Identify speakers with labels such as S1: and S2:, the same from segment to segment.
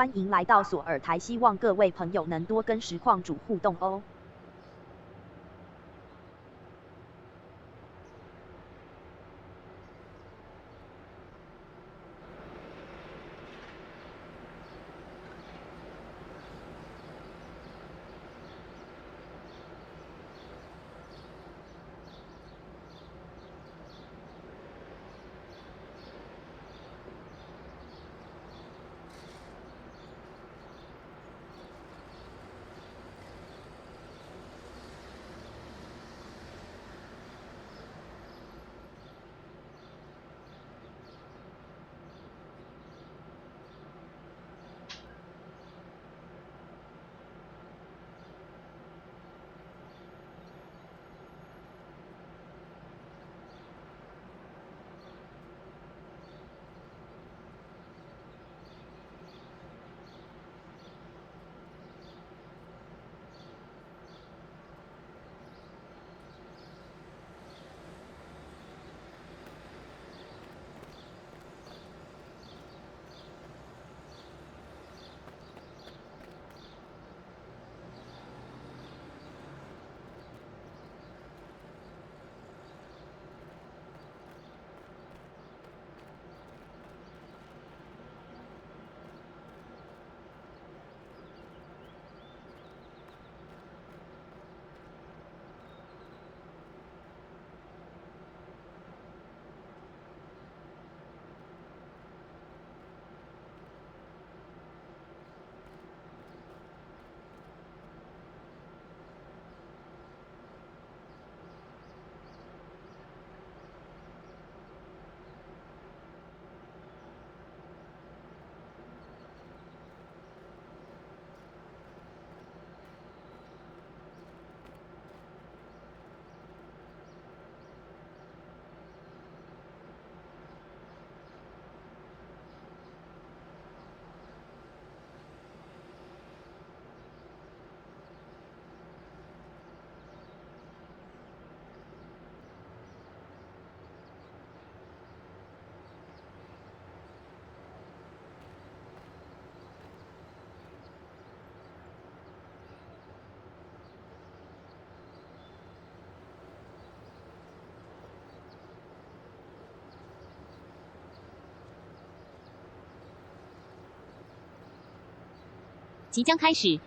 S1: 欢迎来到索尔台，希望各位朋友能多跟实况主互动哦。
S2: 即将开始。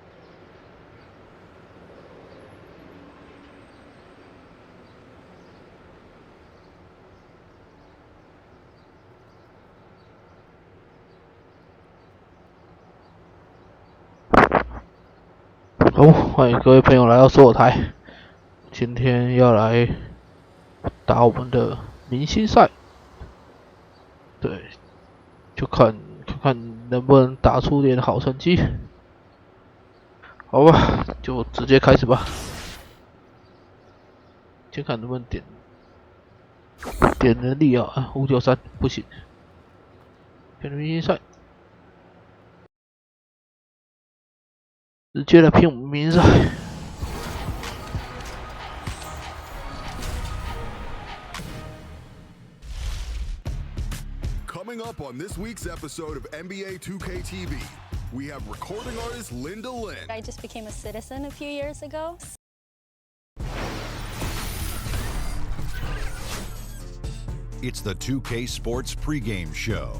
S3: 好，欢迎各位朋友来到索尔台。今天要来打我们的明星赛，对，就看能不能打出点好成绩。好吧，就直接开始吧。先看能不能点能力啊，593不行。选明星赛，直接来拼我们明星赛。
S4: Coming up on this week's episode of NBA 2K TV, we have recording artist Linda Lin.
S5: I just became a citizen a few years ago.
S4: It's the 2K Sports pregame show.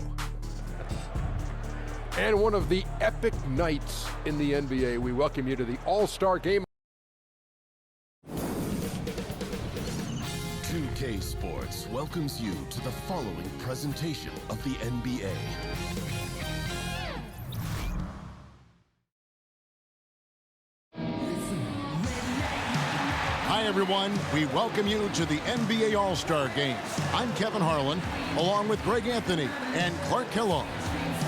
S6: And one of the epic nights in the NBA, we welcome you to the All-Star Game.
S4: 2K Sports welcomes you to the following presentation of the NBA.
S7: Hi, everyone. We welcome you to the NBA All-Star Game. I'm Kevin Harlan, along with Greg Anthony and Clark Kellogg.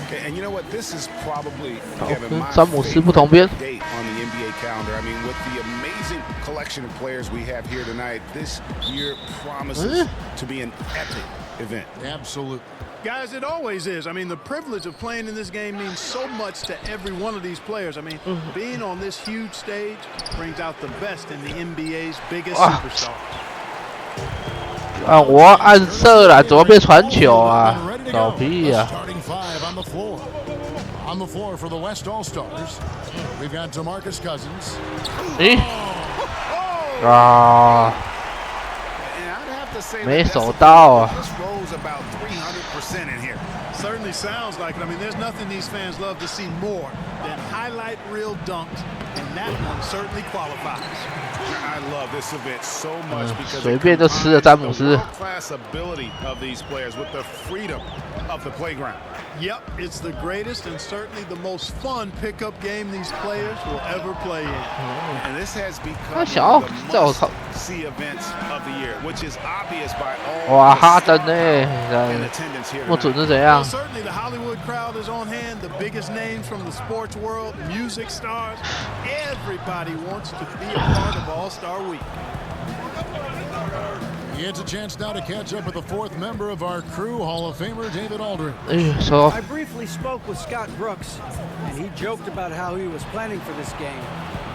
S8: Okay, and you know what? This is probably
S3: 跟詹姆斯不同边。
S8: date on the NBA calendar. I mean, with the amazing collection of players we have here tonight, this year promises to be an epic event.
S7: Absolutely.
S9: Guys, it always is. I mean, the privilege of playing in this game means so much to every one of these players. I mean, being on this huge stage brings out the best in the NBA's biggest superstars.
S3: 啊！我要暗射了，怎么被传球啊？搞屁呀！
S7: Starting five on the floor. On On the floor for the West All-Stars, we've got DeMarcus Cousins.
S3: 咦？啊！ 没手到啊！
S9: Certainly sounds like it. I mean, there's nothing these fans love to see more than highlight reel dunks, and that one certainly qualifies.
S8: I love this event so much because
S3: 随便就吃了詹姆斯。
S8: class ability of these players with the freedom of the playground.
S9: Yep, it's the greatest and certainly the most fun pickup game these players will ever play in.
S8: And this has become
S3: 小，
S8: the
S3: 这我操！
S8: must-see events of the year, which is obvious by all
S3: 哇，
S8: the
S3: 哈登
S8: in
S3: 呢？
S8: attendance here
S3: 不准
S8: tonight.
S3: 是怎样
S9: Well,？ certainly the Hollywood crowd is on hand, the biggest names from the sports world, music stars. Everybody wants to be a part of All-Star Week.
S7: He gets a chance now to catch up with the fourth member of our crew, Hall of Famer David Aldridge.
S3: 哎，说
S2: I briefly spoke with Scott Brooks, and he joked about how he was planning for this game.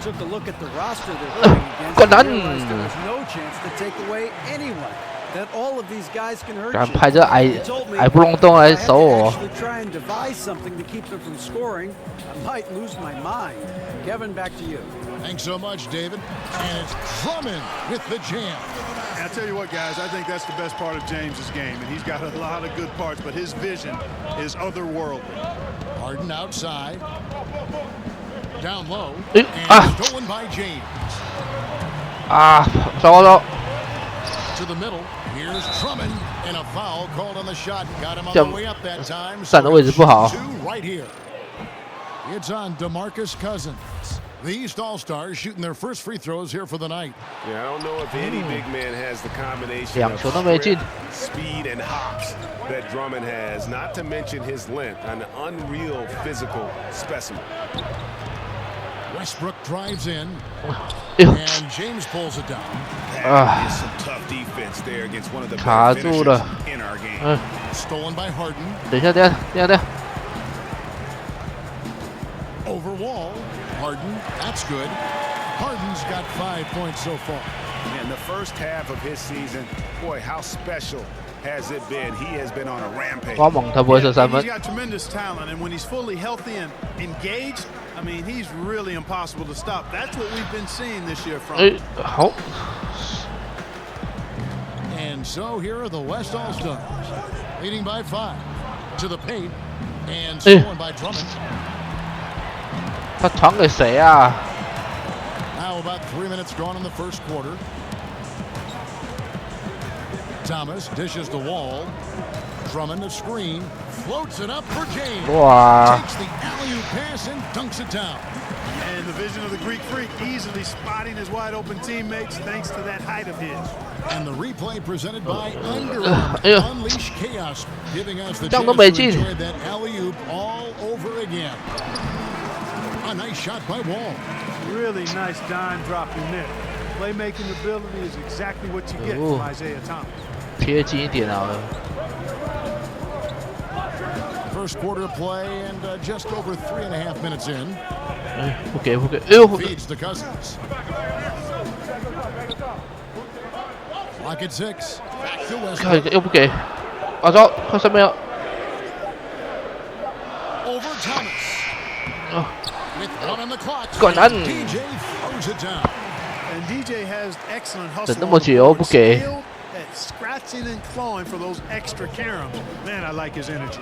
S2: Took a look at the roster they're playing against and realized there was no chance to take away anyone. That all of these guys can hurt
S3: 敢
S2: you.
S3: 派这矮
S2: He told me
S3: 矮不隆咚来
S2: I had
S3: 守
S2: to
S3: 我，
S2: actually try and devise something to keep them from scoring. I might lose my mind. Kevin, back to you.
S7: Thanks so much, David. And it's Drummond with the jam.
S9: And I tell you what, guys, I think that's the best part of James's game, and he's got a lot of good parts, but his vision is otherworldly.
S7: Harden outside. Down low.
S3: 哎
S7: And stolen by James.
S3: 啊，走走，
S7: To the middle. Here's Drummond. And a foul called on the shot. Got him on
S3: 这
S7: the way up that time.
S3: 站的位置不好。
S7: Two right here. It's on DeMarcus Cousins. The East All-Stars shooting their first free throws here for the night.
S8: Yeah, I don't know if any big man has the combination
S3: 两
S8: of
S3: 球都没进。
S8: strength, speed and hops that Drummond has, not to mention his length, an unreal physical specimen.
S7: Westbrook drives in.
S3: 哎呦，
S7: And James pulls it down.
S8: That is some tough defense there against one of the
S3: 卡
S8: best
S3: 住
S8: finishers
S3: 了。
S8: in our game.
S3: 嗯，
S7: Stolen by Harden.
S3: 等一下，等一下，等一下，等一下。
S7: Over wall. Harden. That's good. Harden's got 5 points so far.
S8: In the first half of his season, boy, how special has it been? He has been on a rampage.
S3: 花猛他不会射三
S9: He's
S3: 分。
S9: got tremendous talent, and when he's fully healthy and engaged, I mean, he's really impossible to stop. That's what we've been seeing this year from
S3: 哎
S9: him.，
S3: 好，
S7: And so here are the West All-Stars. Leading by 5. To the paint. And stolen by Drummond.
S3: 他传给谁啊？
S7: Now about 3 minutes gone in the first quarter. Thomas dishes the wall. Drummond a screen. Floats it up for James.
S3: 哇，
S7: Takes the alley-oop pass and dunks it down.
S9: And the vision of the Greek Freak easily spotting his wide open teammates thanks to that height of his.
S7: And the replay presented by Under Armour.
S3: 哎呦，
S7: Unleash chaos, giving us the
S3: 这样
S7: chance
S3: 都
S7: to
S3: 没进。
S7: enjoy that alley-oop all over again. A nice shot by Wall.
S9: Really nice dime dropping there. Playmaking ability is exactly what you get from Isaiah Thomas.
S3: 贴近一点好了。
S7: First quarter play and just over 3.5 minutes in.
S3: 哎，不给不给，哎呦，
S7: Feeds to Cousins. Lock at 6. Back to
S3: 看
S7: Westbrook.
S3: 又不给，啊走，快上面了。
S7: Over Thomas.
S3: 啊，
S7: With 1 on the clock.
S3: 灌篮。
S7: DJ throws it down.
S9: And DJ has excellent
S3: 等
S9: hustle
S3: 那
S9: on
S3: 么
S9: the
S3: 久
S9: board,
S3: 不给，
S9: skilled at scratching and clawing for those extra caroms. Man, I like his energy.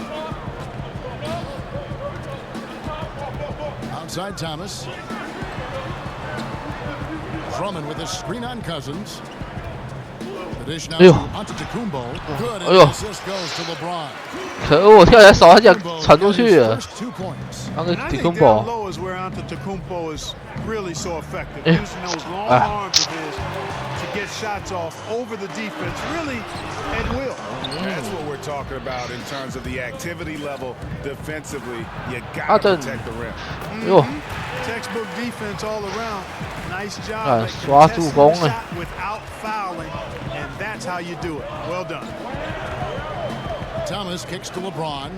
S7: Outside Thomas. Drummond with a screen on Cousins. The dish now
S3: 哎呦，
S7: to Antetokounmpo. Good,
S3: 哎
S7: and
S3: 呦
S7: the assist goes to LeBron.
S3: 可恶，我跳起来手，他想
S7: Antetokounmpo
S3: 传出
S7: got
S3: 去
S7: his
S3: 了。
S7: first 2 points.
S3: 那个
S9: And I
S3: 迪
S9: think
S3: 坤
S9: down
S3: 宝，
S9: low is where Antetokounmpo is really so effective,
S3: Eh.
S9: using those long
S3: Ah.
S9: arms of his to get shots off over the defense, really at will.
S8: That's what we're talking about in terms of the activity level defensively. You
S3: Ah,
S8: got to
S3: then.
S8: protect the rim.
S3: 哎呦，
S9: Textbook defense all around. Nice job
S3: 啊
S9: at
S3: 刷助
S9: contesting
S3: 攻
S9: the
S3: 哎
S9: shot without fouling, and that's how you do it. Well done.
S7: Thomas kicks to LeBron.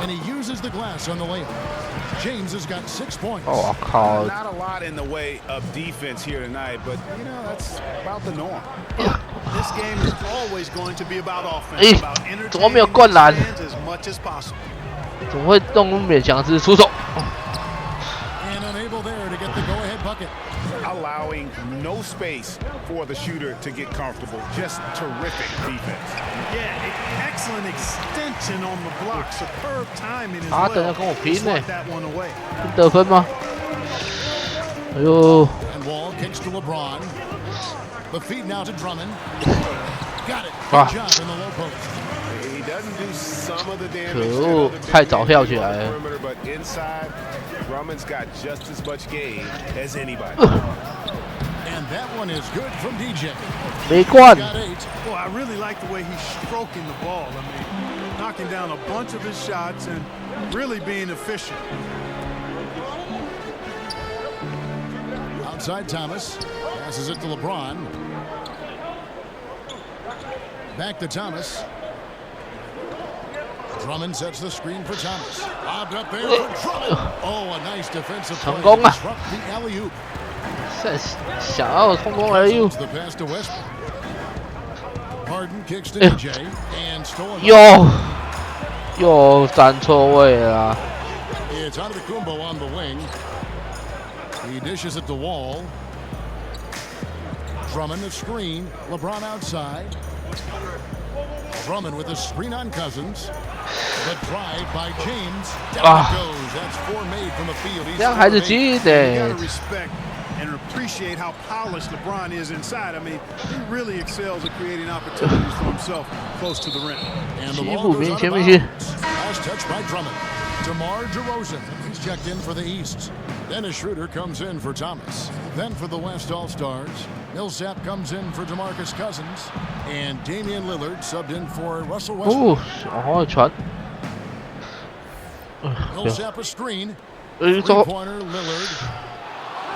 S7: And he uses the glass on the layup. James has got 6 points.
S3: 我靠，
S8: Not a lot in the way of defense here tonight, but you know that's about the norm.
S9: This game is always going to be about offense, about entertaining fans as much as possible.
S3: 怎么会动用勉强之出手？
S7: And unable there to get the go-ahead bucket.
S8: Allowing no space for the shooter to get comfortable. Just terrific defense.
S9: Yeah, excellent extension on the block. Superb timing as
S3: 等下
S9: well.
S3: 跟我拼呢，
S9: That one away.
S3: 得分吗？哎呦！
S7: And Wall kicks to LeBron. The feed now to Drummond. Got it. Good job in the low post.
S8: He doesn't do some of the damage.
S3: 可恶，太早跳起来了。
S8: But inside, Drummond's got just as much game as anybody.
S7: And that one is good from DJ.
S3: 没灌。
S7: Got 8.
S9: Well, I really like the way he's stroking the ball. I mean, knocking down a bunch of his shots and really being efficient.
S7: Outside Thomas. Passes it to LeBron. Back to Thomas. Drummond sets the screen for Thomas. Lobbed up there for Drummond. Oh, a nice defensive play to disrupt the alley-oop.
S3: 想要冲锋而入。
S7: The pass to Westbrook. Harden kicks to DJ and stolen.
S3: 又站错位了。
S7: It's Antetokounmpo on the wing. He dishes it to Wall. Drummond the screen. LeBron outside. Drummond with a screen on Cousins. The drive by James. Down it goes. That's 4 made from the field.
S3: 这样还是记得。
S9: You gotta respect and appreciate how polished LeBron is inside. I mean, he really excels at creating opportunities for himself close to the rim.
S7: And the ball goes out of bounds. Last touch by Drummond. DeMar DeRozan. He's checked in for the East. Dennis Schroeder comes in for Thomas. Then for the West All-Stars, Millsap comes in for DeMarcus Cousins. And Damian Lillard subbed in for Russell Westbrook.
S3: 好传。
S7: Millsap a screen. Three-pointer Lillard.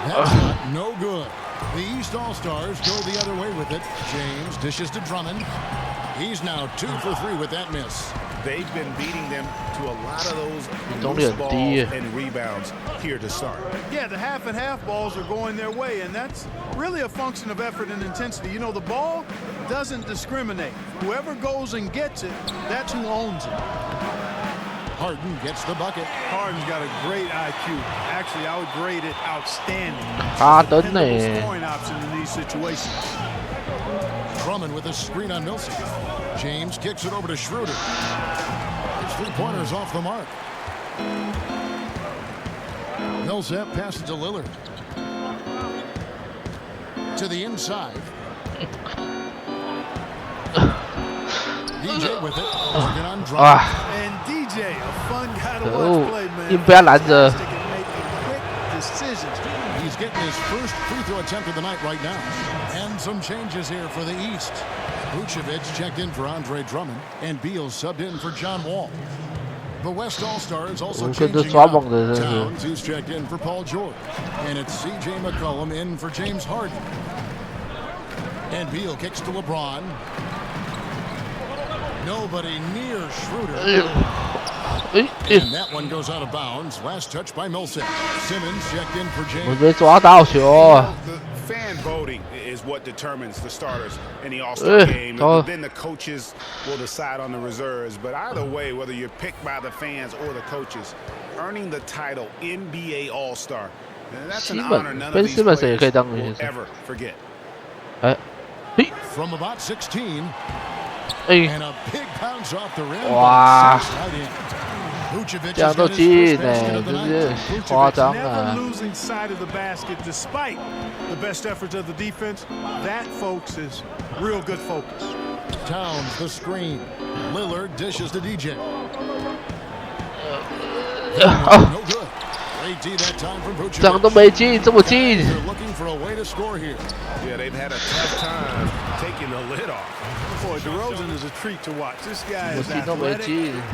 S7: That shot no good. The East All-Stars go the other way with it. James dishes to Drummond. He's now 2 for 3 with that miss.
S8: They've been beating them to a lot of those loose balls and rebounds here to start.
S9: Yeah, the half and half balls are going their way, and that's really a function of effort and intensity. You know, the ball doesn't discriminate. Whoever goes and gets it, that's who owns it.
S7: Harden gets the bucket.
S9: Harden's got a great IQ. Actually, I would grade it outstanding.
S3: Dependable
S9: scoring option in these situations.
S7: Drummond with a screen on Millsap. James kicks it over to Schroeder. His three-pointers off the mark. Millsap passes to Lillard. To the inside. DJ with it. Working on Drummond.
S9: And DJ, a fun guy to watch play, man.
S3: 你不要拦着。
S7: He's getting his first free throw attempt of the night right now. And some changes here for the East. Vucevic checked in for Andre Drummond, and Beal subbed in for John Wall. The West All-Stars also changing up. Towns, who's checked in for Paul George. And it's C.J. McCollum in for James Harden. And Beal kicks to LeBron. Nobody near Schroeder. And that one goes out of bounds. Last touch by Millsap. Simmons checked in for James.
S3: 没抓到球。
S8: The fan voting is what determines the starters in the All-Star game. Then the coaches will decide on the reserves. But either way, whether you're picked by the fans or the coaches, earning the title NBA All-Star, that's an honor none of these players will ever forget.
S7: From about 16.
S3: 哎，
S7: And a big bounce off the rim.
S3: 哇，
S7: Vucevic
S3: 这样都进呢，真是夸张啊！
S9: Never losing sight of the basket despite the best efforts of the defense. That, folks, is real good focus.
S7: Towns the screen. Lillard dishes to DJ. No good. Great D that time from Vucevic.
S3: 这样都没进，这么近。
S7: They're looking for a way to score here.
S8: Yeah, they've had a tough time taking the lid off.
S9: Boy, DeRozan is a treat to watch. This guy is athletic,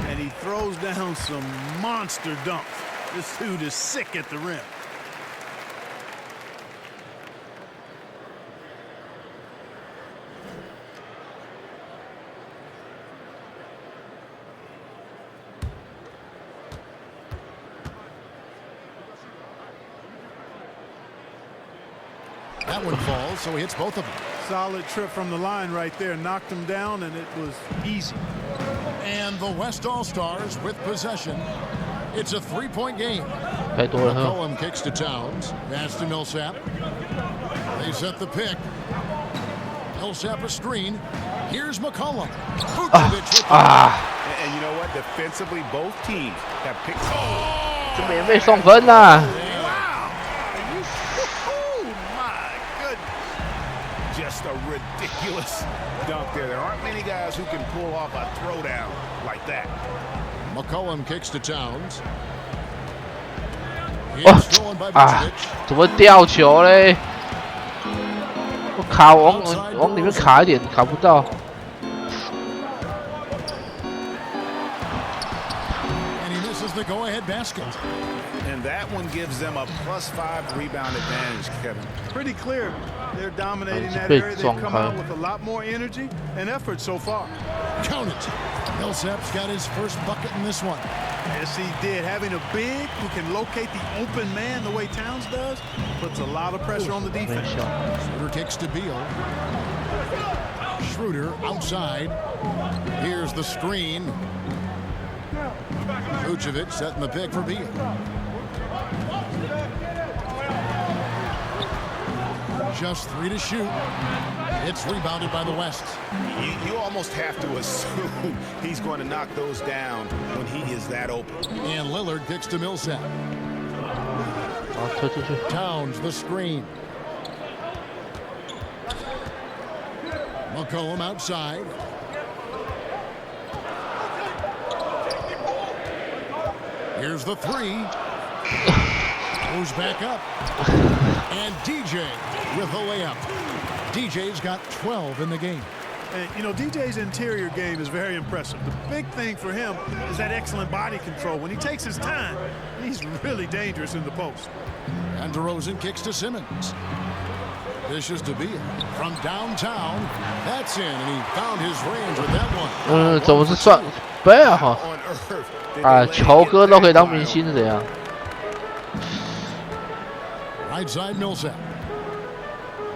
S9: and he throws down some monster dunks. This dude is sick at the rim.
S7: That one falls, so he hits both of them.
S9: Solid trip from the line right there. Knocked him down, and it was easy.
S7: And the West All-Stars with possession. It's a 3-point game.
S3: 太多了哈。
S7: McCollum kicks to Towns. Pass to Millsap. They set the pick. Millsap a screen. Here's McCollum.
S8: And you know what? Defensively, both teams have picked.
S3: 这免费送分呐！
S8: Just a ridiculous dunk there. There aren't many guys who can pull off a throwdown like that.
S7: McCollum kicks to Towns.
S3: 哦
S7: It's stolen by
S3: 啊
S7: Vucevic.！
S3: 怎么掉球嘞？我卡往里面卡一点，卡不到。
S7: And he misses the go-ahead basket.
S8: And that one gives them a +5 rebound advantage, Kevin.
S9: Pretty clear. They're dominating that area. They've come out with a lot more energy and effort so far.
S7: Count it. Millsap's got his first bucket in this one.
S9: Yes, he did. Having a big who can locate the open man the way Towns does puts a lot of pressure on the defense.
S7: Schroeder kicks to Beal. Schroeder outside. Here's the screen. Vucevic setting the pick for Beal. Just 3 to shoot. It's rebounded by the West.
S8: You almost have to assume he's going to knock those down when he is that open.
S7: And Lillard kicks to Millsap. Towns the screen. McCollum outside. Here's the 3. Goes back up. And DJ with the layup. DJ's got 12 in the game.
S9: And, you know, DJ's interior game is very impressive. The big thing for him is that excellent body control. When he takes his time, he's really dangerous in the post.
S7: And DeRozan kicks to Simmons. Dishes to Beal. From downtown, that's in, and he found his range with that one.
S3: 怎么是算不要哈？啊，球哥都可以当明星是怎样？
S7: Right side Millsap.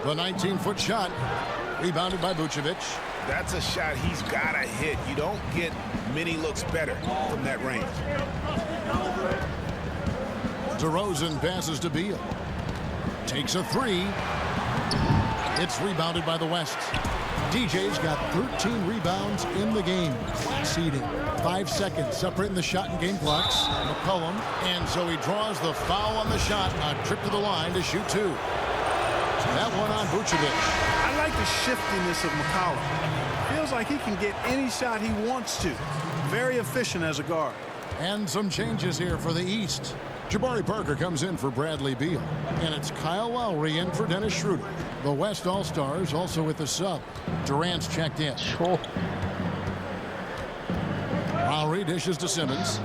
S7: The 19-foot shot. Rebounded by Vucevic.
S8: That's a shot he's got to hit. You don't get many looks better from that range.
S7: DeRozan passes to Beal. Takes a 3. It's rebounded by the West. DJ's got 13 rebounds in the game. Seeding. 5 seconds separating the shot and game clocks. McCollum. And so he draws the foul on the shot. A trip to the line to shoot 2. That one on Vucevic.
S9: I like the shiftiness of McCollum. Feels like he can get any shot he wants to. Very efficient as a guard.
S7: And some changes here for the East. Jabari Parker comes in for Bradley Beal. And it's Kyle Lowry in for Dennis Schroeder. The West All-Stars also with the sub. Durant's checked in.
S3: Sure.
S7: Lowry dishes to Simmons.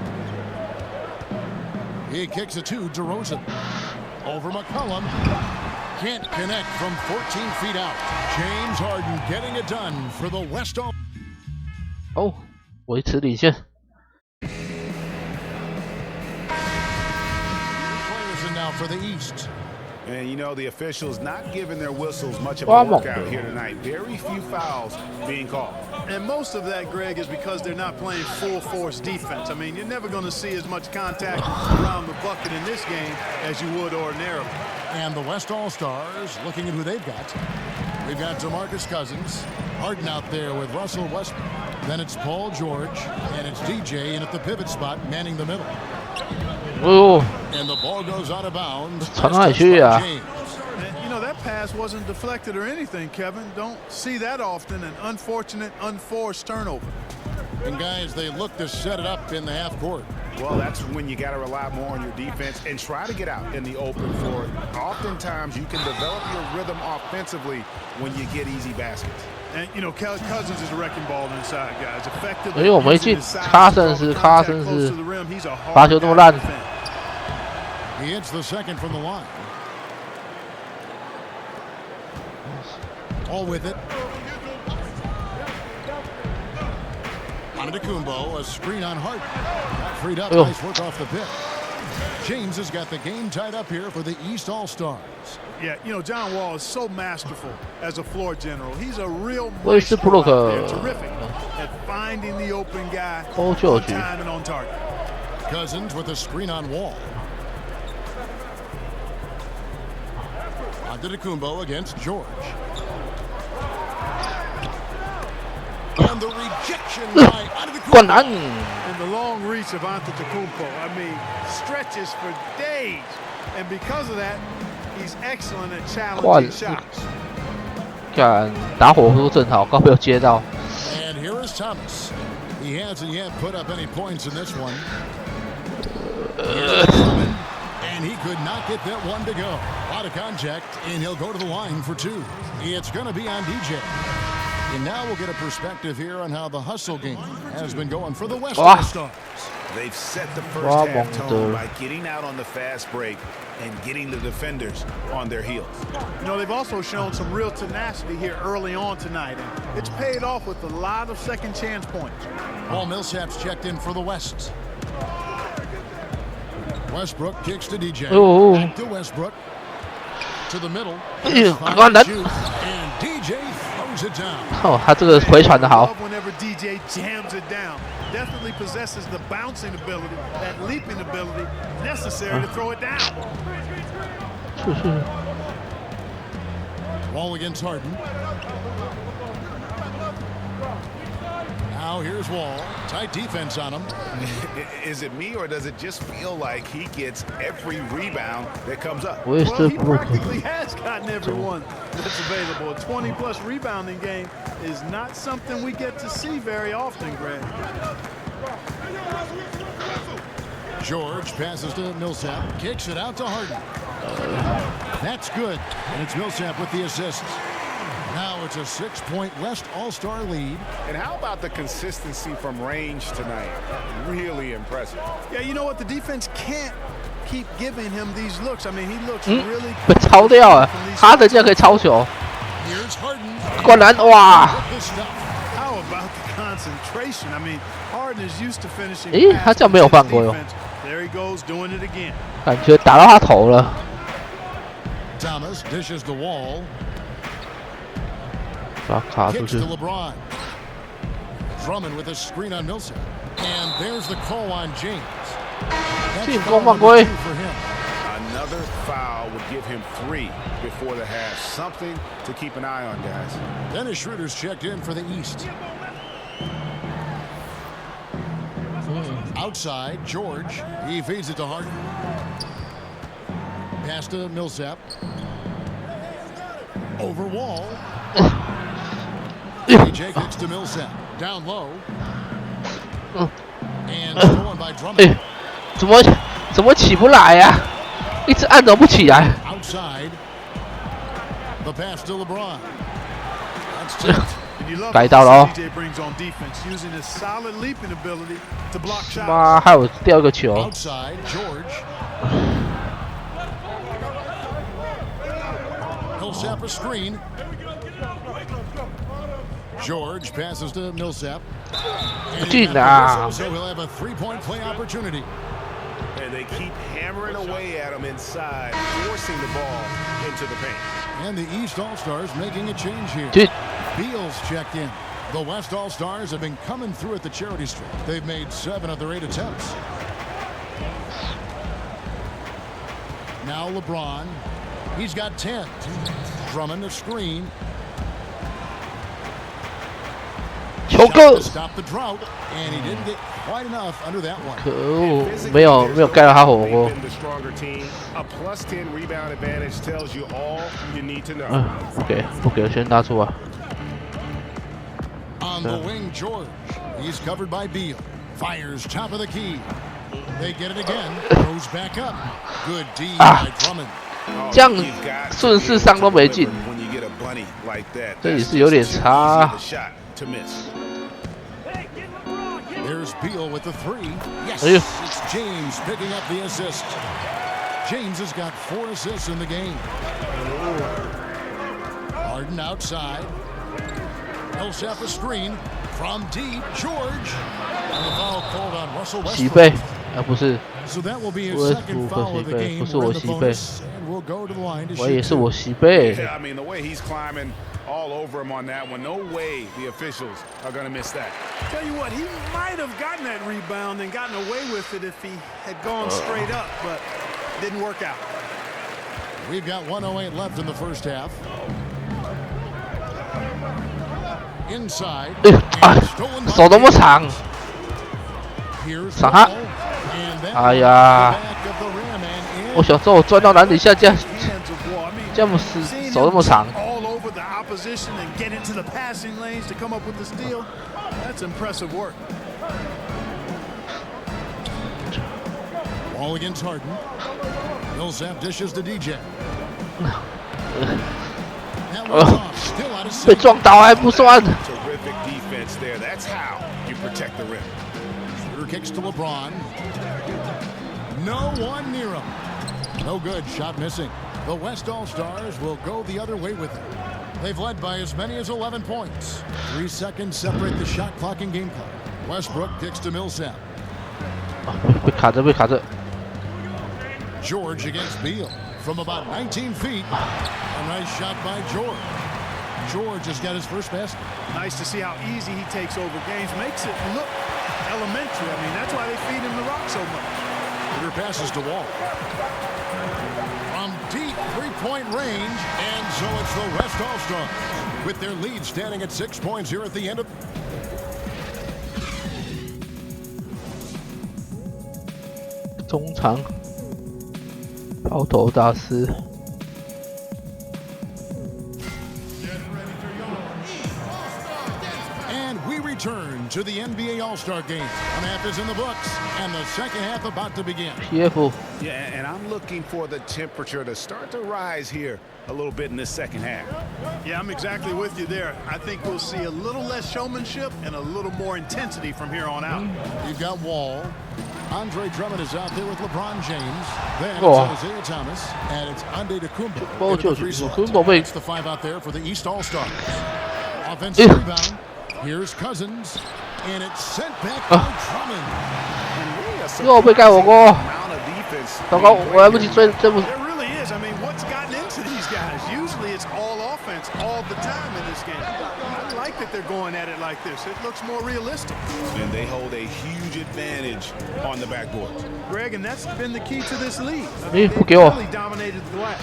S7: He kicks it to DeRozan. Over McCollum. Can't connect from 14 feet out. James Harden getting it done for the West All.
S3: 哦，维持领先。
S7: Now for the East.
S8: And you know, the officials not giving their whistles much of a workout here tonight. Very few fouls being called.
S9: And most of that, Greg, is because they're not playing full force defense. I mean, you're never going to see as much contact around the bucket in this game as you would ordinarily.
S7: And the West All-Stars looking at who they've got. We've got DeMarcus Cousins, Harden out there with Russell Westbrook. Then it's Paul George, and it's DJ in at the pivot spot, manning the middle.
S3: Oh.
S7: And the ball goes out of bounds.
S3: You
S9: know, that pass wasn't deflected or anything, Kevin. Don't see that often. An unfortunate, unforced turnover.
S7: And guys, they look to set it up in the half court.
S8: Well, that's when you got to rely more on your defense and try to get out in the open for it. Oftentimes, you can develop your rhythm offensively when you get easy baskets.
S9: And, you know, Cousins is a wrecking ball inside, guys. Effectively.
S3: 因为我没进，卡森是罚球那么烂。
S7: He hits the second from the line. All with it. Antetokounmpo, a screen on Harden. Freed up, nice work off the pick. James has got the game tied up here for the East All-Stars.
S9: Yeah, you know, John Wall is so masterful as a floor general. He's a real
S3: maestro out there,
S9: terrific at finding the open guy on time and on target.
S7: Cousins with a screen on Wall. Antetokounmpo against George. And the rejection by Antetokounmpo.
S9: And the long reach of Antetokounmpo, I mean, stretches for days. And because of that, he's excellent at challenging shots.
S3: 看打火都正好，刚没有接到。
S7: And here is Thomas. He hasn't yet put up any points in this one. And he could not get that one to go. Out of contact, and he'll go to the line for two. It's going to be on DJ. And now we'll get a perspective here on how the hustle game has been going for the West All-Stars.
S8: They've set the first half tone by getting out on the fast break and getting the defenders on their heels.
S9: You know, they've also shown some real tenacity here early on tonight, and it's paid off with a lot of second chance points.
S7: Paul Millsap's checked in for the West. Westbrook kicks to DJ. Back to Westbrook. To the middle. And DJ throws it down.
S3: 哦，他这个回传的好。
S9: Whenever DJ jams it down, definitely possesses the bouncing ability, that leaping ability necessary to throw it down.
S7: Wall against Harden. Now here's Wall. Tight defense on him.
S8: Is it me, or does it just feel like he gets every rebound that comes up?
S9: Well, he practically has gotten every one that's available. A 20-plus rebounding game is not something we get to see very often, Greg.
S7: George passes to Millsap. Kicks it out to Harden. That's good. And it's Millsap with the assist. Now it's a 6-point West All-Star lead.
S8: And how about the consistency from range tonight? Really impressive.
S9: Yeah, you know what? The defense can't keep giving him these looks. I mean, he looks really
S3: 被抄掉了，哈登竟然可以抄球，灌篮哇！
S9: How about the concentration? I mean, Harden is used to finishing.
S3: 诶，他这样没有犯规哦。
S9: There he goes doing it again.
S3: 感觉打到他头了。
S7: Thomas dishes the Wall.
S3: 把卡出
S7: Kicks
S3: 去。
S7: to LeBron. Drummond with a screen on Millsap. And there's the call on James. That's foul number 2 for him.
S8: Another foul would give him 3 before the half. Something to keep an eye on, guys.
S7: Dennis Schroeder's checked in for the East. Outside, George. He feeds it to Harden. Pass to Millsap. Over Wall. DJ kicks to Millsap. Down low. And stolen by Drummond.
S3: 怎么起不来呀？一直按着不起来。
S7: Outside. The pass to LeBron. That's tipped.
S3: 改到了哦。
S9: DJ brings on defense using his solid leaping ability to block shots.
S3: 妈，还有掉一个球。
S7: Outside, George. Millsap a screen. George passes to Millsap. And so he'll have a 3-point play opportunity.
S8: And they keep hammering away at him inside, forcing the ball into the paint.
S7: And the East All-Stars making a change here. Beal's checked in. The West All-Stars have been coming through at the charity strip. They've made 7 of their 8 attempts. Now LeBron. He's got 10. Drummond the screen. Shot to stop the drought, and he didn't get quite enough under that one.
S3: 可恶，没有盖到他火锅。
S8: A +10 rebound advantage tells you all you need to know.
S3: 不给，先拿出来。
S7: On the wing, George. He's covered by Beal. Fires top of the key. They get it again. Goes back up. Good D by Drummond.
S3: 这样顺势上都没进，这也是有点差。
S7: There's Beal with the 3. Yes, it's James picking up the assist. James has got 4 assists in the game. Harden outside. Millsap a screen from deep. George. And the foul called on Russell Westbrook.
S3: 起背，不是
S7: So that will be his second foul of the game.
S3: 不是我西贝，
S7: We'll go to the line to
S3: 我也
S7: shoot
S3: 是我西贝。
S8: Yeah, I mean, the way he's climbing all over him on that one, no way the officials are going to miss that.
S9: Tell you what, he might have gotten that rebound and gotten away with it if he had gone straight up, but didn't work out.
S7: We've got 1:08 left in the first half. Inside.
S3: 手那么长，闪他！哎呀，我想说我钻到篮底下，这样死，手那么长。
S9: Opposition and get into the passing lanes to come up with the steal. That's impressive work.
S7: Ball against Harden. Millsap dishes to DJ.
S3: 被撞倒还不算。
S8: Terrific defense there. That's how you protect the rim.
S7: Shooter kicks to LeBron. No one near him. No good. Shot missing. The West All-Stars will go the other way with it. They've led by as many as 11 points. 3 seconds separate the shot clock and game clock. Westbrook kicks to Millsap.
S3: 被卡着，被卡着。
S7: George against Beal from about 19 feet. A nice shot by George. George has got his first basket.
S9: Nice to see how easy he takes over games. Makes it look elementary. I mean, that's why they feed him the rock so much.
S7: Shooter passes to Wall. From deep three-point range, and so it's the West All-Stars with their lead standing at 6 points here at the end of.
S3: 中场抛投大师。
S7: Return to the NBA All-Star Game. One half is in the books, and the second half about to begin.
S3: PF.
S8: Yeah, and I'm looking for the temperature to start to rise here a little bit in this second half.
S9: Yeah, I'm exactly with you there. I think we'll see a little less showmanship and a little more intensity from here on out.
S7: You've got Wall. Andre Drummond is out there with LeBron James. Then it's Isaiah Thomas, and it's Antetokounmpo. It's the 5 out there for the East All-Stars. Offensive rebound. Here's Cousins, and it's sent back by Drummond.
S3: 又被盖火锅，糟糕，我来不及追，追不。
S9: There really is. I mean, what's gotten into these guys? Usually it's all offense all the time in this game. I like that they're going at it like this. It looks more realistic.
S8: And they hold a huge advantage on the backboard.
S9: Greg, and that's been the key to this league. I
S3: mean,
S9: they've really dominated the glass.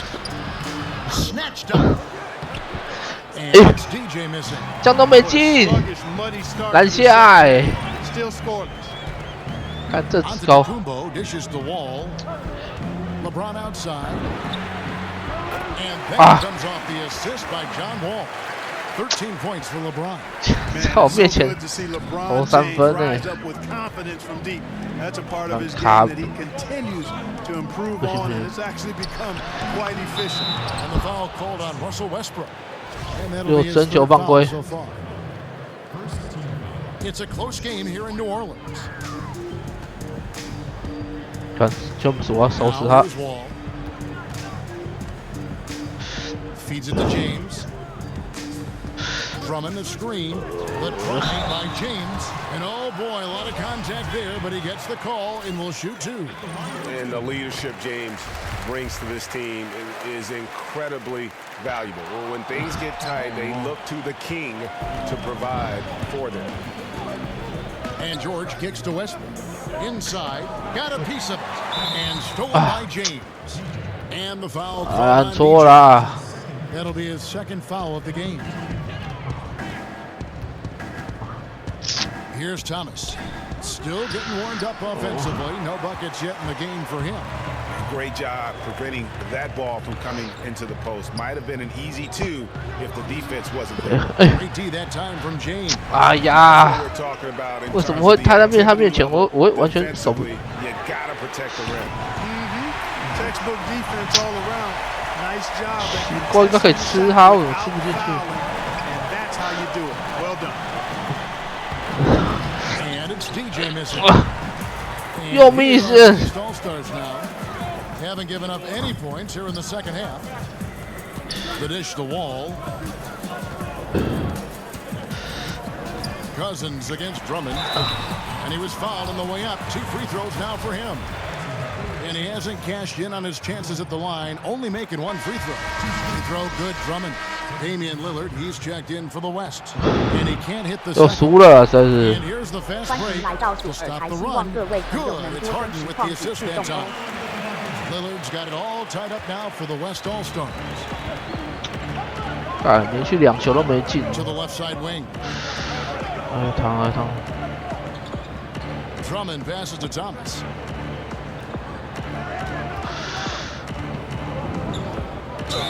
S7: Snatched up. And it's DJ missing.
S3: 这样都没进，篮下
S9: Still scoreless.
S3: 看这高。
S7: Antetokounmpo dishes the Wall. LeBron outside. And that comes off the assist by John Wall. 13 points for LeBron.
S3: 在我面前投3分呢。
S9: That's a part of his game that he continues to improve on, and it's actually become quite efficient.
S7: And the foul called on Russell Westbrook.
S3: 又争球犯规。
S7: It's a close game here in New Orleans.
S3: 看，詹姆斯，我要收拾他。
S7: Feeds it to James. Drummond the screen. The drive by James. And oh boy, a lot of contact there, but he gets the call and will shoot 2.
S8: And the leadership James brings to this team is incredibly valuable. When things get tight, they look to the king to provide for them.
S7: And George kicks to Westbrook. Inside, got a piece of it. And stolen by James. And the foul called on DJ. That'll be his second foul of the game. Here's Thomas. Still getting warmed up offensively. No buckets yet in the game for him.
S8: Great job preventing that ball from coming into the post. Might have been an easy 2 if the defense wasn't there.
S7: Great D that time from James.
S3: 哎呀，为什么会他在他面前，我完全守不。
S8: You gotta protect the rim.
S9: Textbook defense all around. Nice job.
S3: 奇怪，应该可以吃他，为什么吃不进去
S9: And that's how you do it. Well done.
S7: And it's DJ missing.
S3: 又 miss.
S7: All-Stars now haven't given up any points here in the second half. The dish to Wall. Cousins against Drummond. And he was fouled on the way up. 2 free throws now for him. And he hasn't cashed in on his chances at the line, only making one free throw. Free throw, good, Drummond. Damian Lillard, he's checked in for the West. And he can't hit the second. And here's the fast break. Will stop the run. Good, it's Harden with the assist that time. Lillard's got it all tied up now for the West All-Stars.
S3: 连续2球都没进。
S7: To the left side wing.
S3: 烫。
S7: Drummond passes to Thomas.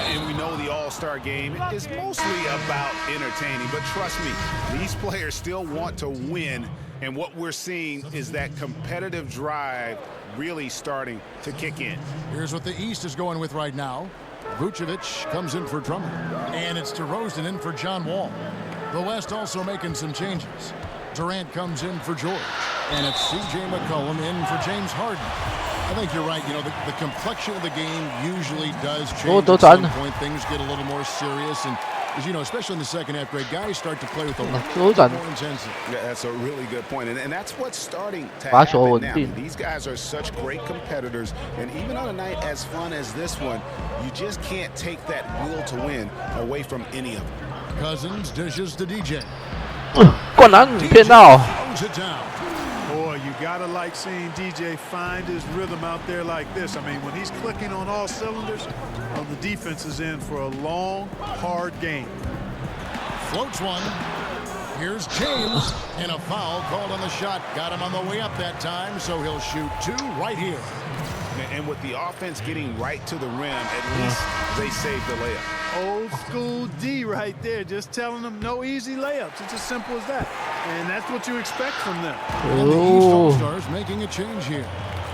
S8: And we know the All-Star game is mostly about entertaining, but trust me, these players still want to win, and what we're seeing is that competitive drive really starting to kick in.
S7: Here's what the East is going with right now. Vucevic comes in for Drummond, and it's DeRozan in for John Wall. The West also making some changes. Durant comes in for George, and it's C.J. McCollum in for James Harden. I think you're right. You know, the complexion of the game usually does change. At some point, things get a little more serious, and as you know, especially in the second half, great guys start to play with a little more intensity.
S8: Yeah, that's a really good point, and that's what's starting to happen now. These guys are such great competitors, and even on a night as fun as this one, you just can't take that will to win away from any of them.
S7: Cousins dishes to DJ.
S3: 灌篮骗到。
S9: Boy, you gotta like seeing DJ find his rhythm out there like this. I mean, when he's clicking on all cylinders, the defense is in for a long, hard game.
S7: Floats one. Here's James, and a foul called on the shot. Got him on the way up that time, so he'll shoot 2 right here.
S8: And with the offense getting right to the rim, at least they saved the layup.
S9: Old school D right there, just telling them no easy layups. It's as simple as that. And that's what you expect from them.
S7: And the East All-Stars making a change here.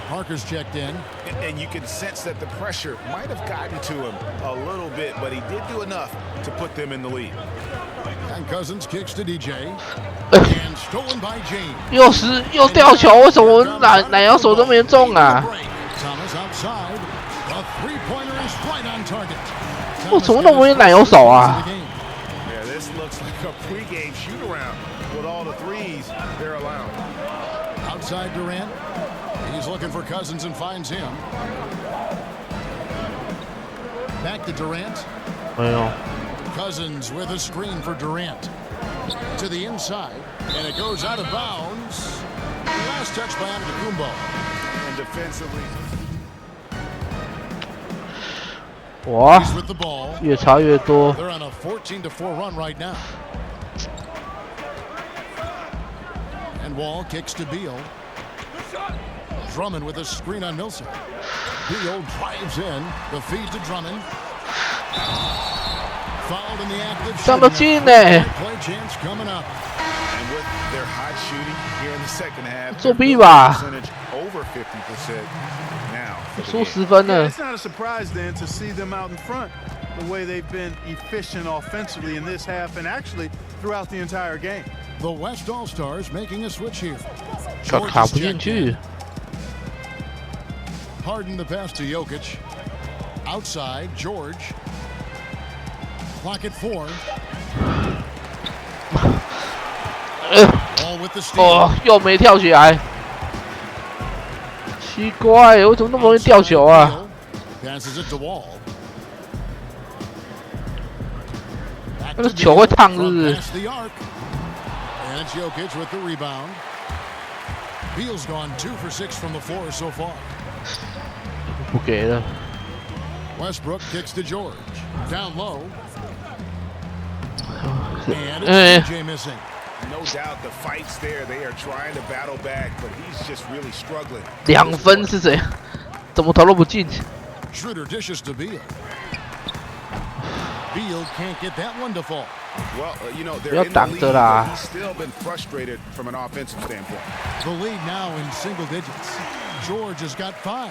S7: Parker's checked in.
S8: And you can sense that the pressure might have gotten to him a little bit, but he did do enough to put them in the lead.
S7: And Cousins kicks to DJ. And stolen by James.
S3: 又掉球，为什么我奶油手这么严重啊？
S7: Thomas outside. The three-pointer is right on target.
S3: 我怎么那么有奶油手啊？
S8: Yeah, this looks like a pregame shoot-around with all the threes they're allowed.
S7: Outside Durant. He's looking for Cousins and finds him. Back to Durant. Cousins with a screen for Durant. To the inside. And it goes out of bounds. Last touch by Antetokounmpo.
S8: And defensively.
S3: 哇，越差越多。
S7: They're on a 14-4 run right now. And Wall kicks to Beal. Drummond with a screen on Millsap. Beal drives in. The feed to Drummond. Fouled in the act of shooting. Play chance coming up.
S8: And with their hot shooting here in the second half,
S3: 作弊吧。
S8: percentage over 50% now.
S3: 输10分了。
S9: It's not a surprise then to see them out in front. The way they've been efficient offensively in this half and actually throughout the entire game.
S7: The West All-Stars making a switch here.
S3: 卡不进去。
S7: Harden the pass to Jokic. Outside, George. Clock at 4. All with the steal.
S3: 哦，又没跳起来。奇怪，我怎么那么容易掉球啊？
S7: Passes it to Wall.
S3: 那个球会烫，是不是？
S7: And it's Jokic with the rebound. Beal's gone 2 for 6 from the floor so far.
S3: 不给了。
S7: Westbrook kicks to George. Down low. And it's CJ missing.
S8: No doubt the fight's there. They are trying to battle back, but he's just really struggling.
S3: 2分是怎样？怎么投都不进。
S7: Schroeder dishes to Beal. Beal can't get that one to fall.
S8: Well, you know, they're in the lead, but he's still been frustrated from an offensive standpoint.
S7: The lead now in single digits. George has got 5.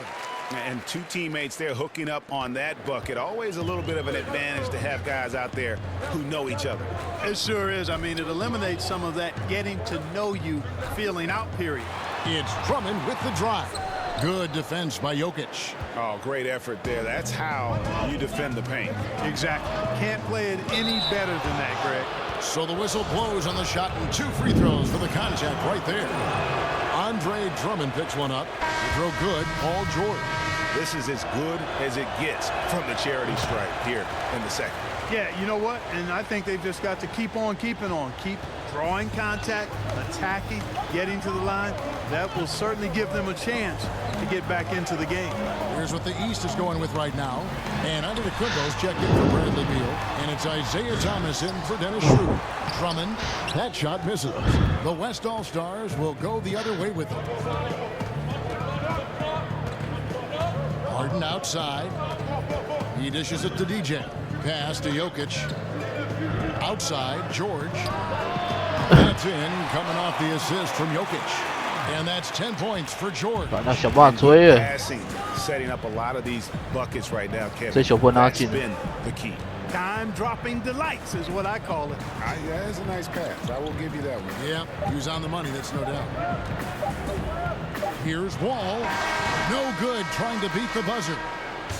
S8: And 2 teammates there hooking up on that bucket. Always a little bit of an advantage to have guys out there who know each other.
S9: It sure is. I mean, it eliminates some of that getting to know you feeling out period.
S7: It's Drummond with the drive. Good defense by Jokic.
S8: Oh, great effort there. That's how you defend the paint.
S9: Exactly. Can't play it any better than that, Greg.
S7: So the whistle blows on the shot and 2 free throws for the contact right there. Andre Drummond picks one up. The throw good. Paul George.
S8: This is as good as it gets from the charity stripe here in the second.
S9: Yeah, you know what? And I think they've just got to keep on keeping on. Keep drawing contact, attacking, getting to the line. That will certainly give them a chance to get back into the game.
S7: Here's what the East is going with right now. And under the Quimbos checked in for Bradley Beal. And it's Isaiah Thomas in for Dennis Schroeder. Drummond, that shot misses. The West All-Stars will go the other way with it. Harden outside. He dishes it to DJ. Pass to Jokic. Outside, George. That's in, coming off the assist from Jokic. And that's 10 points for George.
S8: Passing, setting up a lot of these buckets right now, Kevin. That's been the key.
S9: Time-dropping delights is what I call it.
S4: Yeah, that's a nice pass. I will give you that one.
S7: Yeah, he was on the money, that's no doubt. Here's Wall. No good trying to beat the buzzer.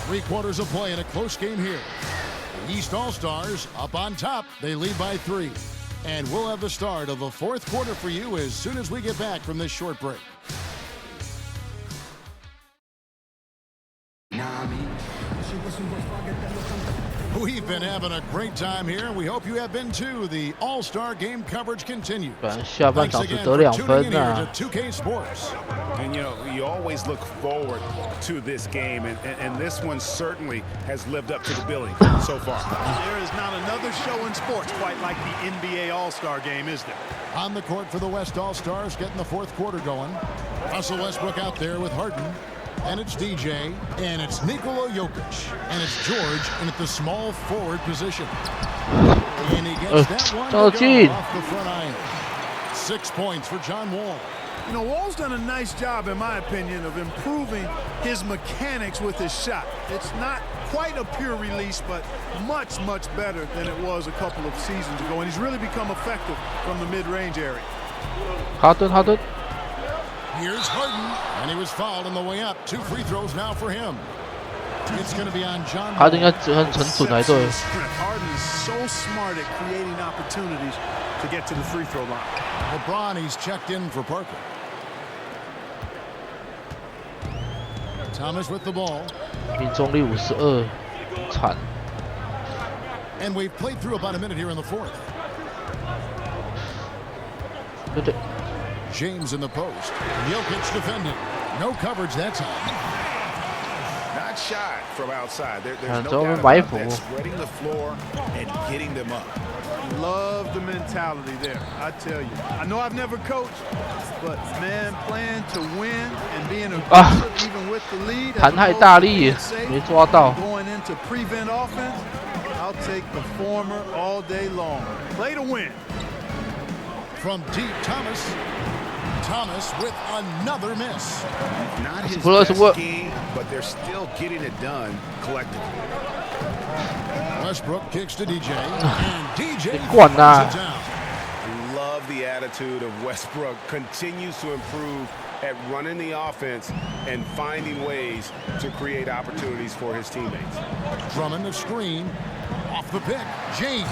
S7: 3 quarters of play in a close game here. The East All-Stars up on top. They lead by 3. And we'll have the start of the 4th quarter for you as soon as we get back from this short break. We've been having a great time here, and we hope you have been too. The All-Star Game coverage continues. Thanks again for tuning in here to 2K Sports.
S8: And, you know, you always look forward to this game, and this one certainly has lived up to the billing so far.
S9: There is not another show in sports quite like the NBA All-Star Game, is there?
S7: On the court for the West All-Stars, getting the 4th quarter going. Russell Westbrook out there with Harden. And it's DJ, and it's Nikola Jokic, and it's George in at the small forward position. And he gets that one to go off the front iron. 6 points for John Wall.
S9: You know, Wall's done a nice job, in my opinion, of improving his mechanics with his shot. It's not quite a pure release, but much, much better than it was a couple of seasons ago. And he's really become effective from the mid-range area.
S3: Harden.
S7: Here's Harden, and he was fouled on the way up. 2 free throws now for him. It's going to be on John Wall.
S3: Harden 应该很准来对。
S9: Harden is so smart at creating opportunities to get to the free throw line.
S7: LeBron, he's checked in for Parker. Thomas with the ball.
S3: 命中率52，惨。
S7: And we've played through about a minute here in the 4th.
S3: 对。
S7: James in the post. Jokic defending. No coverage that time.
S8: Not shot from outside. There's no doubt about that. Spreading the floor and getting them up.
S9: Love the mentality there, I tell you. I know I've never coached, but man, playing to win and being aggressive even with the lead.
S3: 弹太大力，没抓到。
S9: Going into prevent offense, I'll take the former all day long. Play to win.
S7: From deep, Thomas with another miss.
S8: Not his best game, but they're still getting it done collectively.
S7: Westbrook kicks to DJ, and DJ
S3: 管呐！
S8: Love the attitude of Westbrook. Continues to improve at running the offense and finding ways to create opportunities for his teammates.
S7: Drummond the screen, off the pick, James,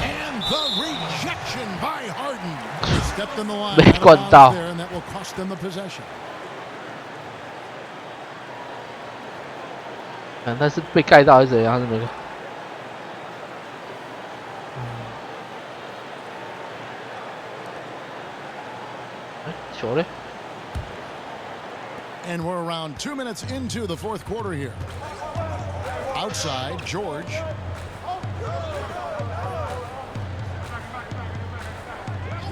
S7: and the rejection by Harden. He stepped in the line there, and that will cost them the possession.
S3: 但是被盖到还是怎样？还是没？球嘞？
S7: And we're around 2 minutes into the 4th quarter here. Outside, George.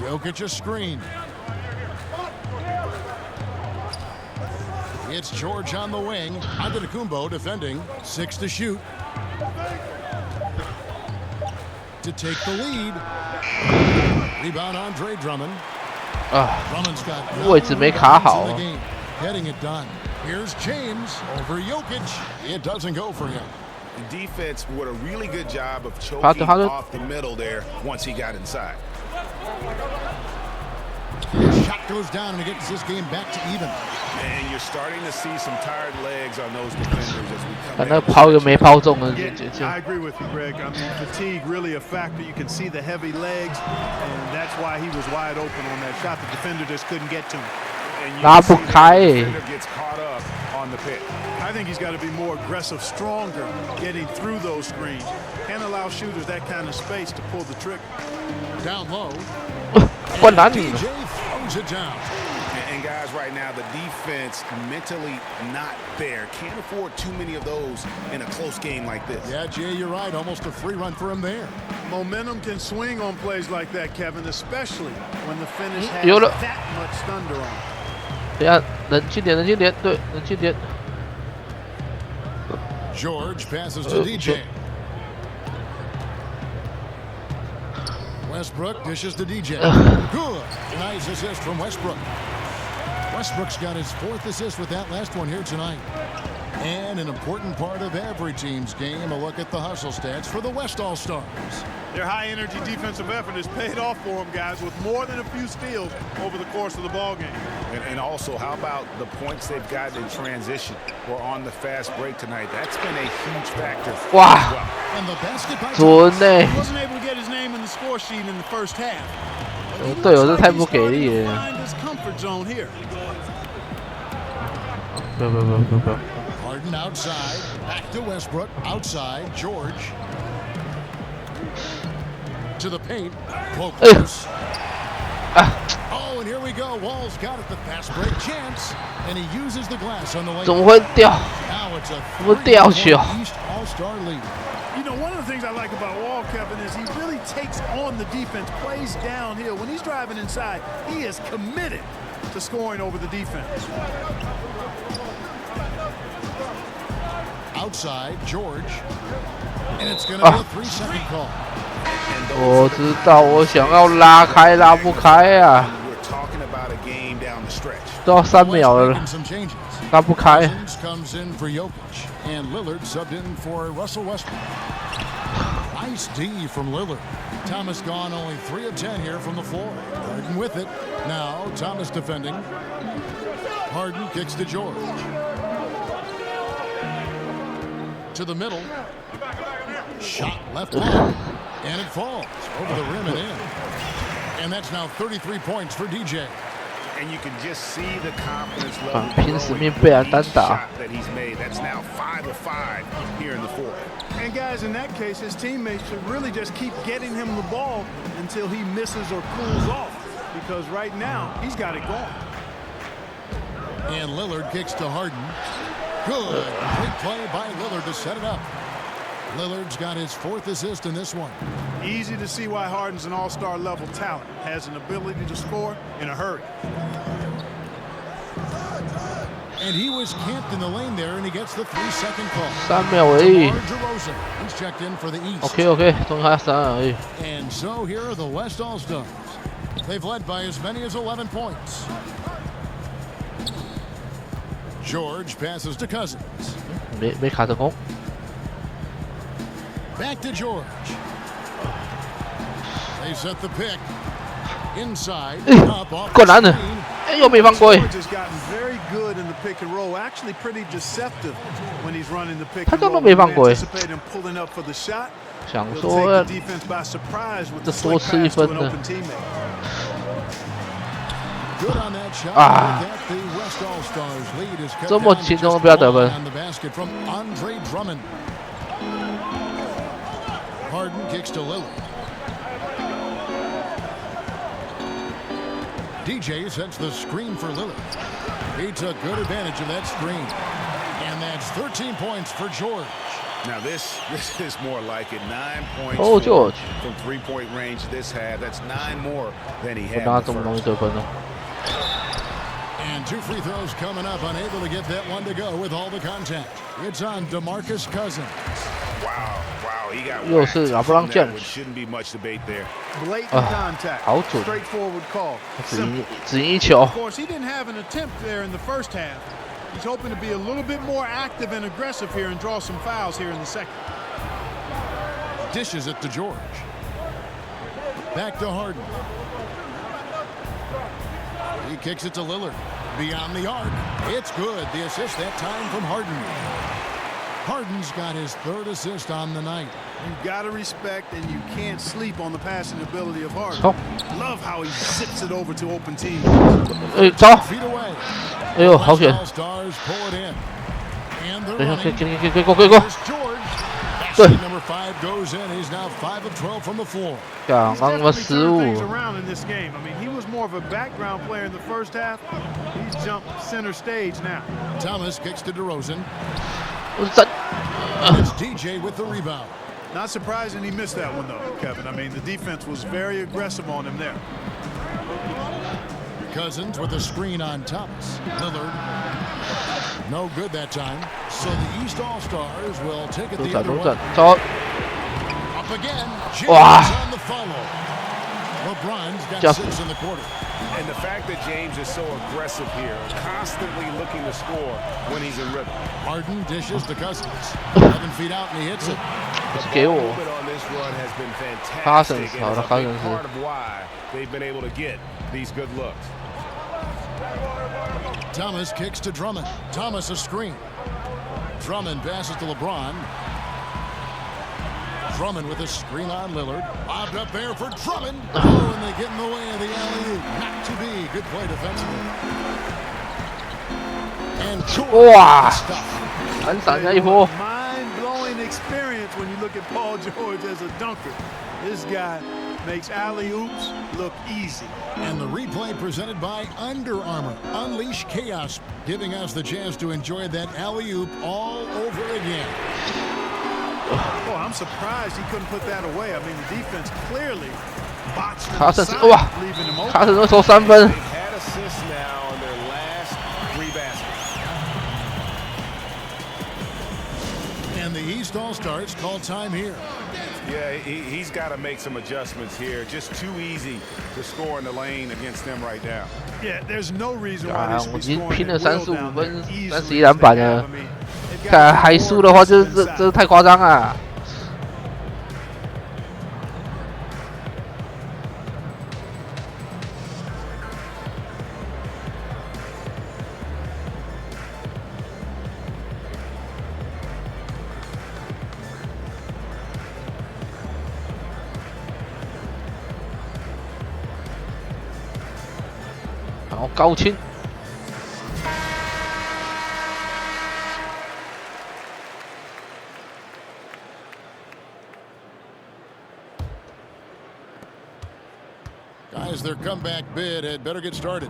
S7: Jokic a screen. It's George on the wing. Antetokounmpo defending. 6 to shoot. To take the lead. Rebound Andre Drummond. Drummond's got
S3: 位置没卡好。
S7: Getting it done. Here's James over Jokic. It doesn't go for him.
S8: The defense did a really good job of choking off the middle there once he got inside.
S7: Shot goes down and it gets this game back to even.
S8: And you're starting to see some tired legs on those defenders as we come.
S3: 那抛又没抛中的。
S9: I agree with you, Greg. I mean, fatigue really a factor. You can see the heavy legs, and that's why he was wide open on that shot. The defender just couldn't get to him.
S3: 拉不开。
S8: Gets caught up on on the pick.
S9: I think he's got to be more aggressive, stronger, getting through those screens. Can't allow shooters that kind of space to pull the trigger.
S7: Down low.
S3: 灌篮。
S7: DJ throws it down.
S8: And guys, right now, the defense mentally not there. Can't afford too many of those in a close game like this.
S7: Yeah, Jay, you're right. Almost a free run for him there.
S9: Momentum can swing on plays like that, Kevin, especially when the finish has that much thunder on it.
S3: 等下，冷静点，冷静点，对，冷静点。
S7: George passes to DJ. Westbrook dishes to DJ. Good. Nice assist from Westbrook. Westbrook's got his 4th assist with that last one here tonight. And an important part of every team's game, a look at the hustle stats for the West All-Stars.
S9: Their high-energy defensive effort has paid off for them, guys, with more than a few steals over the course of the ballgame.
S8: And also, how about the points they've gotten in transition or on the fast break tonight? That's been a huge factor.
S3: Wow.
S7: And the basket by
S3: 准呢。
S9: He wasn't able to get his name in the score sheet in the first half.
S3: 队友这太不给力了。
S9: Find his comfort zone here.
S3: 不要。
S7: Harden outside, back to Westbrook, outside, George. To the paint, close. Oh, and here we go. Wall's got it, the fast break chance, and he uses the glass on the way.
S3: 怎么会掉？
S7: Now it's a
S3: 怎么掉球？
S7: East All-Star lead.
S9: You know, one of the things I like about Wall, Kevin, is he really takes on the defense, plays downhill. When he's driving inside, he is committed to scoring over the defense.
S7: Outside, George. And it's going to be a 3-second call.
S3: 我知道，我想要拉开，拉不开啊！都要3秒了，拉不开。
S7: Comes in for Jokic, and Lillard subbed in for Russell Westbrook. Nice D from Lillard. Thomas gone only 3 of 10 here from the floor. Harden with it. Now Thomas defending. Harden kicks to George. To the middle. Shot left low. And it falls over the rim and in. And that's now 33 points for DJ.
S8: And you can just see the confidence level
S3: 拼死命被人单打。
S8: that he's made. That's now 5 of 5 here in the fourth.
S9: And guys, in that case, his teammates should really just keep getting him the ball until he misses or cools off. Because right now, he's got it going.
S7: And Lillard kicks to Harden. Good. Great play by Lillard to set it up. Lillard's got his 4th assist in this one.
S9: Easy to see why Harden's an all-star level talent. Has an ability to score in a hurry.
S7: And he was camped in the lane there, and he gets the 3-second call.
S3: 3秒而已。
S7: DeRozan, he's checked in for the East.
S3: OK， 终于还3而已。
S7: And so here are the West All-Stars. They've led by as many as 11 points. George passes to Cousins.
S3: 没卡成功。
S7: Back to George. They set the pick. Inside. Up off
S3: 灌篮
S7: the
S3: 了
S7: screen.，
S3: 哎，又没犯规。
S9: George has gotten very good in the pick and roll. Actually, pretty deceptive when he's running the pick
S3: 他
S9: and
S3: 根
S9: roll.
S3: 本没犯规。
S9: Anticipate him pulling up for the shot.
S3: 想
S9: He'll
S3: 说
S9: take the defense by surprise with
S3: 这
S9: the
S3: 多
S9: slick
S3: 吃一
S9: pass to
S3: 分
S9: an
S3: 呢。
S9: open teammate.
S7: Good on that shot.
S3: Ah.
S7: With that, the West All-Stars lead is cut
S3: 这么
S7: down to
S3: 轻松
S7: just
S3: 都不要得分。
S7: 1 on the basket from Andre Drummond. Harden kicks to Lillard. DJ sets the screen for Lillard. He took good advantage of that screen. And that's 13 points for George.
S8: Now this is more like it. 9 points
S3: Oh, George.
S8: from 3-point range this half. That's 9 more than he
S3: 不
S8: had
S3: 拿
S8: in
S3: 这
S8: the
S3: 么容易
S8: first.
S3: 得分呢。
S7: And 2 free throws coming up, unable to get that one to go with all the contact. It's on DeMarcus Cousins.
S8: Wow, he got
S3: 又是
S8: whacked
S3: LeBron
S8: from that,
S3: James
S8: which shouldn't be much debate there.
S9: Blatant contact.
S3: 好准，
S9: Straightforward call.
S3: 只赢1球
S9: Of。course, he didn't have an attempt there in the first half. He's hoping to be a little bit more active and aggressive here and draw some fouls here in the second.
S7: Dishes it to George. Back to Harden. He kicks it to Lillard. Beyond the arc. It's good. The assist that time from Harden. Harden's got his 3rd assist on the night.
S9: You gotta respect and you can't sleep on the passing ability of Harden.
S3: Oh.
S9: Love how he zips it over to open teams.
S3: 走。
S7: Feet away.
S3: 哎呦，好险！等一下，给过。对。刚刚的失误。
S7: Thomas kicks to DeRozan.
S3: 我站。
S7: It's DJ with the rebound.
S9: Not surprising he missed that one though, Kevin. I mean, the defense was very aggressive on him there.
S7: Cousins with a screen on Thomas. Lillard. No good that time. So the East All-Stars will take it the other way. Up again. James on the follow. LeBron's got 6 in the quarter.
S8: And the fact that James is so aggressive here, constantly looking to score when he's in rhythm.
S7: Harden dishes to Cousins. 11 feet out and he hits it.
S3: The
S8: movement on this run has been fantastic, and it's a big part of why they've been able to get these good looks.
S7: Thomas kicks to Drummond. Thomas a screen. Drummond passes to LeBron. Drummond with a screen on Lillard. Lobbed up there for Drummond. Oh, and they get in the way of the alley-oop. Not to be. Good play defensively. And
S9: mind-blowing experience when you look at Paul George as a dunker. This guy makes alley-oops look easy.
S7: And the replay presented by Under Armour. Unleash chaos, giving us the chance to enjoy that alley-oop all over again.
S9: Oh, I'm surprised he couldn't put that away. I mean, the defense clearly botched him, leaving him open.
S3: 卡森收3分。
S8: They've had assists now in their last 3 baskets.
S7: And the East All-Stars call time here.
S8: Yeah, he's got to make some adjustments here. Just too easy to score in the lane against them right now.
S9: Yeah, there's no reason why they should be
S3: 我已经
S9: scoring
S3: 拼了
S9: at will
S3: 35
S9: down
S3: 分
S9: there.
S3: ，31篮板了。看还输的话，这太夸张啊！好，高清。
S7: Guys, their comeback bid had better get started.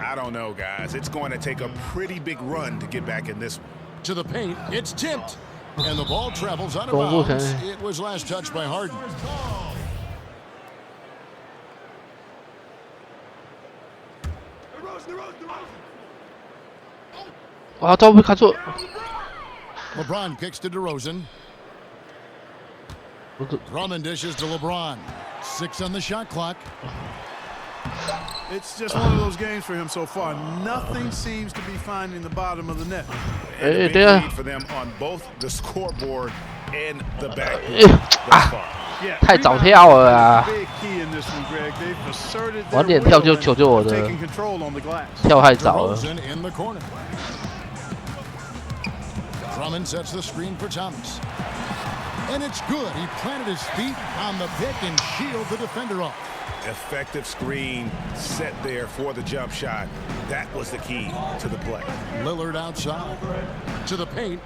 S8: I don't know, guys. It's going to take a pretty big run to get back in this one.
S7: To the paint, it's tipped. And the ball travels out of bounds. It was last touched by Harden.
S3: 啊，这被看错。
S7: LeBron kicks to DeRozan. Drummond dishes to LeBron. 6 on the shot clock.
S9: It's just one of those games for him so far. Nothing seems to be finding the bottom of the net.
S8: And a big lead for them on both the scoreboard and the backboard thus far.
S3: 太早跳了啊！
S9: Big key in this one, Greg. They've asserted their
S3: 晚点跳就
S9: will
S3: 求救我
S9: and
S3: 的
S9: taking control on the glass.
S3: 跳太早了。
S7: DeRozan in the corner. Drummond sets the screen for Thomas. And it's good. He planted his feet on the pick and shielded the defender off.
S8: Effective screen set there for the jump shot. That was the key to the play.
S7: Lillard outside to the paint.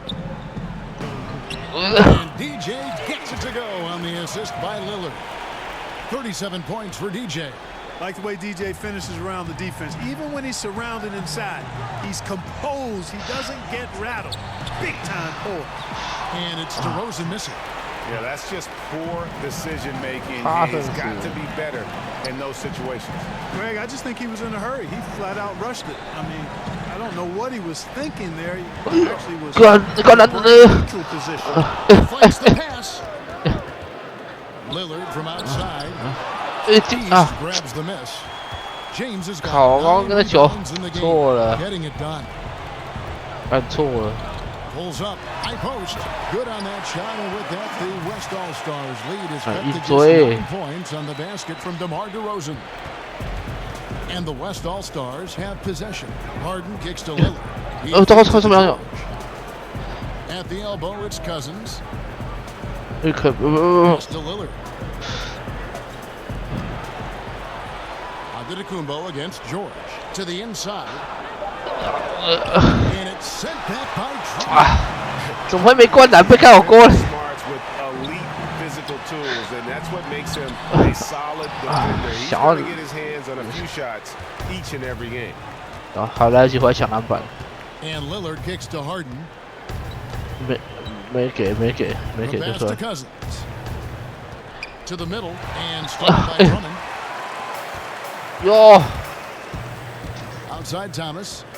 S7: And DJ gets it to go on the assist by Lillard. 37 points for DJ.
S9: Like the way DJ finishes around the defense. Even when he's surrounded inside, he's composed. He doesn't get rattled. Big time pull.
S7: And it's DeRozan missing.
S8: Yeah, that's just poor decision making. He's got to be better in those situations.
S9: Greg, I just think he was in a hurry. He flat out rushed it. I mean, I don't know what he was thinking there. He actually was in neutral position.
S7: Deflects the pass. Lillard from outside. East grabs the miss. James has got 9 rebounds in the game. Getting it done.
S3: 按错了。
S7: Pulls up, high post. Good on that shot, and with that, the West All-Stars lead is cut to just 9 points on the basket from DeMar DeRozan. And the West All-Stars have possession. Harden kicks to Lillard. At the elbow, it's Cousins. Pass to Lillard. Antetokounmpo against George. To the inside.
S3: 怎么会没灌篮？被盖我锅了。想要。然后还来得及回来抢篮板。没给就说。哟。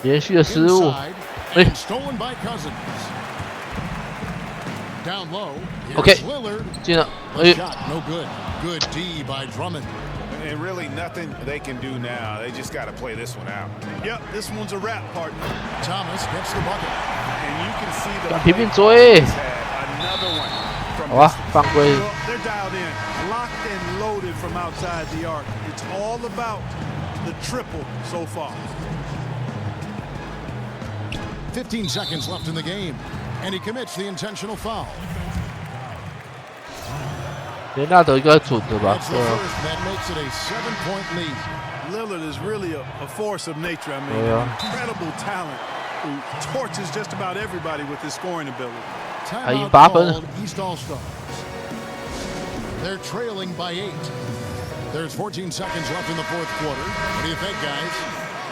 S3: 连续的失误。OK， 进了。
S8: And really nothing they can do now. They just got to play this one out.
S9: Yep, this one's a wrap, partner.
S7: Thomas gets the bucket.
S8: And you can see the
S3: another
S8: one from
S9: they're dialed in, locked and loaded from outside the arc. It's all about the triple so far.
S7: 15 seconds left in the game, and he commits the intentional foul.
S3: 连纳德应该准的吧？
S9: Lillard is really a force of nature. I mean, an incredible talent who torches just about everybody with his scoring ability.
S7: Timeout called East All-Stars. They're trailing by 8. There's 14 seconds left in the fourth quarter. What do you think, guys?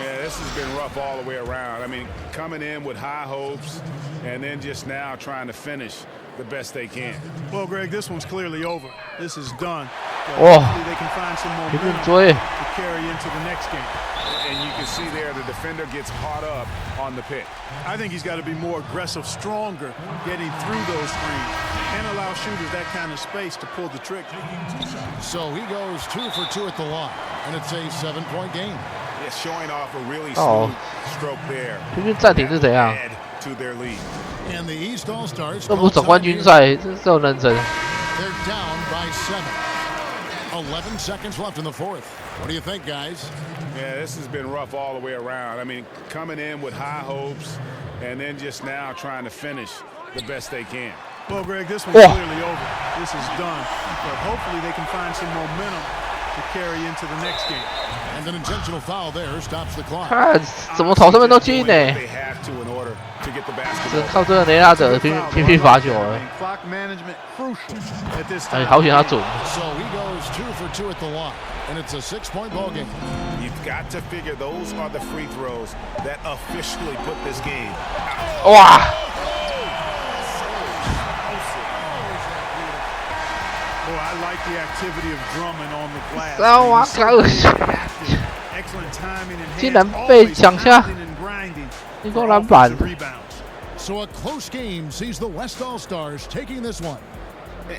S8: Yeah, this has been rough all the way around. I mean, coming in with high hopes and then just now trying to finish the best they can.
S9: Well, Greg, this one's clearly over. This is done. Hopefully they can find some momentum to carry into the next game.
S8: And you can see there the defender gets caught up on the pick.
S9: I think he's got to be more aggressive, stronger, getting through those screens and allow shooters that kind of space to pull the trigger.
S7: So he goes 2 for 2 at the line, and it's a 7-point game.
S8: Yeah, showing off a really smooth stroke there.
S3: 暂停是怎样？
S8: To their lead.
S7: And the East All-Stars
S3: 这不是总冠军赛，这是有认真。
S7: They're down by 7. 11 seconds left in the fourth. What do you think, guys?
S8: Yeah, this has been rough all the way around. I mean, coming in with high hopes and then just now trying to finish the best they can.
S9: Well, Greg, this one's clearly over. This is done. But hopefully they can find some momentum to carry into the next game.
S7: And an intentional foul there stops the clock.
S3: 看怎么投上面都进呢？
S8: They have to in order to get the basketball.
S3: 只靠这个雷纳德频频罚球了。
S9: Clock management crucial at this time.
S3: 哎，好险他准。
S7: So he goes 2 for 2 at the line, and it's a 6-point ball game.
S8: You've got to figure those are the free throws that officially put this game.
S3: 哇！
S9: Boy, I like the activity of Drummond on the glass.
S3: 哇靠！
S9: Excellent timing and
S3: 竟然被抢下，进攻篮板。
S7: So a close game sees the West All-Stars taking this one.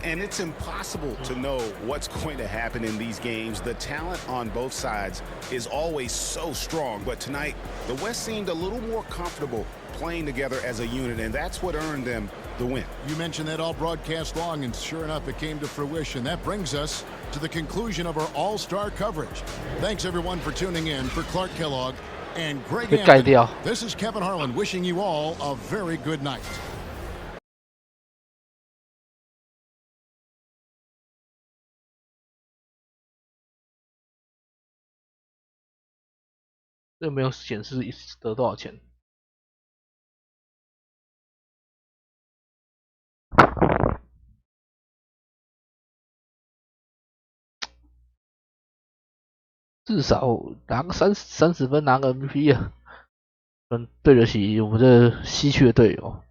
S8: And it's impossible to know what's going to happen in these games. The talent on both sides is always so strong. But tonight, the West seemed a little more comfortable playing together as a unit, and that's what earned them the win.
S7: You mentioned that all broadcast long, and sure enough, it came to fruition. That brings us to the conclusion of our all-star coverage. Thanks, everyone, for tuning in. For Clark Kellogg and Greg Anthony, this is Kevin Harlan wishing you all a very good night. 这没有显示得多少钱。至少拿个30分，拿个 MVP 啊，对得起我们这西区的队友。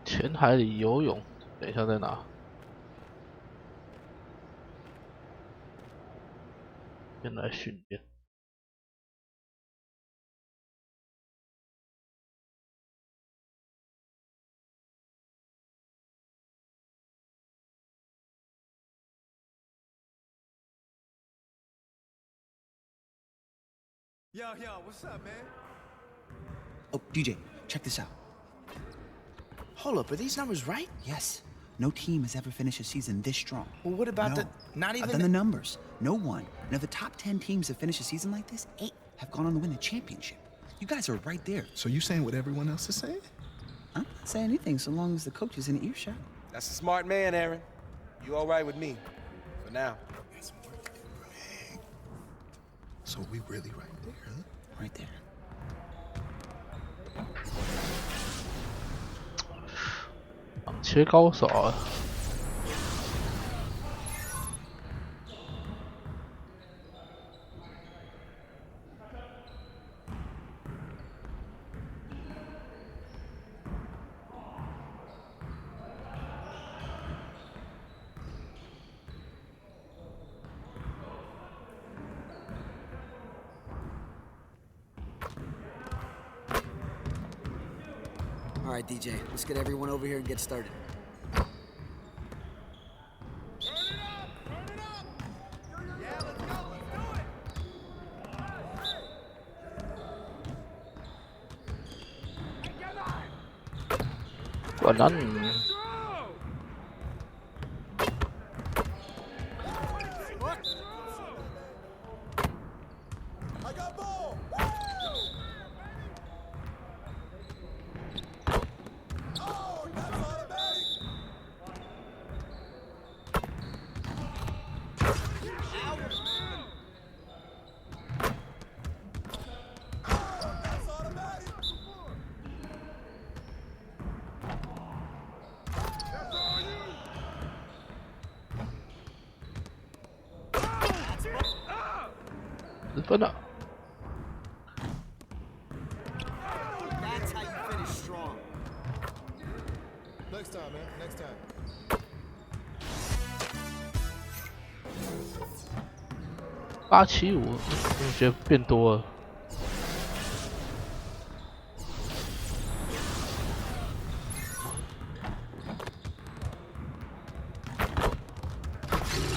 S7: 浅海里游泳，等一下在哪？先来训练。
S10: Yo, what's up, man? Oh, DJ, check this out. Hold up, are these numbers right?
S11: Yes. No team has ever finished a season this strong.
S10: Well, what about
S11: no.
S10: not even...
S11: I've done the numbers. No one. And of the top 10 teams that finish a season like this, 8 have gone on to win the championship. You guys are right there.
S10: So you saying what everyone else is saying?
S11: I'm not saying anything so long as the coach is in earshot.
S10: That's a smart man, Aaron. You all right with me? For now.
S6: So we really right there, huh?
S11: Right there.
S3: 切高手啊！All
S12: right, DJ, let's get everyone over here and get started.
S3: Quả đánh. That's
S12: how you finish strong.
S6: Next time, man. Next time.
S3: 875，我觉得变多了。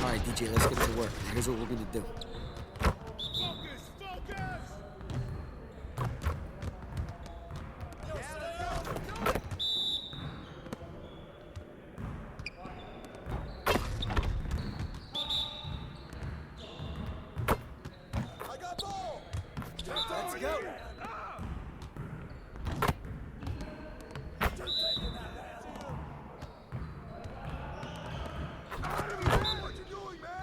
S12: All right, DJ, let's get to work. Here's what we're gonna do. Let's go.
S6: What you doing, man?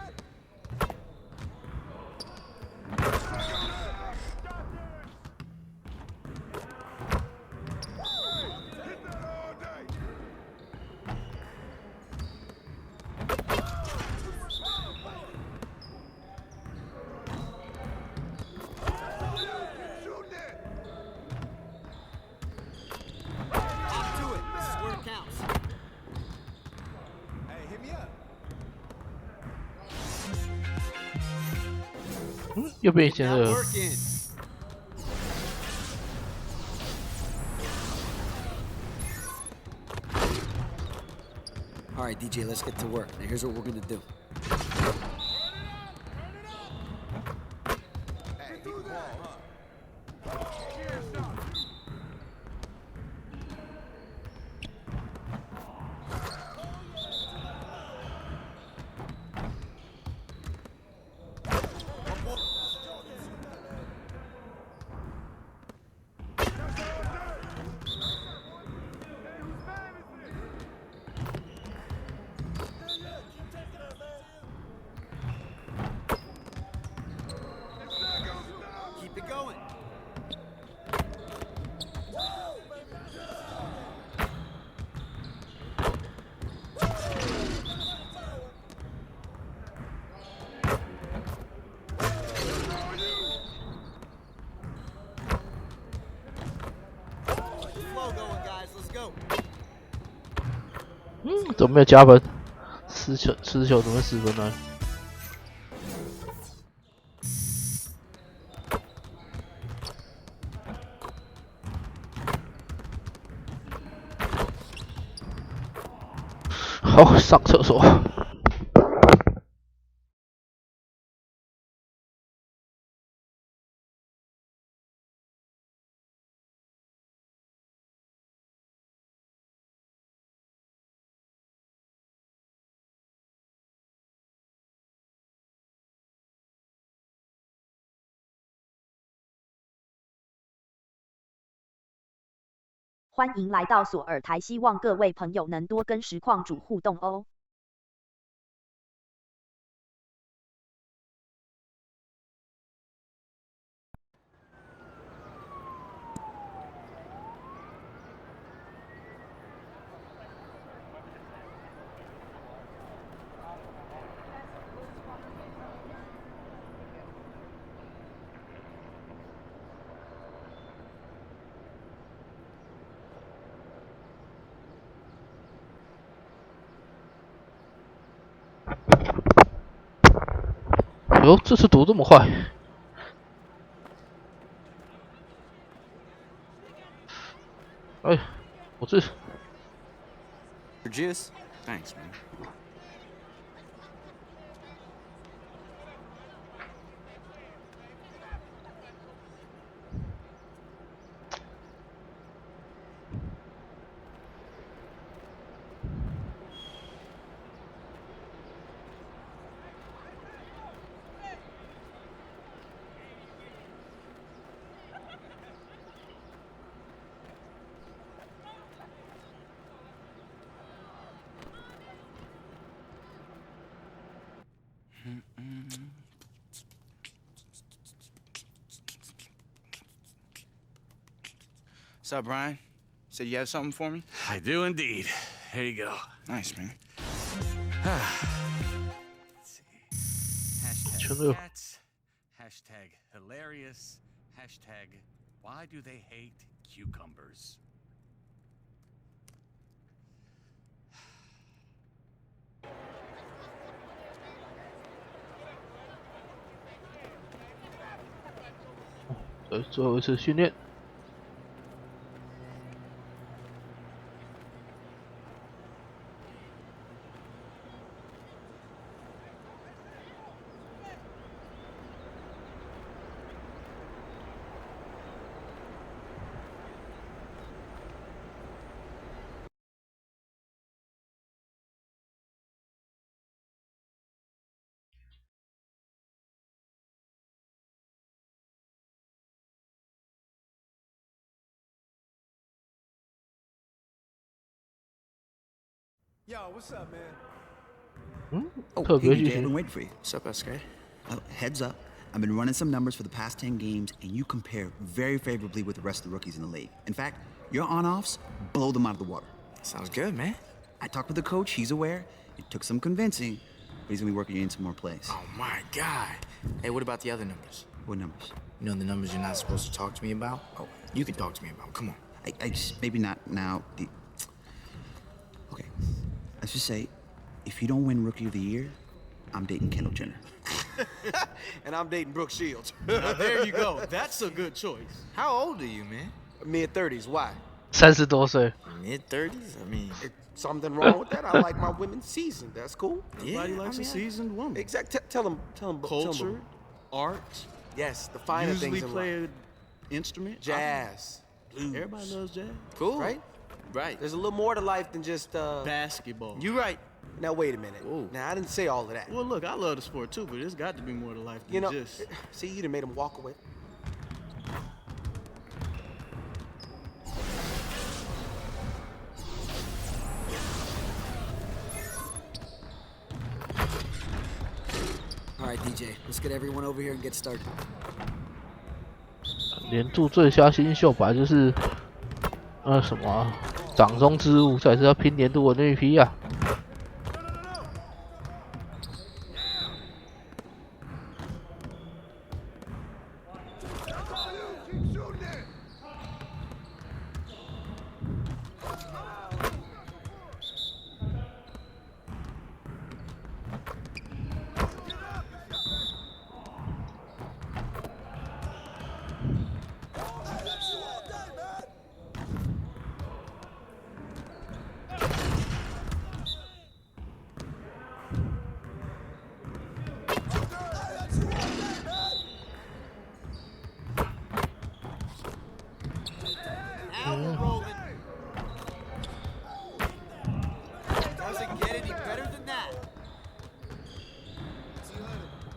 S3: 又变以前的。
S12: All right, DJ, let's get to work. Now, here's what we're gonna do. Keep it going. Flow going, guys. Let's go.
S3: 怎么没有加分？10球怎么10分呢？好，上厕所。
S1: 欢迎来到索尔台，希望各位朋友能多跟实况主互动哦。
S3: 哟，这次读这么快！哎，我这
S11: Juice? Thanks, man.
S10: What's up, Brian? Said you have something for me?
S13: I do indeed. Here you go.
S10: Nice, man.
S13: Hashtag cats, hashtag hilarious, hashtag why do they hate cucumbers?
S3: Oh, 最后一次训练。
S9: Yo, what's up, man?
S11: Oh, hey, DJ, I've been waiting for you.
S10: What's up, SK?
S11: Heads up, I've been running some numbers for the past 10 games, and you compare very favorably with the rest of the rookies in the league. In fact, your on-offs blow them out of the water.
S10: Sounds good, man.
S11: I talked with the coach, he's aware. It took some convincing, but he's gonna be working you in some more plays.
S10: Oh, my God. Hey, what about the other numbers?
S11: What numbers?
S10: You know the numbers you're not supposed to talk to me about? Oh, you can talk to me about them. Come on.
S11: I just, maybe not now. Okay, let's just say, if you don't win Rookie of the Year, I'm dating Kendall Jenner.
S14: And I'm dating Brooke Shields.
S10: Now, there you go. That's a good choice. How old are you, man?
S14: Mid-30s. Why?
S3: 30多岁。
S10: Mid-30s? I mean...
S14: Something wrong with that? I like my women seasoned. That's cool.
S10: Everybody likes a seasoned woman.
S14: Exactly. Tell them.
S10: Culture, art.
S14: Yes, the finer
S10: usually
S14: things in
S10: play
S14: life.
S10: an instrument.
S14: Jazz. Blues.
S10: Everybody loves jazz.
S14: Cool. Right?
S10: Right.
S14: There's a little more to life than just
S10: basketball.
S14: You right. Now wait a minute.
S10: Ooh.
S14: Now I didn't say all of that.
S10: Well, look, I love the sport too, but it's got to be more to life than just.
S14: See, you done made them walk away.
S12: All right, DJ, let's get everyone over here and get started.
S3: 年度最佳新秀本来就是什么啊掌中之物，这也是要拼年度的MVP啊。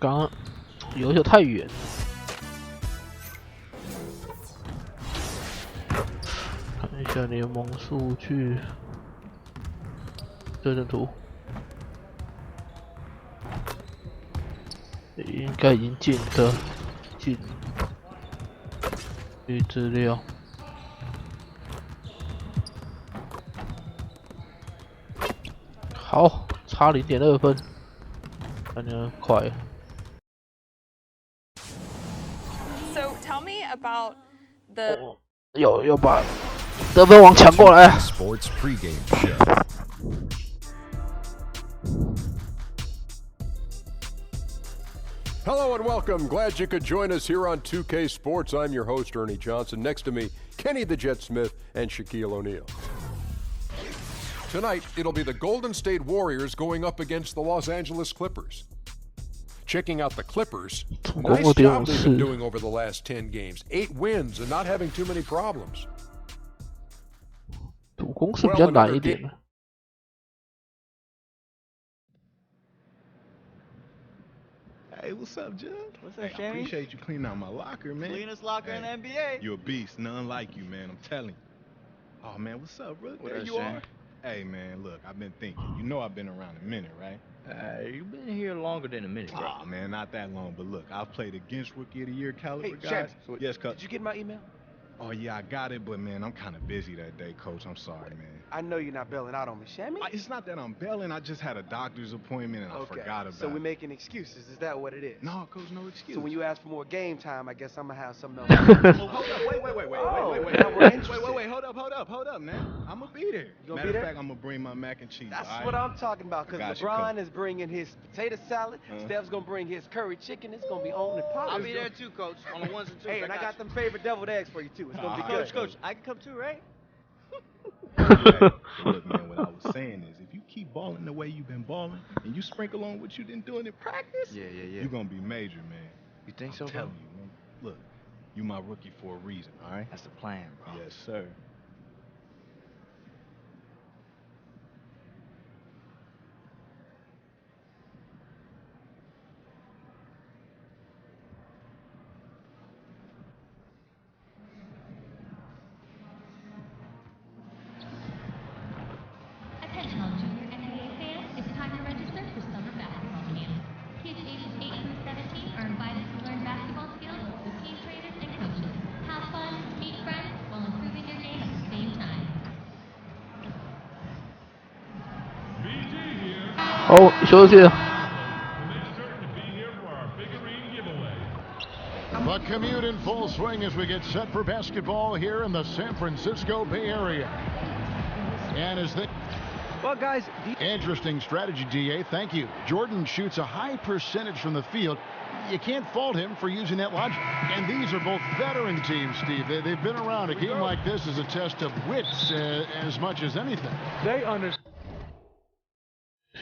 S3: 刚刚有点太远，看一下下联盟数据，这张图应该已经进资料。好，差0.2分，感觉快。
S15: So tell me about the.
S3: 又把得分王抢过来。
S4: Sports pregame show.
S6: Hello and welcome. Glad you could join us here on 2K Sports. I'm your host, Ernie Johnson. Next to me, Kenny the Jet Smith and Shaquille O'Neal. Tonight, it'll be the Golden State Warriors going up against the Los Angeles Clippers. Checking out the Clippers, nice job they've been doing over the last 10 games. 8 wins and not having too many problems.
S3: 主攻是比较难一点的。
S16: Hey, what's up, Judge?
S17: What's up,
S16: I
S17: Shammy?
S16: appreciate you cleaning out my locker, man.
S17: Cleanest locker in the NBA.
S16: You're a beast, none like you, man. I'm telling you. Oh, man, what's up, brother?
S17: What
S16: There
S17: up,
S16: you
S17: Shane?
S16: are. Hey, man, look, I've been thinking. You know I've been around a minute, right?
S17: You've been here longer than a minute, bro.
S16: Oh, man, not that long. But look, I've played against Rookie of the Year caliber guys.
S14: Shammy,
S16: Yes, Coach.
S14: did you get my email?
S16: Oh, yeah, I got it, but, man, I'm kind of busy that day, Coach. I'm sorry, man.
S14: I know you're not bailing out on me, Shammy.
S16: It's not that I'm bailing. I just had a doctor's appointment, and I forgot about it.
S14: So we're making excuses. Is that what it is?
S16: No, Coach, no excuse.
S14: So when you ask for more game time, I guess I'm going to have something else.
S16: Oh, hold up, wait, hold up, man. I'm gonna be there.
S14: You gonna
S16: Matter
S14: be there?
S16: of fact, I'm gonna bring my mac and cheese.
S14: That's
S16: all right?
S14: what I'm talking about, because
S16: Got you,
S14: LeBron
S16: Coach.
S14: is bringing his potato salad, Steph's going to bring his curry chicken. It's going to be on and popping.
S17: I'll be there too, Coach, on the ones and twos.
S14: Hey, and I got them favorite deviled eggs for you, too. It's going to be good.
S17: Coach, I can come too, right?
S16: Hey, look, man, what I was saying is, if you keep balling the way you've been balling, and you sprinkle on what you've been doing in practice, you're gonna be major, man.
S17: You think
S16: I'm
S17: so, bro?
S16: telling you, man. Look, you my rookie for a reason, all right?
S17: That's the plan, bro.
S16: Yes, sir.
S18: Attention all junior NBA fans, it's time to register for summer basketball camp. Kids ages 8 through 17 are invited to learn basketball skills with team trainers and coaches. Have fun, meet friends, while improving your game at the same time.
S3: 好，休息。
S7: The commute in full swing as we get set for basketball here in the San Francisco Bay Area. And as they...
S14: Well, guys...
S7: Interesting strategy, DA. Thank you. Jordan shoots a high percentage from the field. You can't fault him for using that logic. And these are both veteran teams, Steve. They've been around. A game like this is a test of wits as much as anything.
S14: They understand.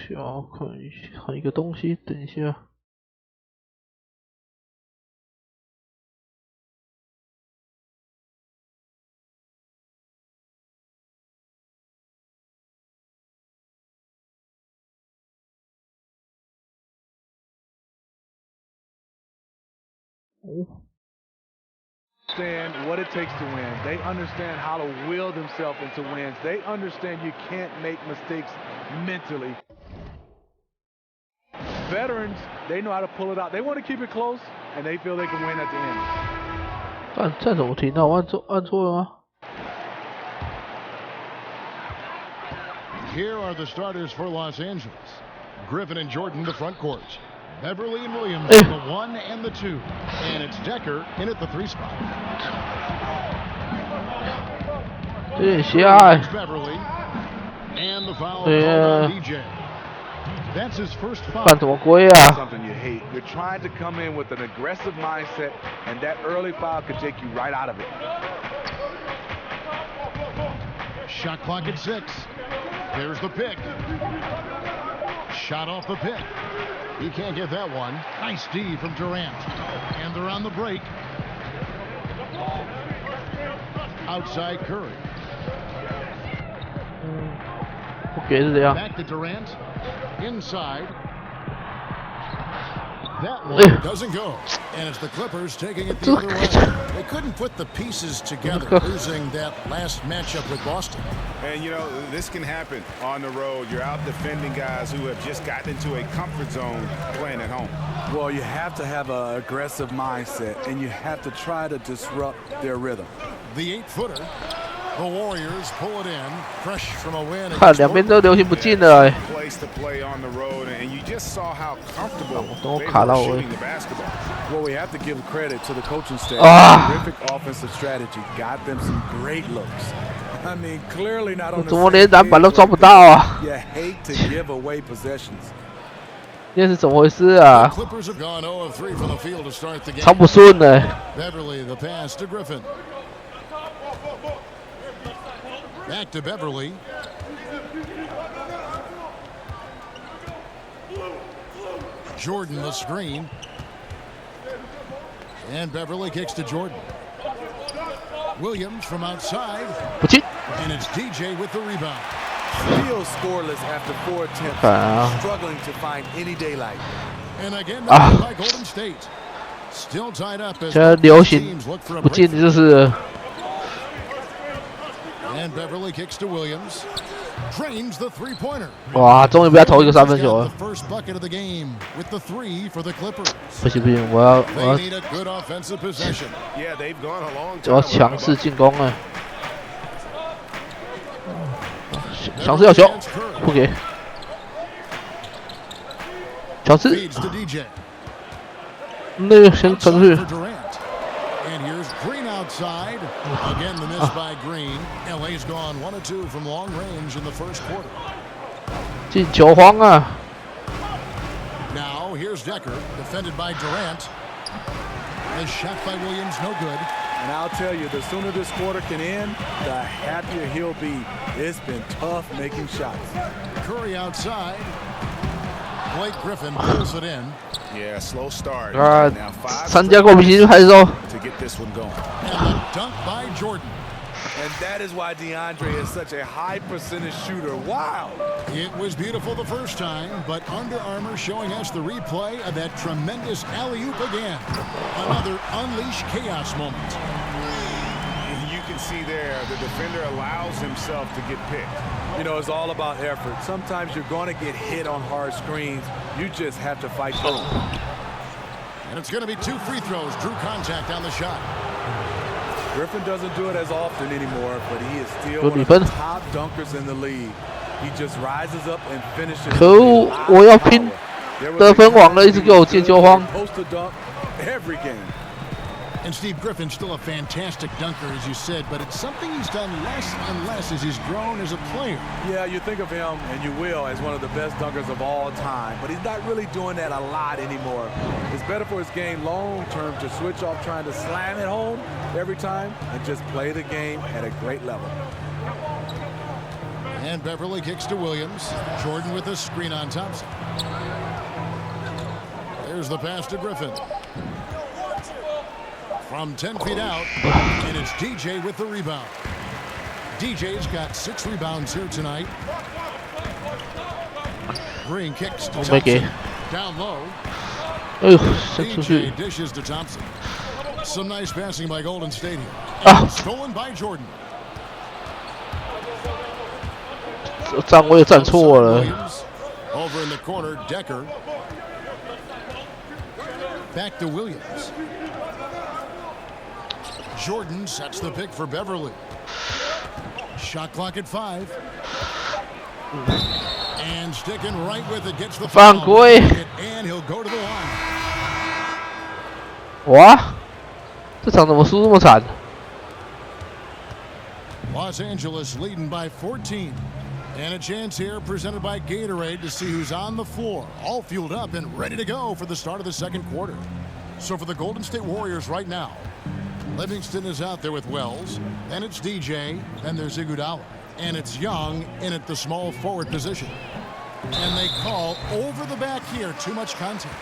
S3: 想看一个东西，等一下。
S9: Understand what it takes to win. They understand how to will themselves into wins. They understand you can't make mistakes mentally. Veterans, they know how to pull it out. They want to keep it close, and they feel they can win at the end.
S3: 这怎么停到？我按错了吗？
S7: Here are the starters for Los Angeles. Griffin and Jordan, the front courts. Beverly and Williams, the 1 and the 2. And it's Decker in at the 3 spot.
S3: 有点瞎哎。
S7: Beverly. And the foul called on DJ. That's his first foul.
S3: 犯什么规啊？
S9: Something you hate. You're trying to come in with an aggressive mindset, and that early foul could take you right out of it.
S7: Shot clock at 6. There's the pick. Shot off the pick. He can't get that one. Nice D from Durant. And they're on the break. Outside Curry.
S3: 不给是这样。
S7: Back to Durant. Inside. That one doesn't go, and it's the Clippers taking it the other way. They couldn't put the pieces together, losing that last matchup with Boston.
S8: And you know, this can happen on the road. You're out defending guys who have just gotten into a comfort zone playing at home.
S19: Well, you have to have an aggressive mindset, and you have to try to disrupt their rhythm.
S7: The 8-footer. The Warriors pull it in, fresh from a win.
S3: 看两边都流行不进了。
S8: Place to play on the road, and you just saw how comfortable
S3: 都
S8: they
S3: 卡到
S8: were
S3: 我。
S8: shooting the basketball.
S19: Well, we have to give credit to the coaching staff. Terrific offensive strategy got them some great looks. I mean, clearly not on the
S3: 怎么连篮板都抓不到啊？
S19: You hate to give away possessions.
S3: 这是怎么回事啊？
S7: Clippers have gone 0 of 3 from the field to start the game.
S3: 超不顺的。
S7: Beverly the pass to Griffin. Back to Beverly. Jordan the screen. And Beverly kicks to Jordan. Williams from outside. And it's DJ with the rebound.
S19: Still scoreless after 4 attempts. Struggling to find any daylight.
S7: And again by Golden State. Still tied up as
S3: 现在流行不进就是。
S7: And Beverly kicks to Williams. Drains the three-pointer.
S3: 哇，终于不要投一个3分球了。
S7: First bucket of the game with the 3 for the Clippers.
S3: 不行不行，我要
S7: need a good offensive possession.
S8: Yeah, they've gone a long
S3: 我要强势进攻了。强势要球，不给。强势。那个先传出去。
S7: And here's Green outside. Again, the miss by Green. LA's gone 1 of 2 from long range in the first quarter.
S3: 进球荒啊！
S7: Now here's Decker, defended by Durant. A shot by Williams, no good.
S19: And I'll tell you, the sooner this quarter can end, the happier he'll be. It's been tough making shots.
S7: Curry outside. Blake Griffin pulls it in.
S8: Yeah, slow start.
S3: 参加过比赛还是说
S8: to get this one going.
S7: And a dunk by Jordan.
S19: And that is why DeAndre is such a high percentage shooter. Wow.
S7: It was beautiful the first time, but Under Armour showing us the replay of that tremendous alley-oop again. Another unleash chaos moment.
S8: You can see there, the defender allows himself to get picked.
S19: You know, it's all about effort. Sometimes you're going to get hit on hard screens. You just have to fight through them.
S7: And it's going to be 2 free throws. Drew contact on the shot.
S19: Griffin doesn't do it as often anymore, but he is still one of the top dunkers in the league. He just rises up and finishes.
S3: 可恶！我要拼得分网了，一直给我进球荒。
S19: Post a dunk every game.
S7: And Steve Griffin's still a fantastic dunker, as you said, but it's something he's done less and less as he's grown as a player.
S19: Yeah, you think of him, and you will, as one of the best dunkers of all time, but he's not really doing that a lot anymore. It's better for his game long-term to switch off trying to slam it home every time and just play the game at a great level.
S7: And Beverly kicks to Williams. Jordan with a screen on Thompson. There's the pass to Griffin. From 10 feet out, and it's DJ with the rebound. DJ's got 6 rebounds here tonight. Green kicks to Thompson. Down low. DJ dishes to Thompson. Some nice passing by Golden State here. And stolen by Jordan.
S3: 站我也站错了。
S7: Over in the corner, Decker. Back to Williams. Jordan sets the pick for Beverly. Shot clock at 5. And sticking right with it, gets the foul. And he'll go to the line.
S3: 哇，这场怎么输这么惨
S7: Los Angeles leading by 14. And a chance here presented by Gatorade to see who's on the floor. All fueled up and ready to go for the start of the second quarter. So for the Golden State Warriors right now, Livingston is out there with Wells, then it's DJ, then there's Iguodala, and it's Young in at the small forward position. And they call over the back here, too much contact.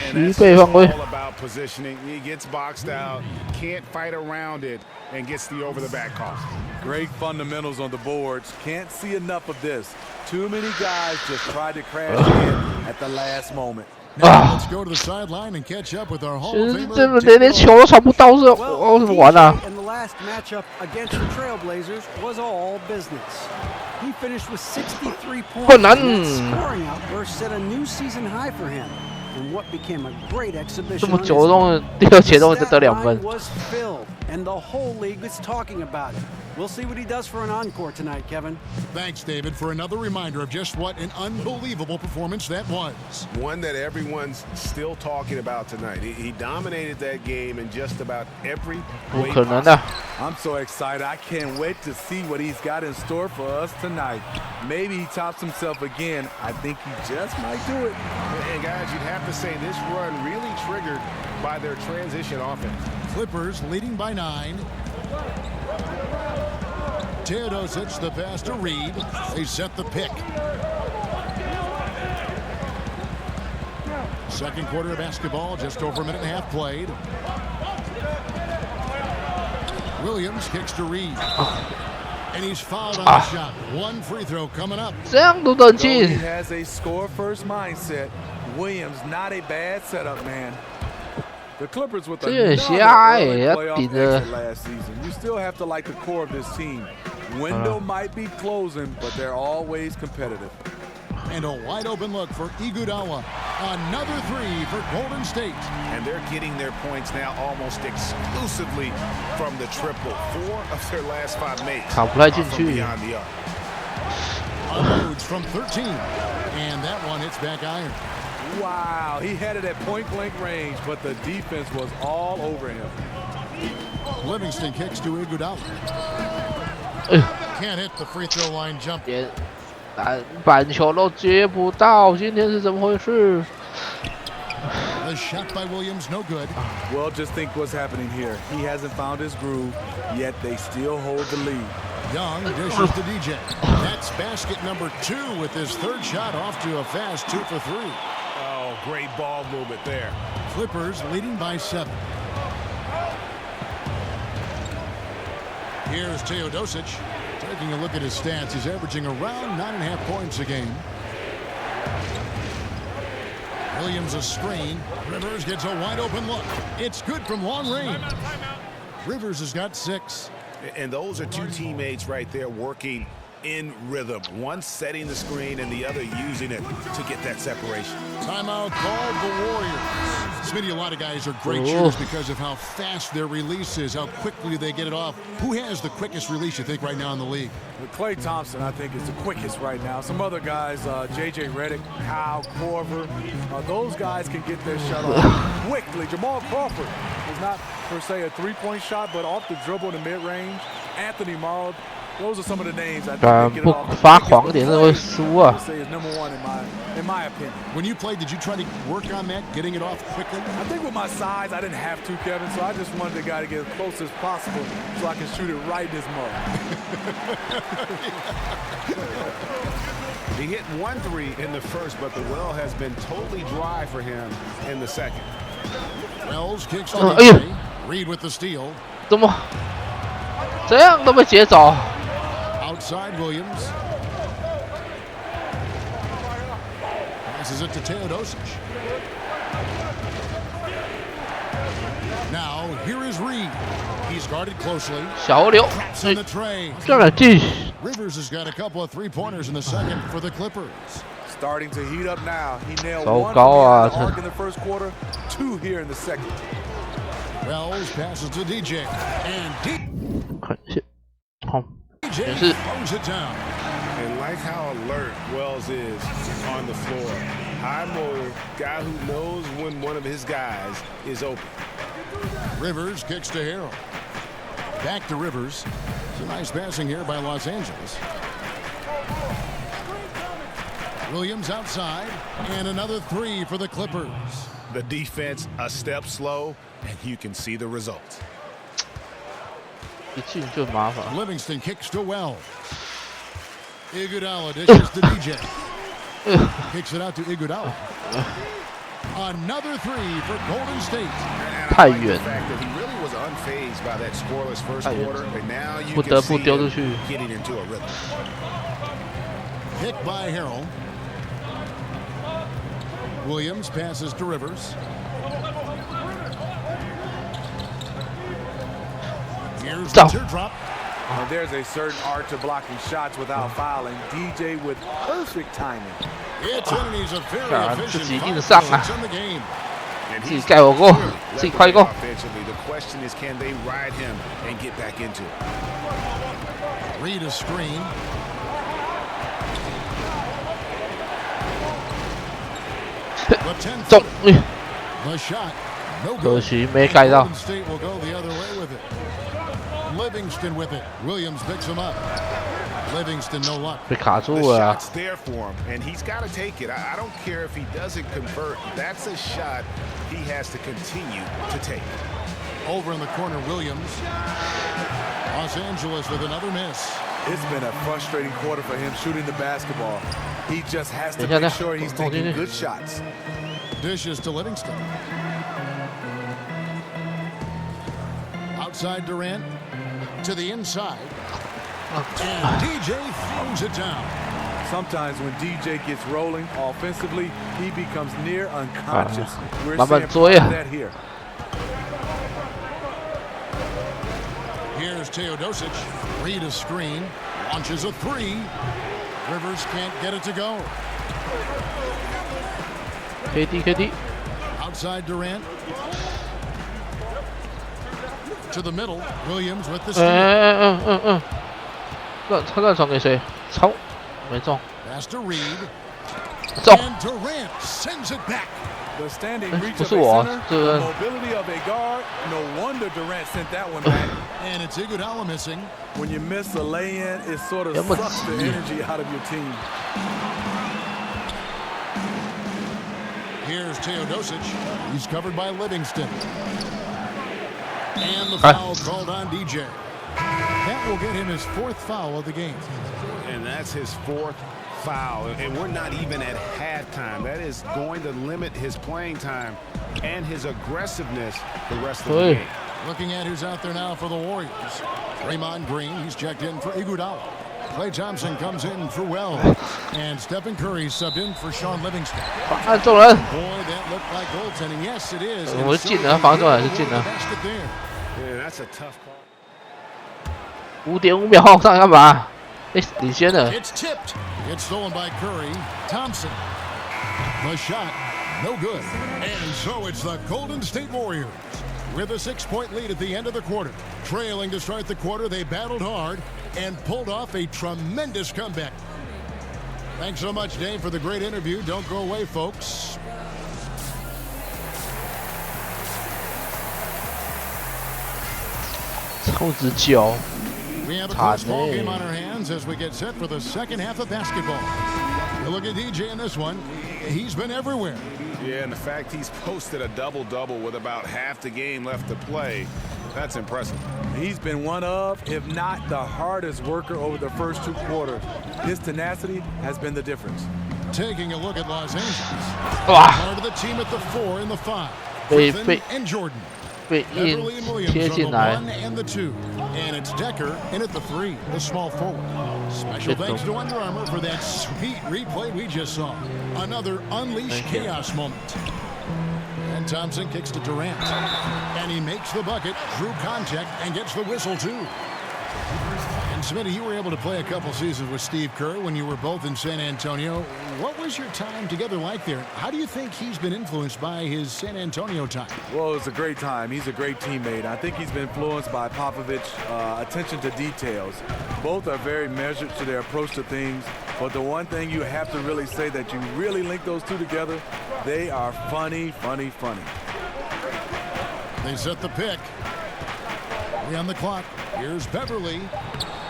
S8: And that's all about positioning. He gets boxed out, can't fight around it, and gets the over the back call.
S19: Great fundamentals on the boards. Can't see enough of this. Too many guys just tried to crash in at the last moment.
S7: Now let's go to the sideline and catch up with our Hall of Famer.
S3: 这连球都传不到，是我怎么玩啊？
S2: In the last matchup against the Trailblazers was all business. He finished with 63 points. And that scoring outburst set a new season high for him. In what became a great exhibition.
S3: 这么久中第二节中只得2分。
S2: Was filled, and the whole league is talking about it. We'll see what he does for an encore tonight, Kevin.
S7: Thanks, David, for another reminder of just what an unbelievable performance that was.
S8: One that everyone's still talking about tonight. He dominated that game in just about every way possible.
S19: I'm so excited. I can't wait to see what he's got in store for us tonight. Maybe he tops himself again. I think he just might do it.
S8: And guys, you'd have to say this run really triggered by their transition offense.
S7: Clippers leading by 9. Teodosic the pass to Reed. They set the pick. Second quarter of basketball, just over a minute and a half played. Williams kicks to Reed. And he's fouled on the shot. One free throw coming up.
S19: He has a score-first mindset. Williams, not a bad setup, man. The Clippers with another playoff exit last season. You still have to like the core of this team. Window might be closing, but they're always competitive.
S7: And a wide open look for Iguodala. Another three for Golden State.
S8: And they're getting their points now almost exclusively from the triple. 4 of their last 5 makes from beyond the arc.
S7: Unloads from 13. And that one hits back iron.
S19: Wow, he had it at point-blank range, but the defense was all over him.
S7: Livingston kicks to Iguodala. Can't hit the free throw line jump.
S3: 板球都接不到，今天是怎么回事？
S7: The shot by Williams, no good.
S19: Well, just think what's happening here. He hasn't found his groove, yet they still hold the lead.
S7: Young dishes to DJ. That's basket number 2 with his third shot off to a fast 2 for 3.
S8: Oh, great ball movement there.
S7: Clippers leading by 7. Here's Teodosic. Taking a look at his stats, he's averaging around 9.5 points a game. Williams a screen. Rivers gets a wide open look. It's good from long range. Rivers has got 6.
S8: And those are 2 teammates right there working in rhythm. One setting the screen and the other using it to get that separation.
S7: Timeout called the Warriors. Smitty, a lot of guys are great shooters because of how fast their release is, how quickly they get it off. Who has the quickest release, you think, right now in the league?
S19: Klay Thompson, I think, is the quickest right now. Some other guys, J.J. Redick, Kyle Korver, those guys can get their shot off quickly. Jamal Crawford is not, per se, a three-point shot, but off the dribble in the mid-range. Anthony Morrow, those are some of the names I think get off.
S3: 发狂一点是会输啊。
S19: Say is number 1 in my opinion.
S7: When you played, did you try to work on that, getting it off quickly?
S19: I think with my size, I didn't have to, Kevin, so I just wanted the guy to get as close as possible so I can shoot it right in his mouth.
S8: He hit 1 3 in the first, but the well has been totally dry for him in the second.
S7: Wells kicks to DJ. Reed with the steal.
S3: 怎么这样都被截走？
S7: Outside Williams. Passes it to Teodosic. Now, here is Reed. He's guarded closely.
S3: 小刘，
S7: in the tray.
S3: 这儿进。
S7: Rivers has got a couple of 3-pointers in the second for the Clippers.
S19: Starting to heat up now. He nailed
S3: 糟
S19: 1
S3: 糕啊！
S19: arc in the first quarter, 2 here in the second.
S7: Wells passes to DJ. And DJ throws it down.
S8: And like how alert Wells is on the floor. High motor, guy who knows when one of his guys is open.
S7: Rivers kicks to Harrell. Back to Rivers. Some nice passing here by Los Angeles. Williams outside. And another 3 for the Clippers.
S8: The defense a step slow, and you can see the results.
S3: 一进就麻烦。
S7: Livingston kicks to Wells. Iguodala dishes to DJ. Kicks it out to Iguodala. Another 3 for Golden State.
S3: 太远。
S8: He really was unfazed by that scoreless first quarter, and now you
S3: 不
S8: can
S3: 得
S8: see
S3: 不丢出去。
S8: him getting into a rhythm.
S7: Pick by Harrell. Williams passes to Rivers. Here's the teardrop.
S19: And there's a certain art to blocking shots without fouling. DJ with perfect timing.
S7: It's in, and he's a very efficient 5 in the game.
S3: 自己盖我过，自己快过。
S8: The question is, can they ride him and get back into it?
S7: Read a screen. The
S3: 中，
S7: shot. No
S3: 可
S7: good.
S3: 惜没盖到。
S7: Golden State will go the other way with it. Livingston with it. Williams picks him up. Livingston no luck.
S3: 被卡住了啊。
S8: The shot's there for him, and he's got to take it. I don't care if he doesn't convert. That's a shot he has to continue to take.
S7: Over in the corner, Williams. Los Angeles with another miss.
S19: It's been a frustrating quarter for him shooting the basketball. He just has to make sure he's taking good shots.
S7: Dishes to Livingston. Outside Durant. To the inside. And DJ throws it down.
S19: Sometimes when DJ gets rolling offensively, he becomes near unconscious. We're seeing that here.
S7: Here's Teodosic. Read a screen. Launches a three. Rivers can't get it to go.
S3: KD.
S7: Outside Durant. To the middle. Williams with the steal.
S3: 他乱传给谁？超，没中。
S7: Pass to Reed.
S3: 中。
S7: And Durant sends it back.
S19: The standing reach
S3: 不
S19: of
S3: 是
S19: a
S3: 我，
S19: center,
S3: 这
S19: the
S3: 个
S19: mobility of a guard. No wonder Durant sent that one back.
S7: And it's Iguodala missing.
S19: When you miss a lay-in, it sort of sucks the energy out of your team.
S7: Here's Teodosic. He's covered by Livingston. And the foul called on DJ. That will get him his 4th foul of the game.
S8: And that's his 4th foul. And we're not even at halftime. That is going to limit his playing time and his aggressiveness the rest of the game.
S7: Looking at who's out there now for the Warriors. Draymond Green, he's checked in for Iguodala. Klay Thompson comes in for Wells. And Stephen Curry subbed in for Sean Livingston. Boy, that looked like goaltending. Yes, it is.
S3: 我是进了，防中还是进了。
S8: Yeah, that's a tough call.
S3: 5.5秒后上干嘛？哎，领先了。
S7: It's tipped. It's stolen by Curry. Thompson. The shot, no good. And so it's the Golden State Warriors. With a 6-point lead at the end of the quarter. Trailing to start the quarter, they battled hard and pulled off a tremendous comeback. Thanks so much, Dave, for the great interview. Don't go away, folks. We have a close ball game on our hands as we get set for the second half of basketball. You look at DJ in this one. He's been everywhere.
S8: Yeah, and the fact he's posted a double-double with about half the game left to play, that's impressive.
S19: He's been one of, if not the hardest worker over the first 2 quarters. His tenacity has been the difference.
S7: Taking a look at Los Angeles. Part of the team at the 4 and the 5. Griffin and Jordan. Beverly and Williams on the 1 and the 2. And it's Decker in at the 3, the small forward. Special thanks to Under Armour for that sweet replay we just saw. Another unleashed chaos moment. And Thompson kicks to Durant. And he makes the bucket, through contact, and gets the whistle too. And Smitty, you were able to play a couple seasons with Steve Kerr when you were both in San Antonio. What was your time together like there? How do you think he's been influenced by his San Antonio time?
S19: Well, it was a great time. He's a great teammate. I think he's been influenced by Popovich's attention to details. Both are very measured to their approach to things. But the one thing you have to really say that you really link those two together, they are funny.
S7: They set the pick. 3 on the clock. Here's Beverly.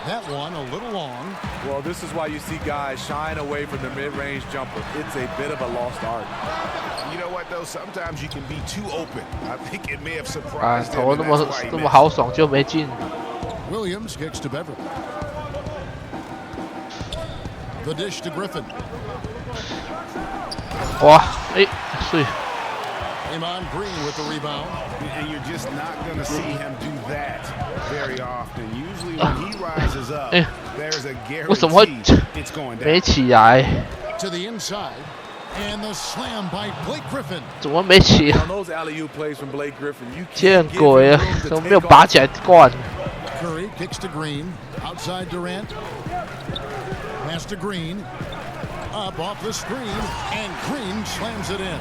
S7: That one a little long.
S19: Well, this is why you see guys shying away from the mid-range jumper. It's a bit of a lost art.
S8: You know what, though? Sometimes you can be too open. I think it may have surprised him.
S3: 投那么豪爽就没进。
S7: Williams kicks to Beverly. The dish to Griffin.
S3: 哇，哎，碎。
S7: Draymond Green with the rebound.
S8: And you're just not going to see him do that very often. Usually when he rises up, there's a guarantee it's going down.
S3: 没起来。
S7: To the inside. And the slam by Blake Griffin.
S3: 怎么没起啊？
S19: Those alley-oop plays from Blake Griffin, you
S3: 见鬼啊！怎么没有拔起来灌？
S7: Curry kicks to Green, outside Durant. Pass to Green, up off the screen, and Green slams it in.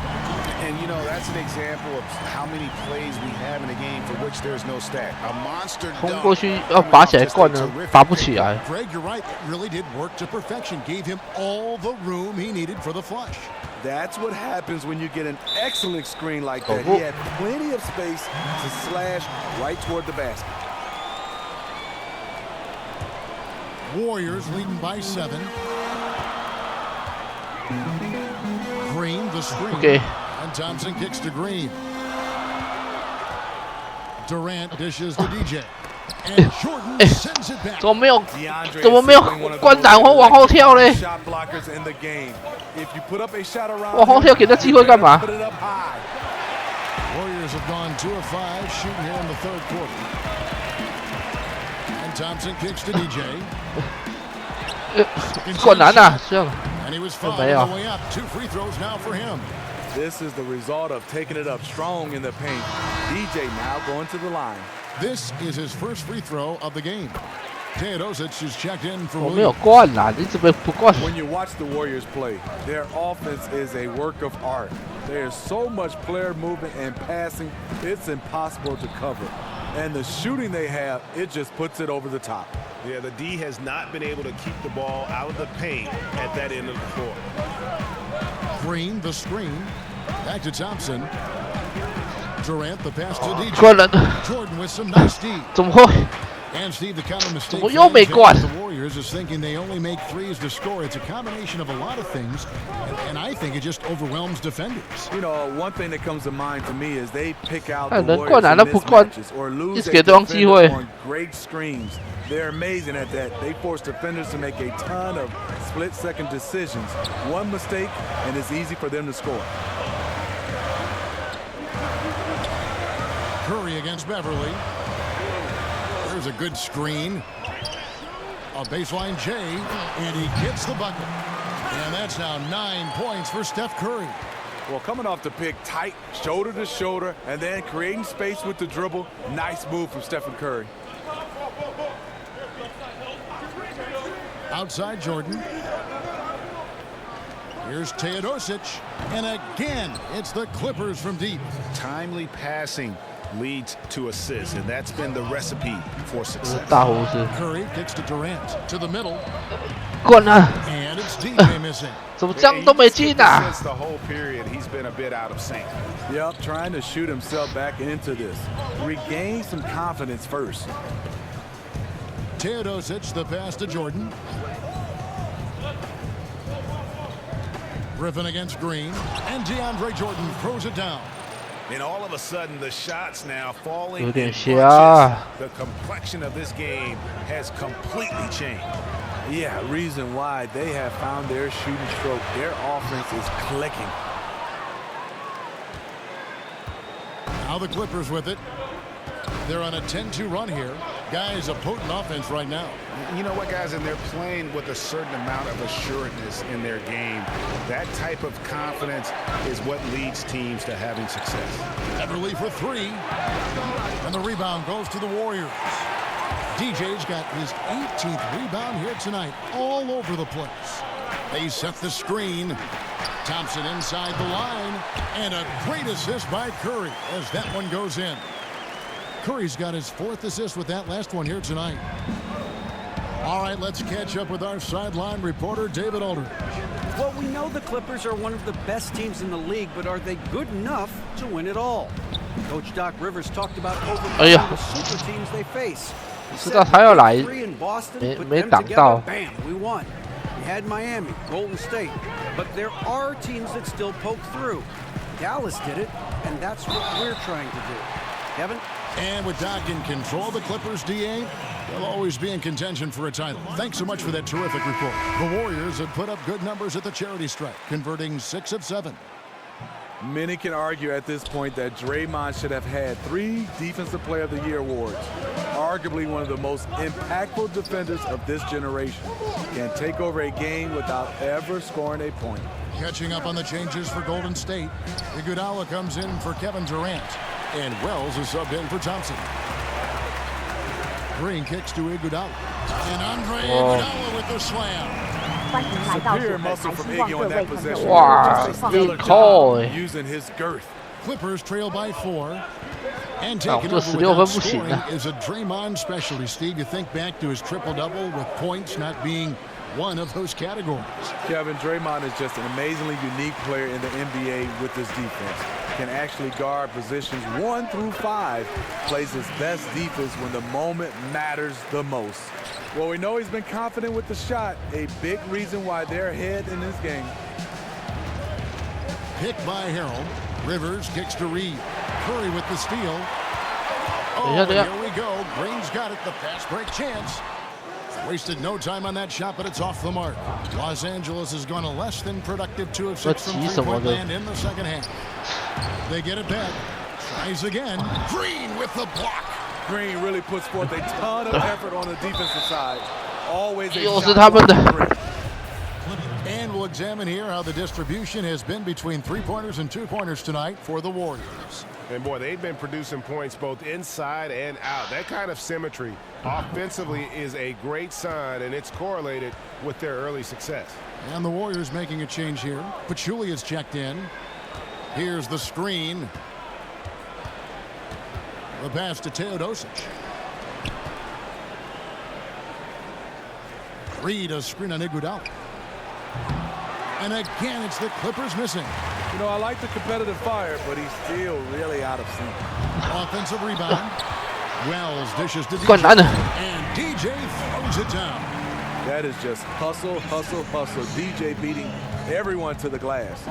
S8: And you know, that's an example of how many plays we have in a game for which there's no stat. A monster
S3: 冲过去要拔起来灌呢，拔不起来。
S7: Greg, you're right. It really did work to perfection. Gave him all the room he needed for the flush.
S19: That's what happens when you get an excellent screen like that. He had plenty of space to slash right toward the basket.
S7: Warriors leading by 7. Green, the screen.
S3: Okay.
S7: And Thompson kicks to Green. Durant dishes to DJ. And Jordan sends it back.
S3: 怎么没有灌篮或往后跳嘞？
S19: Shot blockers in the game. If you put up a shot around
S3: 往后跳给他机会干嘛？
S19: put it up high.
S7: Warriors have gone 2 of 5 shooting here in the third quarter. And Thompson kicks to DJ.
S3: 灌篮啊，这样
S7: And he was
S3: 没
S7: fouled
S3: 有
S7: on the way up. 2 free throws now for him.
S19: This is the result of taking it up strong in the paint. DJ now going to the line.
S7: This is his first free throw of the game. Teodosic is checked in for
S3: 我没有
S7: Williams.
S3: 灌篮，一直不灌。
S19: When you watch the Warriors play, their offense is a work of art. There is so much player movement and passing, it's impossible to cover. And the shooting they have, it just puts it over the top.
S8: Yeah, the D has not been able to keep the ball out of the paint at that end of the floor.
S7: Green, the screen. Back to Thompson. Durant, the pass to DJ.
S3: 灌篮，
S7: Jordan with some nice D.
S3: 怎么会？
S7: And Steve, the counter mistake
S3: 怎么又没灌？
S7: the Warriors is thinking they only make threes to score. It's a combination of a lot of things, and I think it just overwhelms defenders.
S19: You know, one thing that comes to mind to me is they pick out
S3: 哎
S19: the
S3: 能灌
S19: Warriors
S3: 篮
S19: in
S3: 都不灌，
S19: mismatches or lose
S3: 一直
S19: a
S3: 给对方机会。
S19: defender on great screens. They're amazing at that. They force defenders to make a ton of split-second decisions. One mistake, and it's easy for them to score.
S7: Curry against Beverly. There's a good screen. A baseline J, and he gets the bucket. And that's now 9 points for Steph Curry.
S19: Well, coming off the pick tight, shoulder to shoulder, and then creating space with the dribble. Nice move from Stephen Curry.
S7: Outside Jordan. Here's Teodosic. And again, it's the Clippers from deep.
S8: Timely passing leads to assists, and that's been the recipe for success.
S3: 大胡子，
S7: Curry kicks to Durant. To the middle.
S3: 灌篮，
S7: And it's DJ missing.
S3: 怎么这样都没进啊？
S8: Since the whole period, he's been a bit out of sync.
S19: Yep, trying to shoot himself back into this. Regain some confidence first.
S7: Teodosic, the pass to Jordan. Griffin against Green. And DeAndre Jordan throws it down.
S8: And all of a sudden, the shots now falling
S3: 有
S8: in
S3: 点
S8: bunches.
S3: 瞎。
S8: The complexion of this game has completely changed.
S19: Yeah, reason why they have found their shooting stroke. Their offense is clicking.
S7: Now the Clippers with it. They're on a 10-2 run here. Guys, a potent offense right now.
S8: You know what, guys? And they're playing with a certain amount of assuredness in their game. That type of confidence is what leads teams to having success.
S7: Beverly for 3. And the rebound goes to the Warriors. DJ's got his 18th rebound here tonight, all over the place. They set the screen. Thompson inside the line. And a great assist by Curry as that one goes in. Curry's got his 4th assist with that last one here tonight. All right, let's catch up with our sideline reporter, David Aldridge.
S2: Well, we know the Clippers are one of the best teams in the league, but are they good enough to win it all? Coach Doc Rivers talked about overcoming the super teams they face. He
S3: 知道他要来，没挡到。
S2: Bam, we won. We had Miami, Golden State, but there are teams that still poke through. Dallas did it, and that's what we're trying to do. Kevin?
S7: And with Doc in control, the Clippers, DA, they'll always be in contention for a title. Thanks so much for that terrific report. The Warriors have put up good numbers at the charity stripe, converting 6 of 7.
S19: Many can argue at this point that Draymond should have had 3 Defensive Player of the Year awards. arguably one of the most impactful defenders of this generation. Can take over a game without ever scoring a point.
S7: Catching up on the changes for Golden State, Iguodala comes in for Kevin Durant, and Wells is subbed in for Thompson. Green kicks to Iguodala, and Andre Iguodala with the slam.
S19: Superior muscle from Iggy on that possession.
S3: Wow,
S19: stellar
S3: call
S19: using his girth.
S7: Clippers trail by 4. And taking over without scoring is a Draymond specialty. Steve, you think back to his triple-double with points not being one of those categories.
S19: Kevin, Draymond is just an amazingly unique player in the NBA with his defense. Can actually guard positions 1 through 5. Plays his best defense when the moment matters the most. Well, we know he's been confident with the shot. A big reason why they're ahead in this game.
S7: Picked by Harold. Rivers kicks to Reed. Curry with the steal. Oh, here we go. Green's got it. The fast break chance. Wasted no time on that shot, but it's off the mark. Los Angeles has gone a less than productive 2 of 6 from three-point land in the second half. They get it back. Tries again. Green with the block.
S19: Green really puts forth a ton of effort on the defensive side. Always a
S7: And we'll examine here how the distribution has been between 3-pointers and 2-pointers tonight for the Warriors.
S8: And boy, they've been producing points both inside and out. That kind of symmetry offensively is a great sign, and it's correlated with their early success.
S7: And the Warriors making a change here. Pachulia's checked in. Here's the screen. The pass to Teodosic. Reed a screen on Iguodala. And again, it's the Clippers missing.
S19: You know, I like the competitive fire, but he's still really out of sync.
S7: Offensive rebound. Wells dishes to DJ. And DJ throws it down.
S19: That is just hustle, hustle, hustle. DJ beating everyone to the glass.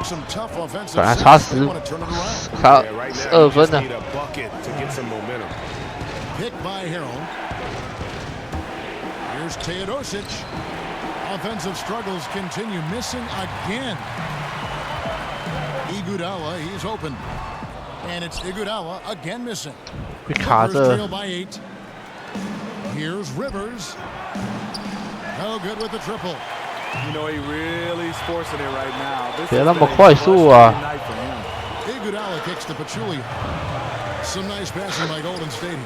S7: Some tough offensive.
S3: 本来差10，差2分呢。
S7: Picked by Harold. Here's Teodosic. Offensive struggles continue. Missing again. Iguodala, he's open. And it's Iguodala again missing. Clippers trail by 8. Here's Rivers. No good with the triple.
S19: You know, he really is forcing it right now. This
S3: 别那么快速啊！
S7: Iguodala kicks to Pachulia. Some nice passing by Golden State.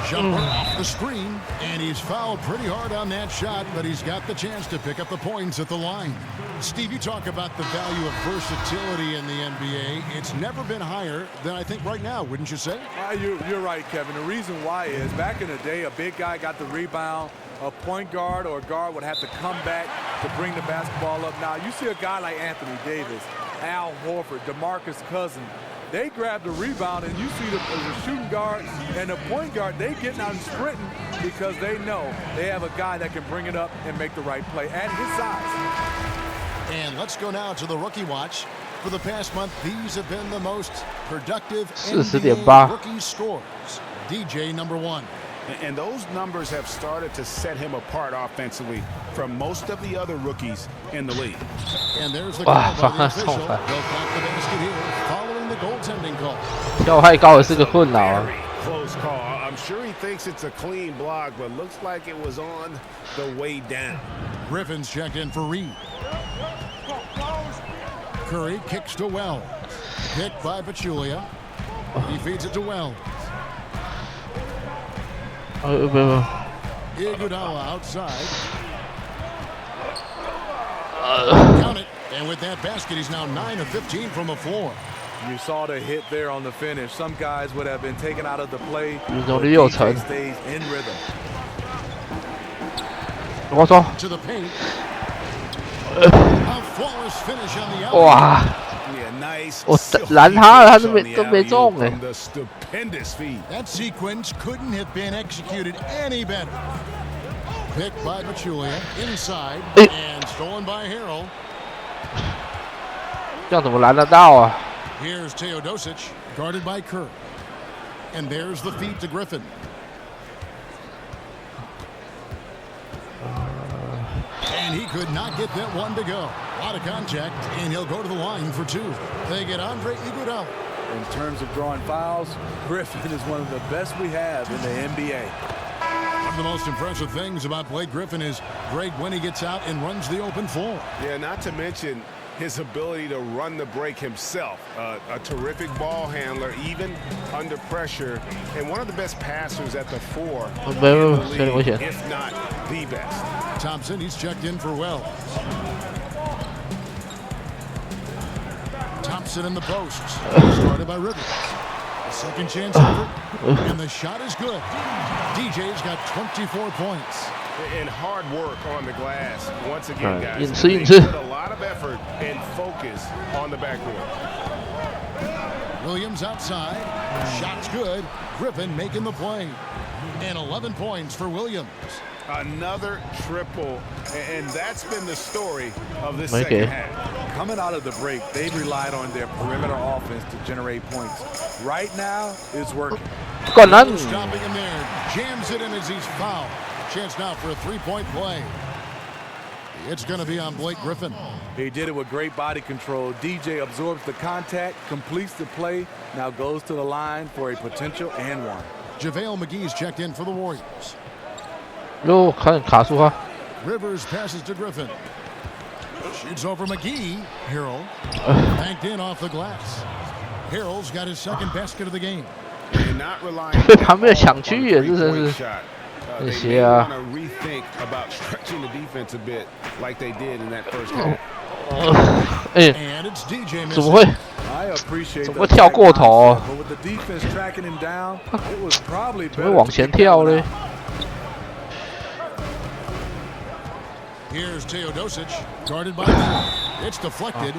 S7: Jumper off the screen, and he's fouled pretty hard on that shot, but he's got the chance to pick up the points at the line. Steve, you talk about the value of versatility in the NBA. It's never been higher than I think right now, wouldn't you say?
S19: You're right, Kevin. The reason why is back in the day, a big guy got the rebound. A point guard or a guard would have to come back to bring the basketball up. Now, you see a guy like Anthony Davis, Al Horford, DeMarcus Cousins. They grab the rebound, and you see the shooting guard and the point guard, they getting out and sprinting because they know they have a guy that can bring it up and make the right play at his size.
S7: And let's go now to the rookie watch. For the past month, these have been the most productive NBA rookie scores. DJ number 1.
S8: And those numbers have started to set him apart offensively from most of the other rookies in the league.
S7: And there's the call by the official. They'll clock the basket here following the goaltending call.
S3: 跳太高也是个困扰啊。
S8: Close call. I'm sure he thinks it's a clean block, but looks like it was on the way down.
S7: Griffin's checked in for Reed. Curry kicks to Wells. Picked by Pachulia. He feeds it to Wells. Iguodala outside. Count it. And with that basket, he's now 9 of 15 from the floor.
S19: You saw the hit there on the finish. Some guys would have been taken out of the play.
S3: DJ
S19: stays in rhythm.
S7: To the paint. A flawless finish on the outside.
S3: 哇！我拦他了，他都没中哎。
S7: That sequence couldn't have been executed any better. Picked by Pachulia inside and stolen by Harold.
S3: 这样怎么拦得到啊？
S7: Here's Teodosic, guarded by Kerr. And there's the feed to Griffin. And he could not get that one to go. A lot of contact, and he'll go to the line for 2. They get Andre Iguodala.
S19: In terms of drawing fouls, Griffin is one of the best we have in the NBA.
S7: One of the most impressive things about Blake Griffin is great when he gets out and runs the open floor.
S8: Yeah, not to mention his ability to run the break himself. A terrific ball handler, even under pressure, and one of the best passers at the four in the league, if not the best.
S7: Thompson, he's checked in for Wells. Thompson in the posts. Started by Rivers. A second chance effort, and the shot is good. DJ's got 24 points.
S8: And hard work on the glass. Once again, guys,
S3: they
S8: put a lot of effort and focus on the backboard.
S7: Williams outside. Shot's good. Griffin making the play. And 11 points for Williams.
S8: Another triple, and that's been the story of this second half.
S19: Coming out of the break, they've relied on their perimeter offense to generate points. Right now, it's working.
S7: Stopping him there. Jams it in as he's fouled. Chance now for a three-point play. It's going to be on Blake Griffin.
S19: He did it with great body control. DJ absorbs the contact, completes the play, now goes to the line for a potential and one.
S7: JaVale McGee's checked in for the Warriors.
S3: 哟，卡住他。
S7: Rivers passes to Griffin. Shoots over McGee. Harrell banked in off the glass. Harrell's got his second basket of the game.
S3: 被旁边抢去耶，这真是这些啊。 哎，怎么会？怎么会跳过头？怎么会往前跳嘞？
S7: Here's Teodosic, guarded by it's deflected.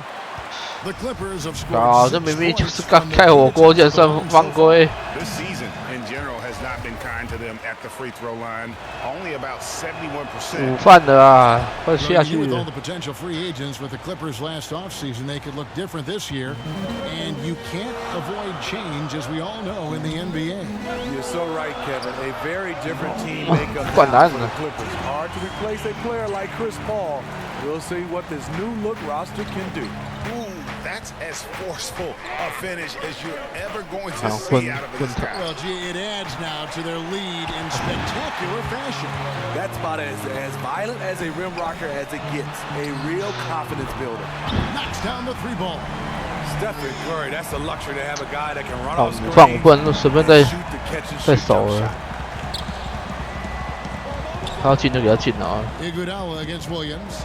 S7: The Clippers have scored.
S3: 啊，这明明就是刚开火锅，竟然算犯规。
S8: This season in general has not been kind to them at the free throw line. Only about 71%.
S3: 午饭的啊，快下去
S7: With all
S3: 了。
S7: the potential free agents with the Clippers last offseason, they could look different this year. And you can't avoid change, as we all know, in the NBA.
S19: You're so right, Kevin. A very different team makeup for the Clippers. Hard to replace a player like Chris Paul. We'll see what this new look roster can do.
S8: Ooh, that's as forceful a finish as you're ever going to see out of this guy.
S7: Well, gee, it adds now to their lead in spectacular fashion.
S19: That's about as violent as a rim rocker as it gets. A real confidence builder.
S7: Knocks down the three ball.
S19: Stephen Curry, that's a luxury to have a guy that can run off screen.
S3: 放不能随便再守了。他要进就给他进了啊。
S7: Iguodala against Williams.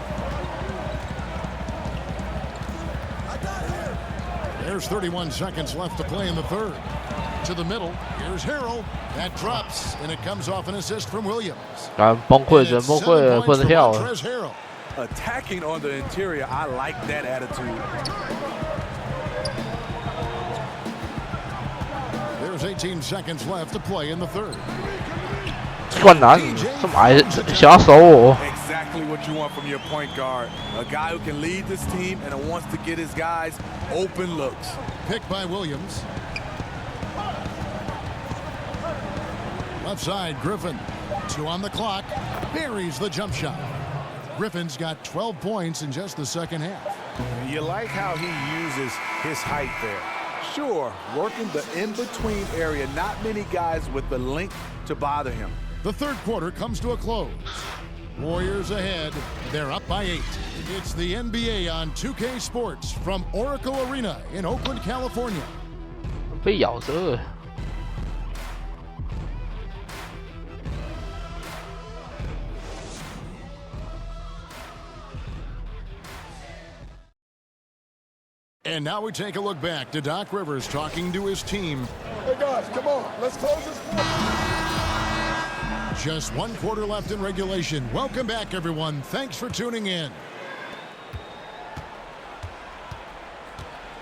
S7: There's 31 seconds left to play in the third. To the middle. Here's Harrell. That drops, and it comes off an assist from Williams.
S3: 啊，崩溃了，崩溃了，不能跳了。
S19: Attacking on the interior, I like that attitude.
S7: There's 18 seconds left to play in the third.
S3: 灌篮，这么矮，想要守我。
S19: Exactly what you want from your point guard. A guy who can lead this team and wants to get his guys open looks.
S7: Picked by Williams. Left side, Griffin. 2 on the clock. Buries the jump shot. Griffin's got 12 points in just the second half.
S8: You like how he uses his height there.
S19: Sure, working the in-between area. Not many guys with the length to bother him.
S7: The third quarter comes to a close. Warriors ahead. They're up by 8. It's the NBA on 2K Sports from Oracle Arena in Oakland, California.
S3: 被咬着。
S7: And now we take a look back to Doc Rivers talking to his team.
S4: Hey guys, come on, let's close this.
S7: Just 1 quarter left in regulation. Welcome back, everyone. Thanks for tuning in.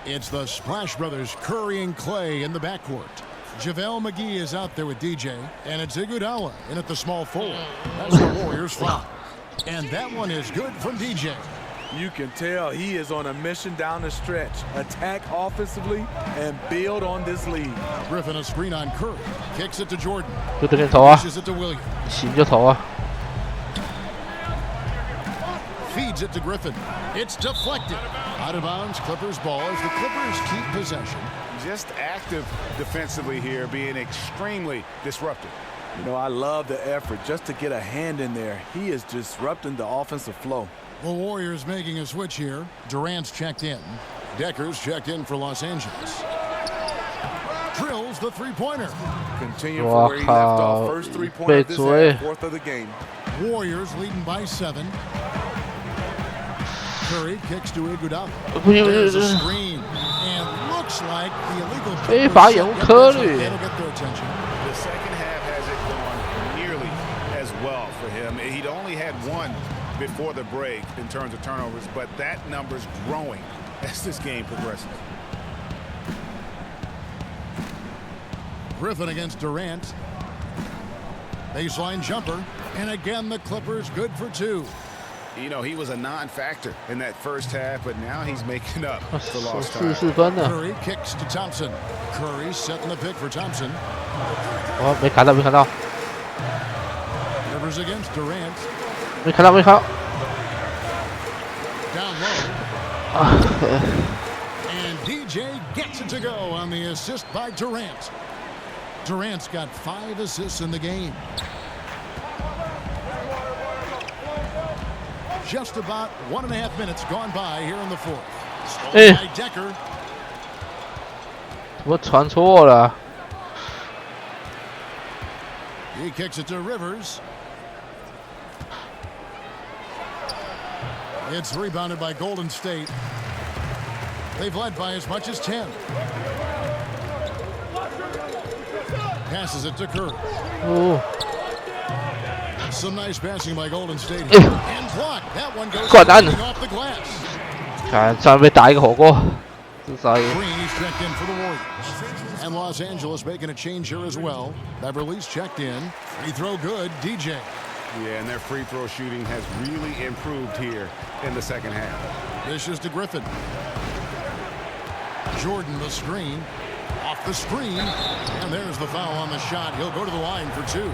S7: It's the Splash Brothers, Curry and Clay in the backcourt. JaVale McGee is out there with DJ, and it's Iguodala in at the small forward. That's the Warriors' foul. And that one is good from DJ.
S19: You can tell he is on a mission down the stretch. Attack offensively and build on this lead.
S7: Griffin a screen on Curry. Kicks it to Jordan.
S3: 就这边投啊，
S7: Pushes it to Williams.
S3: 行就投啊。
S7: Feeds feeds it to Griffin. It's deflected. Out of bounds, Clippers ball as the Clippers keep possession.
S8: Just active defensively here, being extremely disruptive.
S19: You know, I love the effort just to get a hand in there. He is disrupting the offensive flow.
S7: The Warriors making a switch here. Durant's checked in. Decker's checked in for Los Angeles. Drills the three-pointer.
S19: Continue from where he left off. First three-pointer this half, fourth of the game.
S7: Warriors leading by 7. Curry kicks to Iguodala. There's a screen, and looks like the illegal that'll get their attention.
S8: The second half hasn't gone nearly as well for him. He'd only had 1 before the break in terms of turnovers, but that number's growing as this game progresses.
S7: Griffin against Durant. Baseline jumper, and again the Clippers good for 2.
S8: You know, he was a non-factor in that first half, but now he's making up for lost time.
S7: Curry kicks to Thompson. Curry setting the pick for Thompson.
S3: 哦，没看到，没看到。
S7: Rivers against Durant.
S3: 没看到，没看到。
S7: Down low. And DJ gets it to go on the assist by Durant. Durant's got 5 assists in the game. Just about 1.5 minutes gone by here in the fourth. Stolen by Decker.
S3: 我传错了。
S7: He kicks it to Rivers. It's rebounded by Golden State. They've led by as much as 10. Passes it to Curry.
S3: Oh.
S7: Some nice passing by Golden State. And blocked. That one goes off the glass.
S3: 看，这样被打一个火锅，至少也。
S7: Green's checked in for the Warriors. And Los Angeles making a change here as well. Beverly's checked in. Free throw good. DJ.
S8: Yeah, and their free throw shooting has really improved here in the second half.
S7: Dishes to Griffin. Jordan the screen. Off the screen. And there's the foul on the shot. He'll go to the line for 2.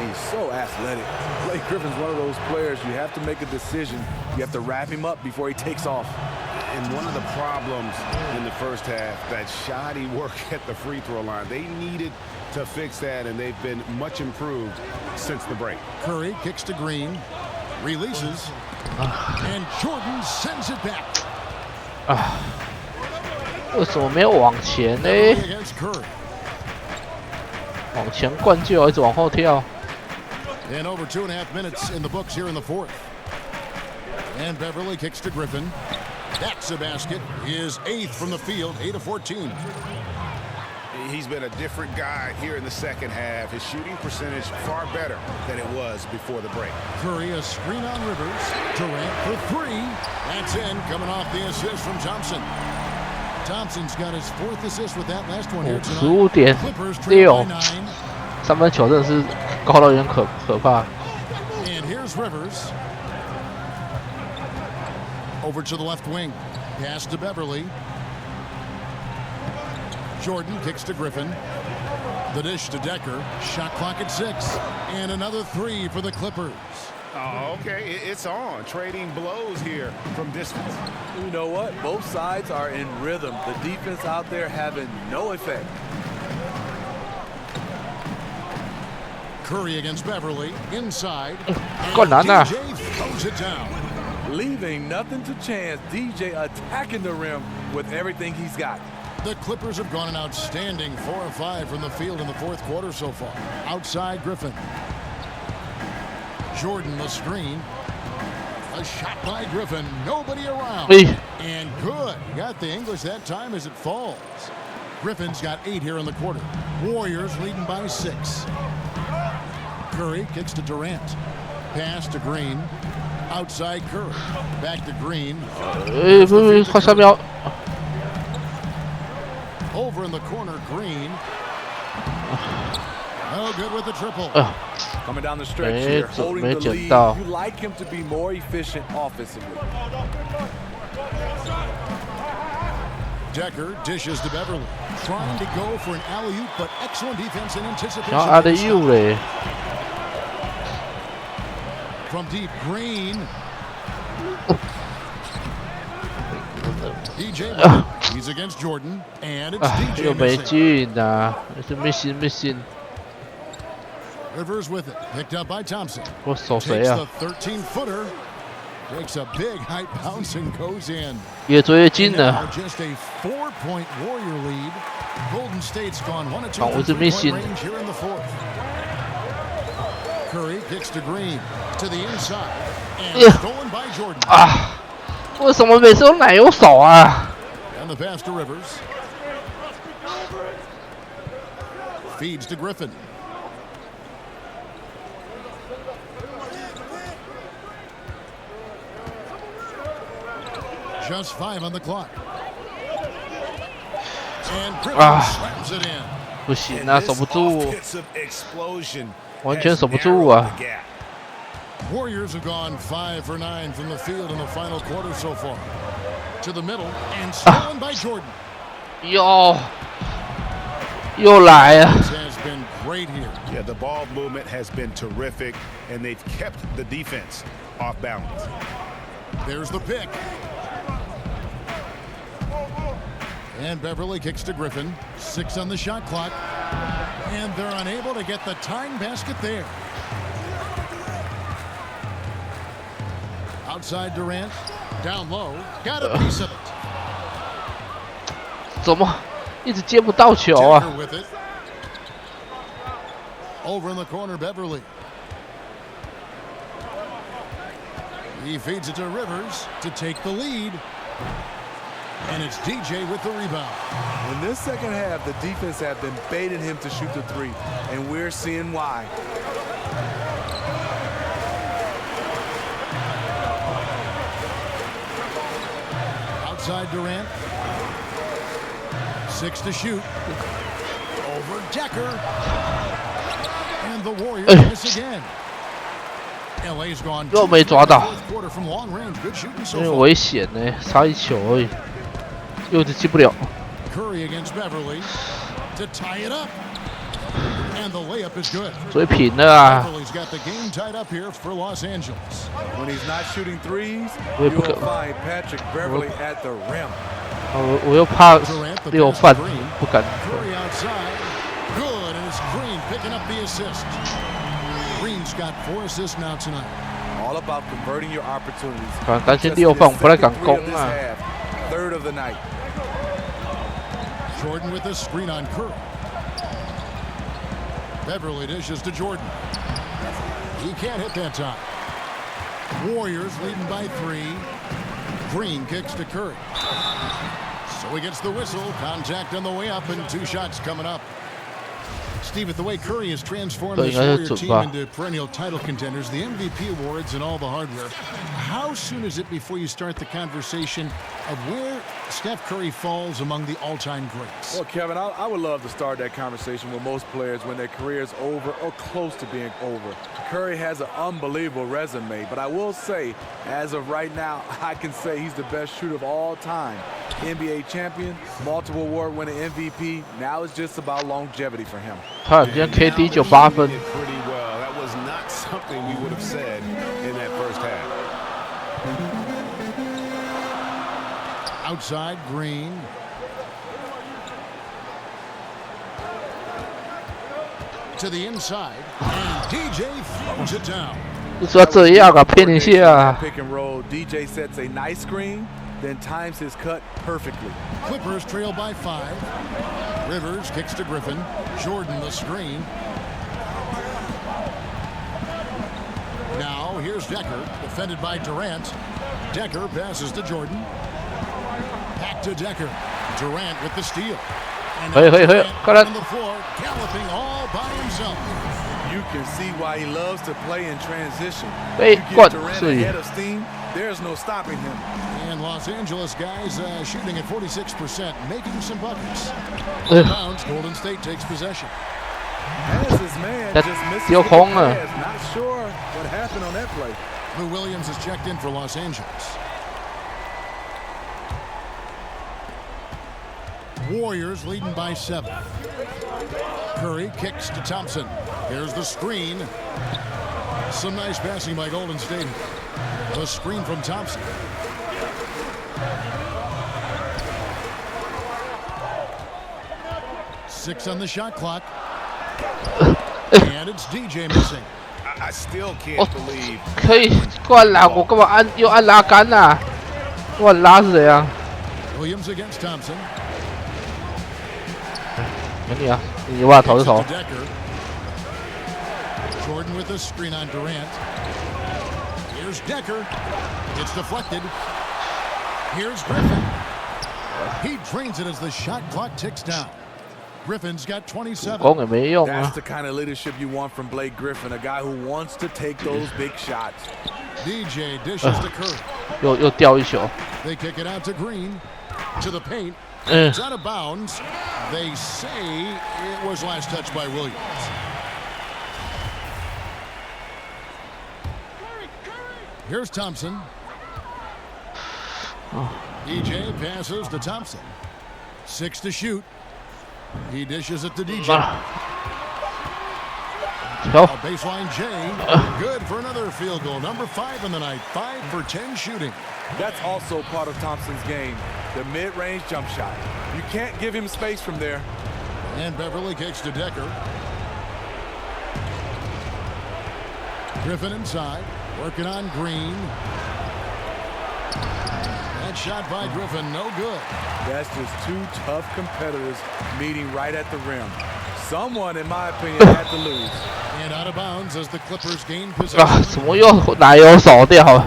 S19: He's so athletic. Blake Griffin's one of those players you have to make a decision. You have to wrap him up before he takes off.
S8: And one of the problems in the first half, that shoddy work at the free throw line. They needed to fix that, and they've been much improved since the break.
S7: Curry kicks to Green. Releases. And Jordan sends it back.
S3: 为什么没有往前呢？往前灌就一直往后跳。
S7: And over 2.5 minutes in the books here in the fourth. And Beverly kicks to Griffin. That's a basket. His 8th from the field, 8 of 14.
S8: He's been a different guy here in the second half. His shooting percentage far better than it was before the break.
S7: Curry a screen on Rivers. Durant for 3. That's in, coming off the assist from Thompson. Thompson's got his 4th assist with that last one here tonight. Clippers trail by 9.
S3: 3分球真的是高到有点可怕。
S7: And here's Rivers. Over to the left wing. Pass to Beverly. Jordan kicks to Griffin. The dish to Decker. Shot clock at 6. And another 3 for the Clippers.
S8: Oh, okay. It's on. Trading blows here from distance.
S19: You know what? Both sides are in rhythm. The defense out there having no effect.
S7: Curry against Beverly. Inside.
S3: DJ
S7: throws it down.
S19: Leaving nothing to chance. DJ attacking the rim with everything he's got.
S7: The Clippers have gone an outstanding 4 of 5 from the field in the fourth quarter so far. Outside Griffin. Jordan the screen. A shot by Griffin. Nobody around. And good. Got the English that time as it falls. Griffin's got 8 here in the quarter. Warriors leading by 6. Curry kicks to Durant. Pass to Green. Outside Curry. Back to Green. Over in the corner, Green. No good with the triple.
S19: Coming down the stretch here, holding the lead. You like him to be more efficient offensively.
S7: Decker dishes to Beverly. Trying to go for an alley-oop, but excellent defense and anticipation. From deep, Green. DJ. He's against Jordan, and it's DJ
S3: 又没进啊，是没进。
S7: Rivers with it, picked up by Thompson.
S3: 我守谁啊？
S7: Takes the 13-footer, takes a big height bounce and goes in.
S3: 越追越近了。
S7: Just a 4-point Warrior lead. Golden State's gone 1 of 2
S3: 我这边信。
S7: range here in the fourth. Curry kicks to Green to the inside and stolen by Jordan.
S3: 啊！为什么每次都奶油手啊
S7: And the pass to Rivers. Feeds to Griffin. Just 5 on the clock. And Griffin slams it in.
S3: 不行啊，守不住，完全守不住啊！
S7: Warriors have gone 5 for 9 from the field in the final quarter so far. To the middle and stolen by Jordan.
S3: 又来啊
S7: Has been great here.
S8: Yeah, the ball movement has been terrific, and they've kept the defense off balance.
S7: There's the pick. And Beverly kicks to Griffin. 6 on the shot clock. And they're unable to get the tying basket there. Outside Durant. Down low. Got a piece of it.
S3: 怎么一直接不到球啊
S7: Decker with it. Over in the corner, Beverly. He feeds it to Rivers to take the lead. And it's DJ with the rebound.
S19: In this second half, the defense have been baiting him to shoot the three, and we're seeing why.
S7: Outside Durant. 6 to shoot. Over Decker. And the Warriors miss again. LA's gone
S3: 又没抓到，
S7: quarter from long range. Good shooting so
S3: 有点
S7: far.
S3: 危险呢，差一球而已，又是进不了。
S7: Curry against Beverly to tie it up. And the layup is good.
S3: 追平了啊！
S7: Beverly's got the game tied up here for Los Angeles.
S19: When he's not shooting threes,
S3: 我也不
S19: you'll
S3: 可，
S19: find Patrick Beverly at the rim.
S3: 我又怕六犯，不敢。
S7: Curry outside. Good, and it's Green picking up the assist. Green's got 4 assists now tonight.
S19: All about converting your opportunities.
S3: 担心6犯，我不太敢攻啊。
S19: Third of the night.
S7: Jordan with a screen on Curry. Beverly dishes to Jordan. He can't hit that time. Warriors leading by 3. Green kicks to Curry. So he gets the whistle. Contact on the way up, and 2 shots coming up. Steve, with the way Curry has transformed this Warrior team into perennial title contenders, the MVP awards and all the hardware, how soon is it before you start the conversation of where Steph Curry falls among the all-time greats?
S19: Well, Kevin, I would love to start that conversation with most players when their career is over or close to being over. Curry has an unbelievable resume, but I will say, as of right now, I can say he's the best shooter of all time. NBA champion, multiple award-winning MVP. Now it's just about longevity for him.
S3: 他今天 KD 98分。
S8: Pretty well. That was not something we would have said in that first half.
S7: Outside Green. To the inside, and DJ throws it down.
S3: 就说这样啊，骗一下。
S19: Pick and roll. DJ sets a nice screen, then times his cut perfectly.
S7: Clippers trail by 5. Rivers kicks to Griffin. Jordan the screen. Now here's Decker, defended by Durant. Decker passes to Jordan. Back to Decker. Durant with the steal. And now Durant on the floor, galloping all by himself.
S19: You can see why he loves to play in transition.
S3: Hey,
S19: you get Durant ahead of steam, there's no stopping him.
S7: And Los Angeles guys shooting at 46%, making some buckets. Bounce, Golden State takes possession.
S19: As this man just misses the pass. Not sure what happened on that play.
S7: Lou Williams is checked in for Los Angeles. Warriors leading by 7. Curry kicks to Thompson. Here's the screen. Some nice passing by Golden State. The screen from Thompson. 6 on the shot clock. And it's DJ missing.
S8: I still can't believe.
S3: 可以灌篮，我干嘛又按拉杆啊？我拉是怎样？
S7: Williams against Thompson.
S3: 给你啊，你把投就投。
S7: Jordan with the screen on Durant. Here's Decker. It's deflected. Here's Griffin. He drains it as the shot clock ticks down. Griffin's got 27.
S19: That's the kind of leadership you want from Blake Griffin, a guy who wants to take those big shots.
S7: DJ dishes to Curry.
S3: 又掉一球。
S7: They kick it out to Green. To the paint. It's out of bounds. They say it was last touched by Williams. Here's Thompson. DJ passes to Thompson. 6 to shoot. He dishes it to DJ. A baseline J. Good for another field goal. Number 5 in the night. 5 for 10 shooting.
S19: That's also part of Thompson's game, the mid-range jump shot. You can't give him space from there.
S7: And Beverly kicks to Decker. Griffin inside, working on Green. That shot by Griffin, no good.
S19: That's just two tough competitors meeting right at the rim. Someone, in my opinion, had to lose.
S7: And out of bounds as the Clippers gain possession.
S3: 啊，怎么又奶油手掉？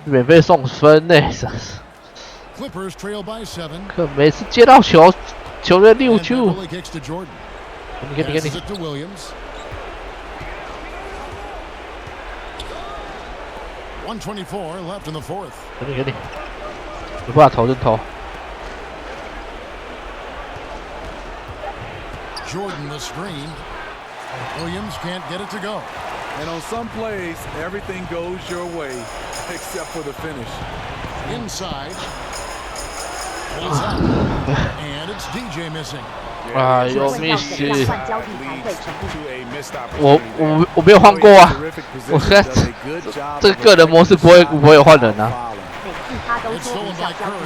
S3: 免费送分呢、
S7: Clippers trail by 7.
S3: 可每次接到球，球队溜球。
S7: kicks to Jordan.
S3: 给你。
S7: Passes it to Williams. 1:24 left in the fourth.
S3: 给你，有办法投就投。
S7: Jordan the screen. Williams can't get it to go.
S19: And on some plays, everything goes your way, except for the finish.
S7: Inside. Pulls out. And it's DJ missing.
S3: 啊，有 miss。我没有换过啊，我现在这个人模式不会有换人啊。
S1: 每次他都说无效交替，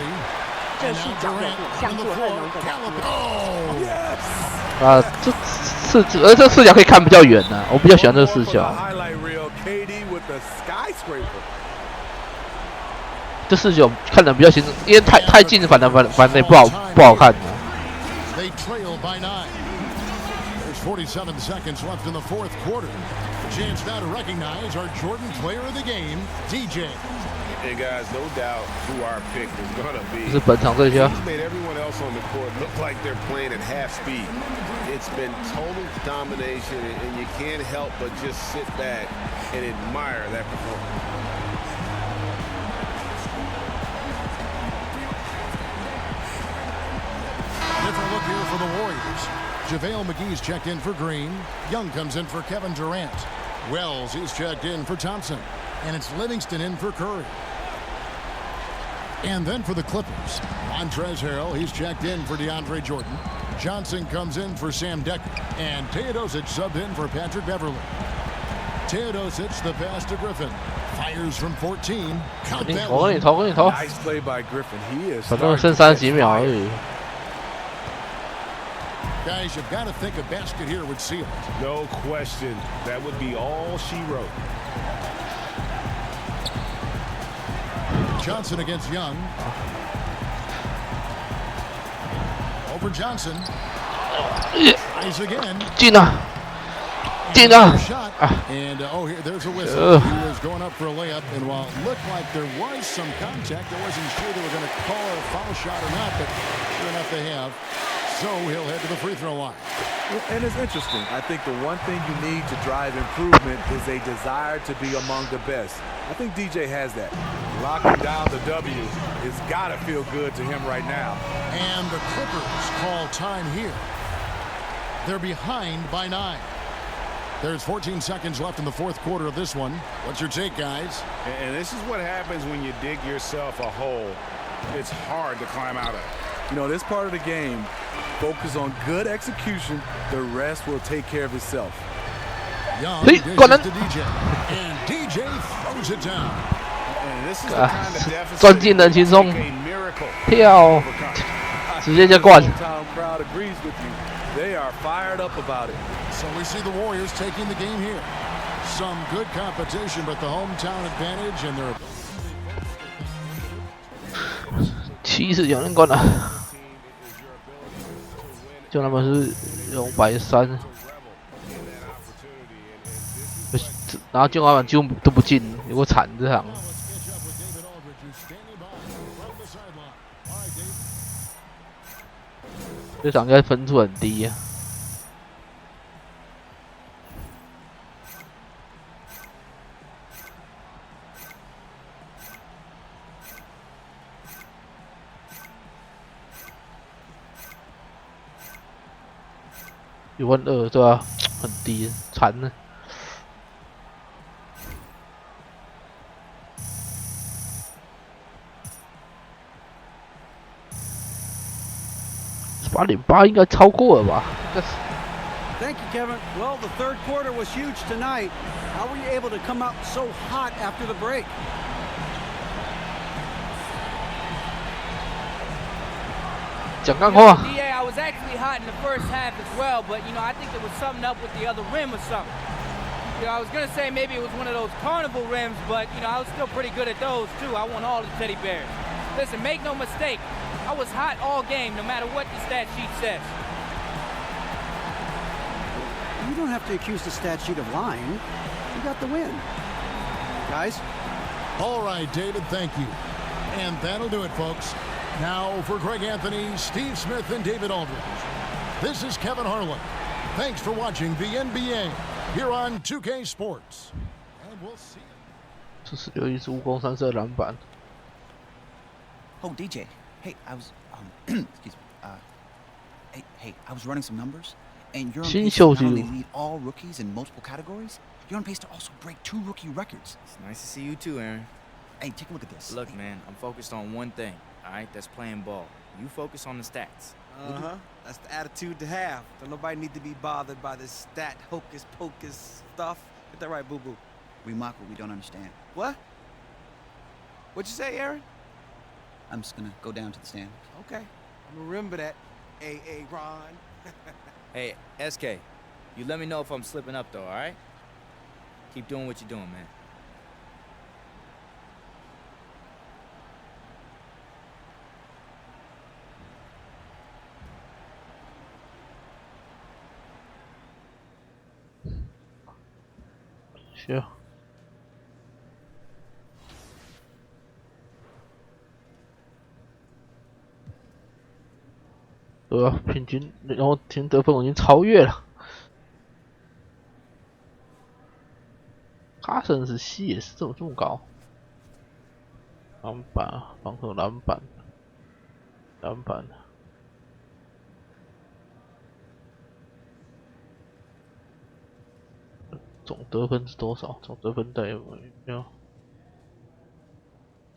S1: 这视角有点像做热门的角度。
S3: 啊，这视角可以看比较远啊，我比较喜欢这个视角。这视角看得比较清楚，因为太近，反正也不好看的。
S7: They trail by 9. There's 47 seconds left in the fourth quarter. Chance now to recognize our Jordan player of the game, DJ.
S8: Hey guys, no doubt who our pick is gonna be.
S3: 是本场最佳。
S8: He's made everyone else on the court look like they're playing at half speed. It's been total domination, and you can't help but just sit back and admire that performance.
S7: Different look here for the Warriors. JaVale McGee's checked in for Green. Young comes in for Kevin Durant. Wells is checked in for Thompson. And it's Livingston in for Curry. And then for the Clippers, Montrezl Harrell, he's checked in for DeAndre Jordan. Johnson comes in for Sam Decker. And Teodosic subbed in for Patrick Beverly. Teodosic, the pass to Griffin. Fires from 14. Count that one.
S19: Nice play by Griffin. He is.
S3: 反正剩30几秒而已。
S7: Guys, you've got to think a basket here would seal it.
S8: No question. That would be all she wrote.
S7: Johnson against Young. Over Johnson. Tries again.
S3: 进啊！进啊！
S7: And here, there's a whistle. He was going up for a layup, and while it looked like there was some contact, I wasn't sure they were going to call a foul shot or not, but sure enough they have. So he'll head to the free throw line.
S19: And it's interesting. I think the one thing you need to drive improvement is a desire to be among the best. I think DJ has that. Locking down the W has got to feel good to him right now.
S7: And the Clippers call time here. They're behind by 9. There's 14 seconds left in the fourth quarter of this one. What's your take, guys?
S8: And this is what happens when you dig yourself a hole. It's hard to climb out of.
S19: You know, this part of the game, focus on good execution. The rest will take care of itself.
S7: Young dishes to DJ, and DJ throws it down.
S8: And this is the kind of deficit
S3: 钻进人群中跳。直接就灌。
S19: Town crowd agrees with you. They are fired up about it.
S7: So we see the Warriors taking the game here. Some good competition, but the hometown advantage and their.
S3: 70有人灌了，就他们是用130，然后健华板几乎都不进，有个惨这场。这场应该分数很低啊。12000对吧？很低，惨了。8.8应该超过了吧
S2: ？Thank you, Kevin. Well, the third quarter was huge tonight. How were you able to come out so hot after the break?
S3: 讲干话。
S20: DA, I was actually hot in the first half as well, but I think there was something up with the other rim or something. I was gonna say maybe it was one of those carnival rims, but I was still pretty good at those too. I won all the teddy bears. Listen, make no mistake, I was hot all game, no matter what the stat sheet says.
S2: You don't have to accuse the stat sheet of lying. You got the win. Guys?
S7: All right, David, thank you. And that'll do it, folks. Now for Greg Anthony, Steve Smith, and David Aldridge. This is Kevin Harlan. Thanks for watching the NBA here on 2K Sports. And we'll see you.
S3: 46助攻32篮板。
S11: Oh, DJ. Hey, I was excuse me. Hey, I was running some numbers, and you're on pace to not only lead all rookies in multiple categories, you're on pace to also break 2 rookie records.
S10: It's nice to see you too, Aaron.
S11: Hey, take a look at this.
S10: Look, man, I'm focused on one thing. All right, that's playing ball. You focus on the stats.
S14: That's the attitude to have. Don't nobody need to be bothered by this stat hocus pocus stuff. Get that right, boo boo.
S11: We mock what we don't understand.
S14: What? What'd you say, Aaron?
S11: I'm just gonna go down to the stand.
S14: Okay. I'm gonna remember that. A Ron.
S10: Hey, SK, you let me know if I'm slipping up though, all right? Keep doing what you're doing, man.
S3: Sure. 对啊，平均，然后平均得分我已经超越了。卡森是西也是这么高。篮板，防守篮板，篮板。总得分是多少？总得分带有没有？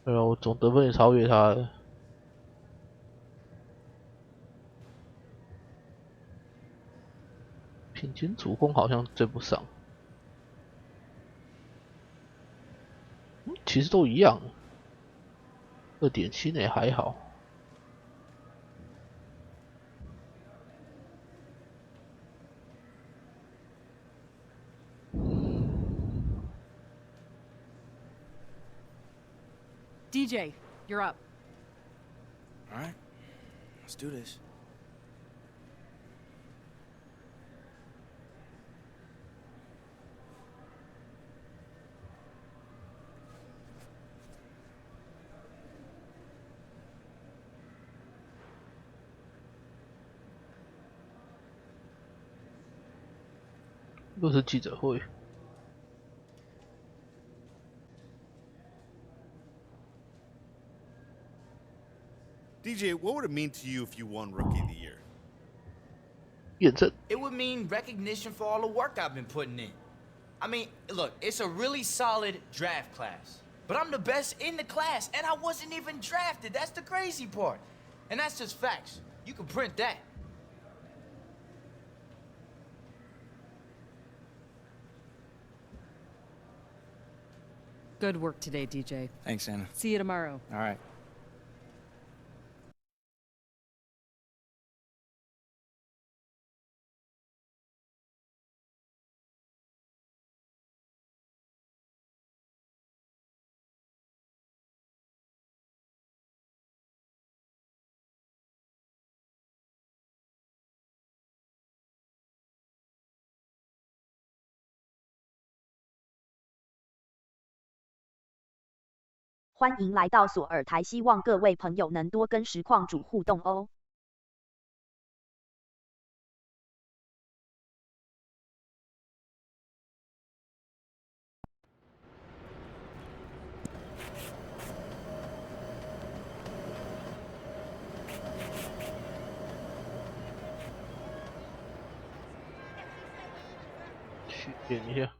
S3: 对啊，我总得分也超越他了。 平均主攻好像追不上，其实都一样，2.7也还好。
S21: DJ, you're up.
S10: All right, let's do this.
S3: This is 记者会。
S22: DJ, what would it mean to you if you won Rookie of the Year?
S10: It would mean recognition for all the work I've been putting in. I mean, look, it's a really solid draft class. But I'm the best in the class, and I wasn't even drafted. That's the crazy part. And that's just facts. You can print that.
S21: Good work today, DJ.
S10: Thanks, Anna.
S21: See you tomorrow.
S10: All right.
S1: 欢迎来到索尔台，希望各位朋友能多跟实况主互动哦。
S3: 去点一下。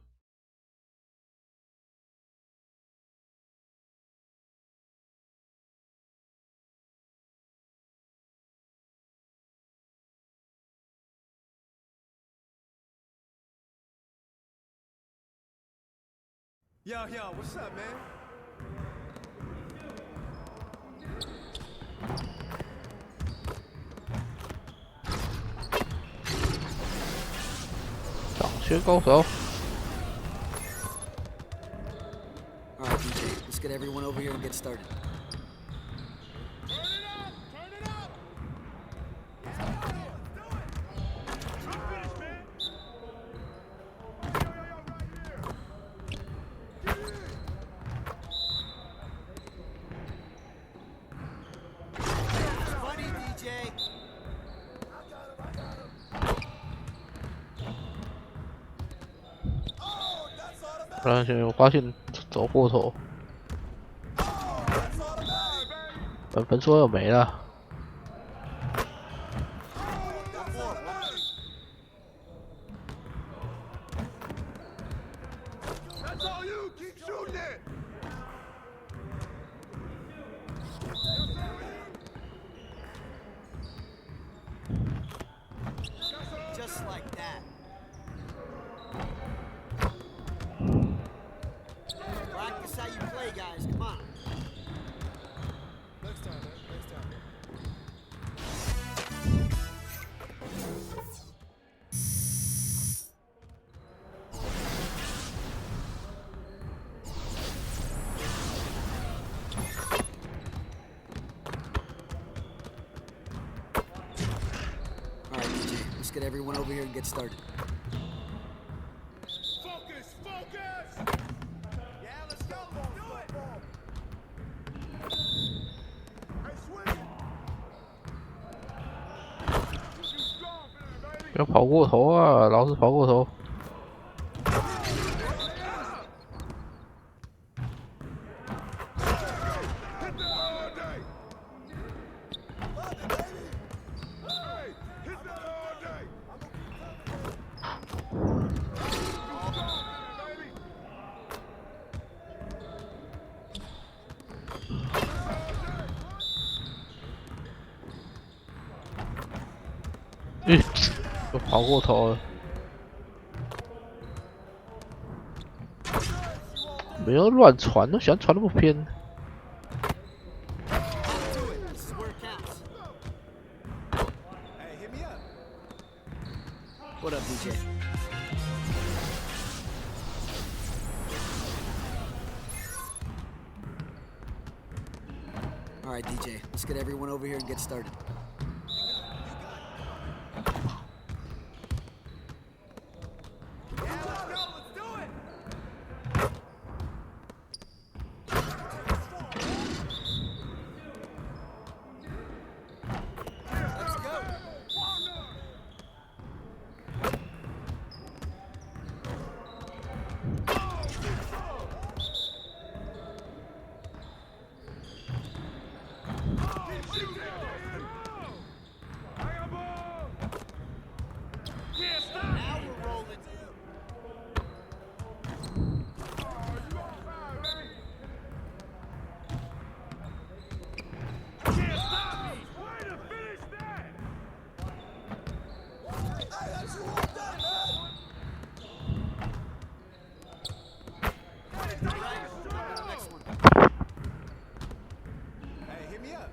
S9: Yo, what's up, man?
S3: 掌学高手。
S12: All right, DJ, let's get everyone over here and get started.
S14: Funny, DJ.
S3: 而且我发现走过头，分数又没了。
S9: That's all you. Keep shooting it.
S14: Just like that. Practice how you play, guys. Come on.
S9: Next time, man. Next time.
S12: All right, DJ, let's get everyone over here and get started.
S9: Focus, focus. Yeah, let's go. Do it. Hey, swing. You strong, baby.
S3: 不要跑过头啊！老是跑过头。 又跑过头了，没有乱传，都喜欢传那么偏。
S12: What up, DJ? All right, DJ, let's get everyone over here and get started.
S14: Now we're rolling.
S9: Can't stop me. Way to finish that. Hey, that's you all done, man.
S14: Next one.
S9: Hey, hit me up.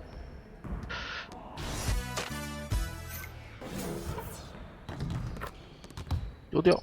S3: 丢掉。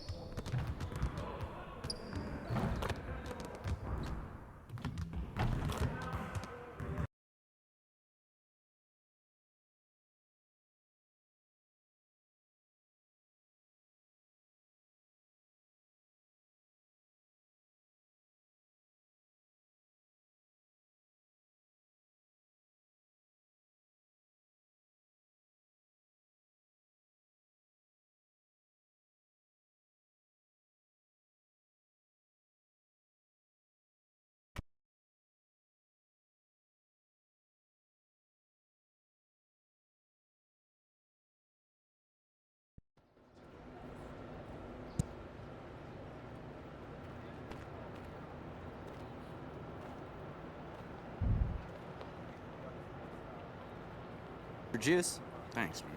S11: For juice? Thanks, man.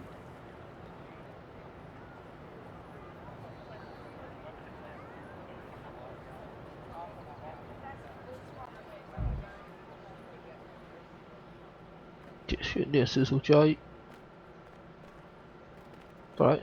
S3: 解训练时速加1。再来。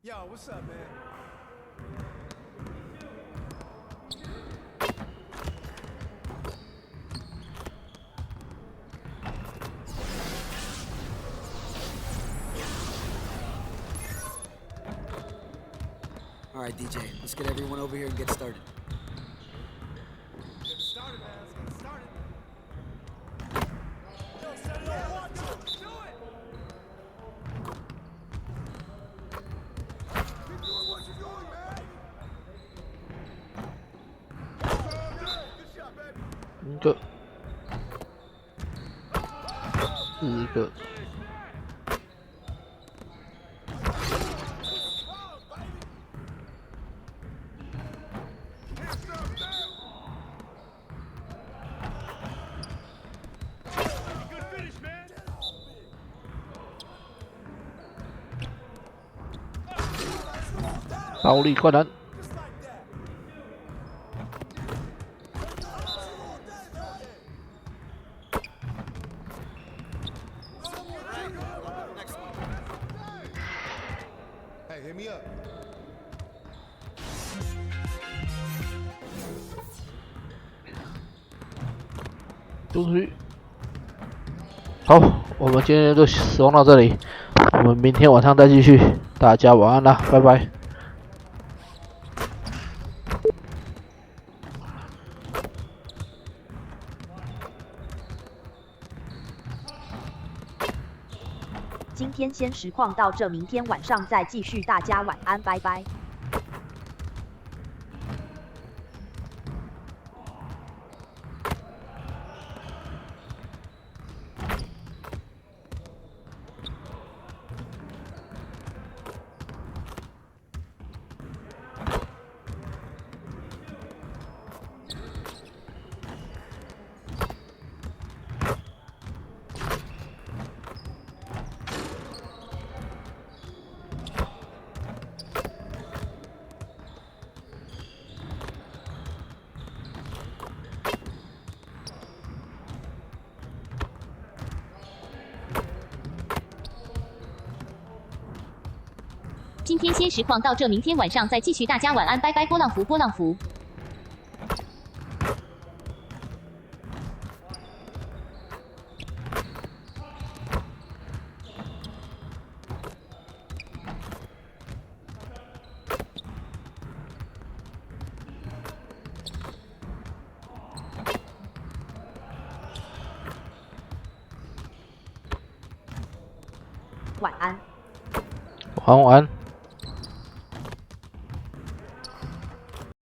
S9: Yo, what's up, man?
S12: All right, DJ, let's get everyone over here and get started.
S9: Get started, man. Let's get started. Yo, set it up. Do it. Keep doing what you're doing, man. Good shot, baby.
S3: 1个，4个。暴力灌篮，丢出去。好，我们今天就使用到这里，我们明天晚上再继续。大家晚安啦，拜拜。
S1: 今天先实况到这，明天晚上再继续。大家晚安，拜拜。
S18: 今天先实况到这，明天晚上再继续。大家晚安，拜拜。波浪符，波浪符。
S1: 晚安。
S3: 晚安。